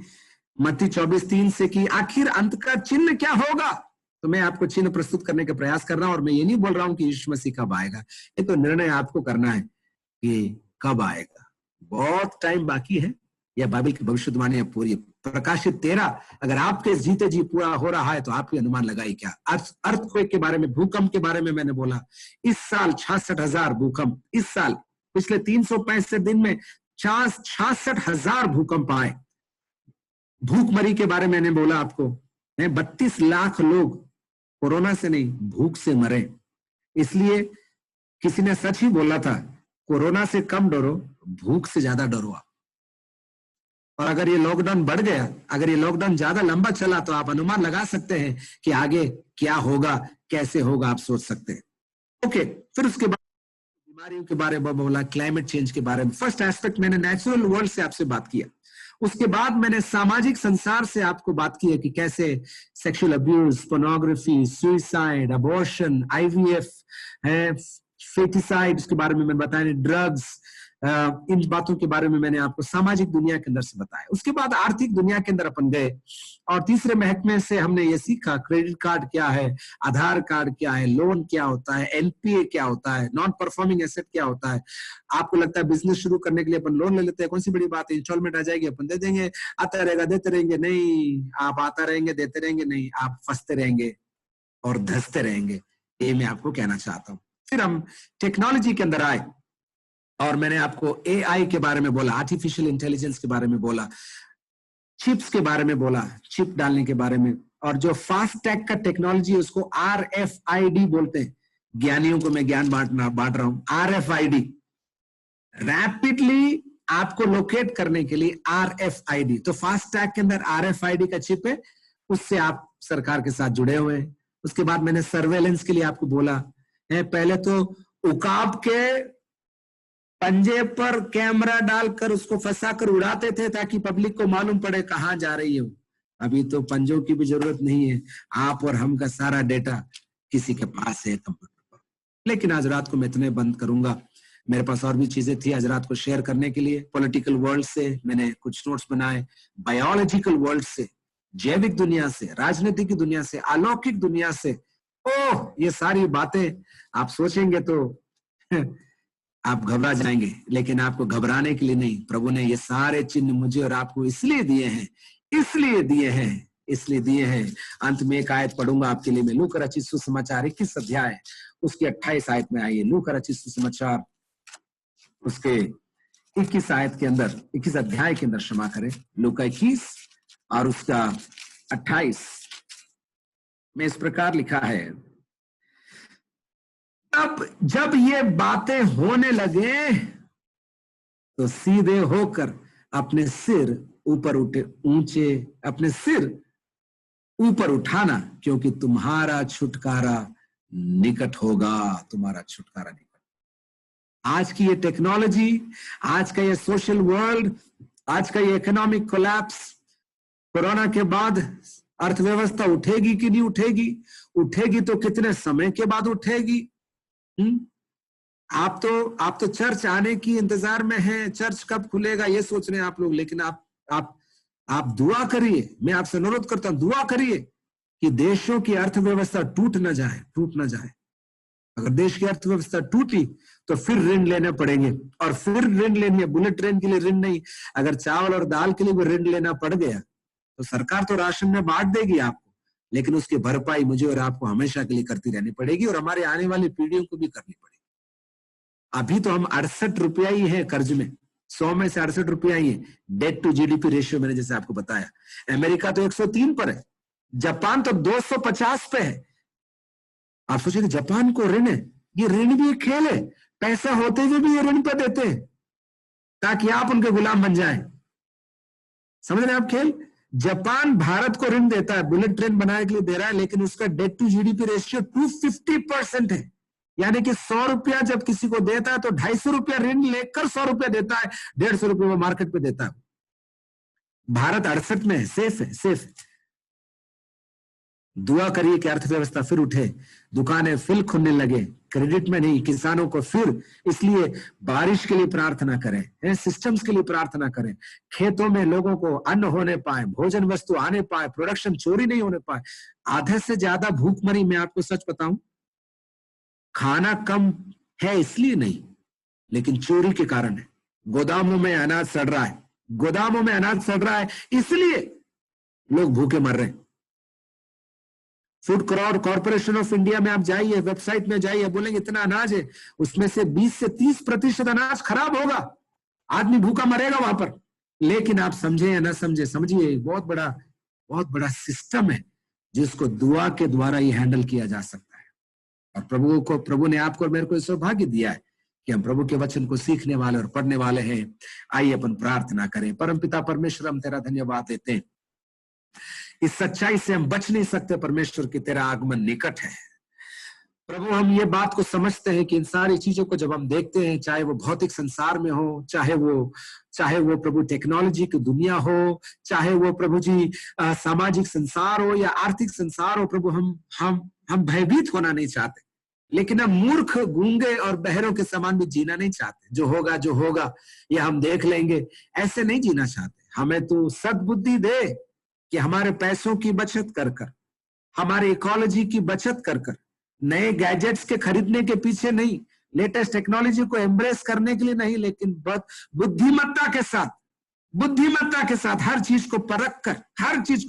मत्ती 24:3 से कि आखिर अंत का चिन्ह क्या होगा। तो मैं आपको चिन्ह प्रस्तुत करने का प्रयास कर रहा हूं, और मैं ये नहीं बोल रहा हूं कि यीशु मसीह कब आएगा, ये तो निर्णय आपको करना है कि कब आएगा। बहुत टाइम बाकी है, यह बाइबल की भविष्यवाणी पूरी। प्रकाशित 13 अगर आपके जीते जी पूरा हो रहा है तो आपकी अनुमान लगाई क्या। अर्थक्वेक के बारे में, भूकंप के बारे में मैंने बोला, इस साल 66,000 भूकंप, इस साल पिछले 365 दिन में 66,000 भूकंप आए। भूखमरी के बारे में मैंने बोला आपको, 32 लाख लोग कोरोना से नहीं, भूख से मरे। इसलिए किसी ने सच ही बोला था, कोरोना से कम डरो, भूख से ज्यादा डरो आप। और अगर ये लॉकडाउन बढ़ गया, अगर ये लॉकडाउन ज्यादा लंबा चला, तो आप अनुमान लगा सकते हैं कि आगे क्या होगा, कैसे होगा, आप सोच सकते हैं। ओके, फिर उसके बाद बीमारियों के बारे में बोला, क्लाइमेट चेंज के बारे में। फर्स्ट एस्पेक्ट मैंने नेचुरल वर्ल्ड से आपसे बात किया। उसके बाद मैंने सामाजिक संसार से आपको बात की है कि कैसे sexual abuse, pornography, suicide, abortion, IVF है, फेटिसाइड के बारे में मैंने बताया, ड्रग्स, इन बातों के बारे में मैंने आपको सामाजिक दुनिया के अंदर से बताया। उसके बाद आर्थिक दुनिया के अंदर अपन गए और तीसरे महकमे से हमने ये सीखा क्रेडिट कार्ड क्या है, आधार कार्ड क्या है, लोन क्या होता है, एनपीए क्या होता है, नॉन परफॉर्मिंग एसेट क्या होता है। आपको लगता है बिजनेस शुरू करने के लिए अपन लोन ले लेते हैं, कौन सी बड़ी बात है, इंस्टॉलमेंट आ जाएगी अपन दे देंगे, आता रहेगा देते रहेंगे। नहीं, आप आता रहेंगे देते रहेंगे, नहीं, आप फंसते रहेंगे और धंसते रहेंगे। ये मैं आपको कहना चाहता हूँ। फिर हम टेक्नोलॉजी के अंदर आए और मैंने आपको एआई के बारे में बोला, आर्टिफिशियल इंटेलिजेंस के बारे में बोला, चिप्स के बारे में बोला, चिप डालने के बारे में, और जो फास्ट टैग का टेक्नोलॉजी है उसको RFID बोलते हैं। ज्ञानियों को मैं ज्ञान बांट रहा हूं। RFID, रैपिडली आपको लोकेट करने के लिए RFID। तो फास्ट टैग के अंदर RFID का चिप है, उससे आप सरकार के साथ जुड़े हुए हैं। उसके बाद मैंने सर्वेलेंस के लिए आपको बोला है, पहले तो उकाब के पंजे पर कैमरा डालकर उसको फंसाकर उड़ाते थे ताकि पब्लिक को मालूम पड़े कहां जा रही है। अभी तो पंजों की भी जरूरत नहीं है, आप और हम का सारा डेटा किसी के पास है कंप्यूटर पर। लेकिन आज रात को मैं इतने बंद करूंगा, मेरे पास और भी चीजें थी आज रात को शेयर करने के लिए। पॉलिटिकल वर्ल्ड से मैंने कुछ नोट्स बनाए, बायोलॉजिकल वर्ल्ड से, जैविक दुनिया से, राजनीतिक दुनिया से, अलौकिक दुनिया से। ओह, ये सारी बातें आप सोचेंगे तो आप घबरा जाएंगे, लेकिन आपको घबराने के लिए नहीं, प्रभु ने ये सारे चिन्ह मुझे और आपको इसलिए दिए हैं, इसलिए दिए हैं। अंत में एक आयत पढ़ूंगा आपके लिए मैं, लू का रचित सुसमाचार 21 अध्याय उसके 28 आयत में आइए। लू का रचित सुसमाचार उसके 21 आयत के अंदर, 21 अध्याय के अंदर, क्षमा करें, लू का 21 और उसका 28 में इस प्रकार लिखा है, अब जब ये बातें होने लगे तो सीधे होकर अपने सिर ऊपर उठाना, क्योंकि तुम्हारा छुटकारा निकट होगा, तुम्हारा छुटकारा निकट। आज की ये टेक्नोलॉजी, आज का ये सोशल वर्ल्ड, आज का ये इकोनॉमिक कोलैप्स, कोरोना के बाद अर्थव्यवस्था उठेगी कि नहीं उठेगी, उठेगी तो कितने समय के बाद उठेगी। आप तो चर्च आने की इंतजार में हैं, चर्च कब खुलेगा ये सोच रहे हैं आप लोग, लेकिन आप दुआ करिए, मैं आपसे अनुरोध करता हूं, दुआ करिए कि देशों की अर्थव्यवस्था टूट ना जाए। अगर देश की अर्थव्यवस्था टूटी तो फिर ऋण लेने पड़ेंगे, और फिर ऋण लेनी है, बुलेट ट्रेन के लिए ऋण नहीं, अगर चावल और दाल के लिए भी ऋण लेना पड़ गया तो सरकार तो राशन में बांट देगी आपको, लेकिन उसकी भरपाई मुझे और आपको हमेशा के लिए करती रहनी पड़ेगी, और हमारे आने वाली पीढ़ियों को भी करनी पड़ेगी। अभी तो हम 68 रुपया ही है कर्ज में, 100 में से 68 रुपया ही है डेट टू जीडीपी रेशियो, मैंने जैसे आपको बताया। अमेरिका तो 103 पर है, जापान तो 250 पे है। आप सोचिए कि जापान को ऋण है, ये ऋण भी एक खेल है, पैसा होते हुए भी ये ऋण पे देते हैं ताकि आप उनके गुलाम बन जाएं। समझ रहे हैं आप खेल? जापान भारत को ऋण देता है, बुलेट ट्रेन बनाने के लिए दे रहा है, लेकिन उसका डेट टू जीडीपी रेशियो 250% है। यानी कि 100 रुपया जब किसी को देता है तो 250 रुपया ऋण लेकर 100 रुपया देता है, 150 रुपये वो मार्केट पे देता है। भारत 68 में है, सेफ है। दुआ करिए कि अर्थव्यवस्था फिर उठे, दुकानें फिर खुलने लगे, क्रेडिट में नहीं, किसानों को फिर, इसलिए बारिश के लिए प्रार्थना करें, सिस्टम्स के लिए प्रार्थना करें, खेतों में लोगों को अन्न होने पाए, भोजन वस्तु आने पाए, प्रोडक्शन चोरी नहीं होने पाए। आधे से ज्यादा भूखमरी, मैं आपको सच बताऊं, खाना कम है इसलिए नहीं, लेकिन चोरी के कारण है। गोदामों में अनाज सड़ रहा है, इसलिए लोग भूखे मर रहे हैं। फूड कॉर्पोरेशन ऑफ इंडिया में आप जाइए, वेबसाइट में जाइए, बोलेंगे इतना अनाज है, उसमें से 20 से 30% अनाज खराब होगा, आदमी भूखा मरेगा वहां पर। लेकिन आप समझे या ना समझे, समझिए बहुत बड़ा सिस्टम है जिसको दुआ के द्वारा ही हैंडल किया जा सकता है। और प्रभु ने आपको और मेरे को सौभाग्य दिया है कि हम प्रभु के वचन को सीखने वाले और पढ़ने वाले हैं। आइए अपन प्रार्थना करें। परमपिता परमेश्वर, हम तेरा धन्यवाद देते हैं, इस सच्चाई से हम बच नहीं सकते परमेश्वर की तेरा आगमन निकट है। प्रभु हम ये बात को समझते हैं कि इन सारी चीजों को जब हम देखते हैं, चाहे वो भौतिक संसार में हो, चाहे वो प्रभु टेक्नोलॉजी की दुनिया हो, चाहे वो प्रभु जी सामाजिक संसार हो या आर्थिक संसार हो, प्रभु हम भयभीत होना नहीं चाहते। लेकिन हम मूर्ख, गूंगे और बहरों के समान भी जीना नहीं चाहते। जो होगा ये हम देख लेंगे, ऐसे नहीं जीना चाहते। हमें तू सद्बुद्धि दे कि हमारे पैसों की बचत कर कर, हमारे इकोलॉजी की बचत कर कर, नए गैजेट्स के खरीदने के पीछे नहीं, लेटेस्ट टेक्नोलॉजी को एम्ब्रेस करने के लिए नहीं, लेकिन बुद्धिमत्ता के साथ हर चीज को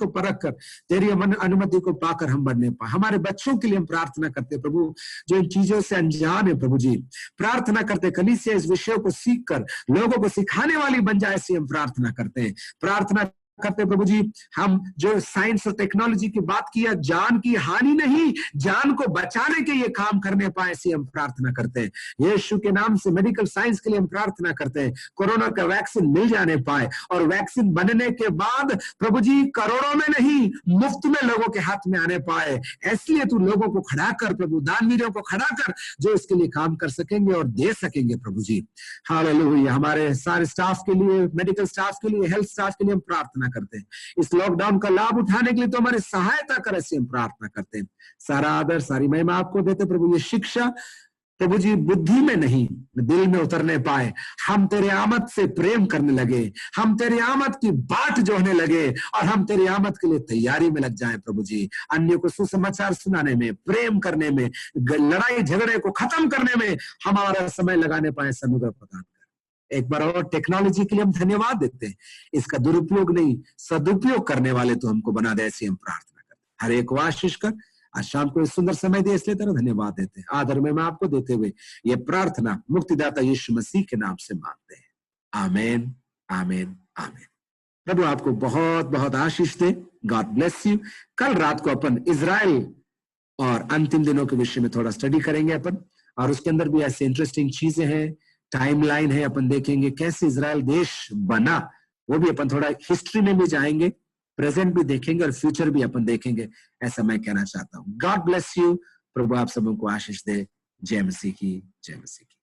परख कर तेरी अनुमति को पाकर हम बढ़ने पाए। हमारे बच्चों के लिए हम प्रार्थना करते हैं प्रभु, जो इन चीजों से अनजान है प्रभु जी, प्रार्थना करते कलीसिया इस विषय को सीख कर लोगों को सिखाने वाली बन जाए, ऐसी हम प्रार्थना करते हैं। प्रार्थना करते प्रभु जी, हम जो साइंस और टेक्नोलॉजी की बात किया, जान की हानि नहीं, जान को बचाने के ये काम करने पाए, ऐसी हम प्रार्थना करते हैं। यीशु के नाम से मेडिकल साइंस के लिए हम प्रार्थना करते हैं, कोरोना का वैक्सीन मिल जाने पाए, और वैक्सीन बनने के बाद प्रभु जी करोड़ों में नहीं, मुफ्त में लोगों के हाथ में आने पाए। इसलिए तू लोगों को खड़ा कर प्रभु, दानवीरों को खड़ा कर जो इसके लिए काम कर सकेंगे और दे सकेंगे प्रभु जी। हालेलुया। हमारे सारे स्टाफ के लिए, मेडिकल स्टाफ के लिए, हेल्थ स्टाफ के लिए हम प्रार्थना करते हैं। इस लॉकडाउन का लाभ उठाने के लिए तो हमारी सहायता कर, ऐसे हम प्रार्थना करते हैं। सारा आदर, सारी महिमा आपको देते प्रभु। ये शिक्षा प्रभु जी बुद्धि में नहीं, दिल में उतरने पाए, हम तेरे आमद से प्रेम करने लगे, हम तेरे आमद की बाट जोड़ने लगे, और हम तेरे आमद के लिए तैयारी में लग जाएं प्रभु जी। अन्य को सुसमाचार सुनाने में, प्रेम करने में, लड़ाई झगड़े को खत्म करने में हमारा समय लगाने पाए, अनुग्रह प्रदान कर। एक बार और टेक्नोलॉजी के लिए हम धन्यवाद देते हैं, इसका दुरुपयोग नहीं सदुपयोग करने वाले तो हमको बना दे, ऐसी हम प्रार्थना करते हैं। हर एक को आशीष कर, आज शाम को सुंदर समय दे, इसलिए तेरा धन्यवाद देते हैं। आदर में मैं आपको देते हुए ये प्रार्थना मुक्तिदाता यीशु मसीह के नाम से मांगते हैं। आमीन, आमीन, आमीन। प्रभु आपको बहुत बहुत आशीष दे। God bless you. कल रात को अपन इजराइल और अंतिम दिनों के विषय में थोड़ा स्टडी करेंगे अपन, और उसके अंदर भी ऐसे इंटरेस्टिंग चीजें हैं, टाइमलाइन है, अपन देखेंगे कैसे इजराइल देश बना, वो भी अपन थोड़ा हिस्ट्री में भी जाएंगे, प्रेजेंट भी देखेंगे और फ्यूचर भी अपन देखेंगे, ऐसा मैं कहना चाहता हूँ। God bless you. प्रभु आप सबों को आशीष दे। जय मसीह की, जय मसीह की।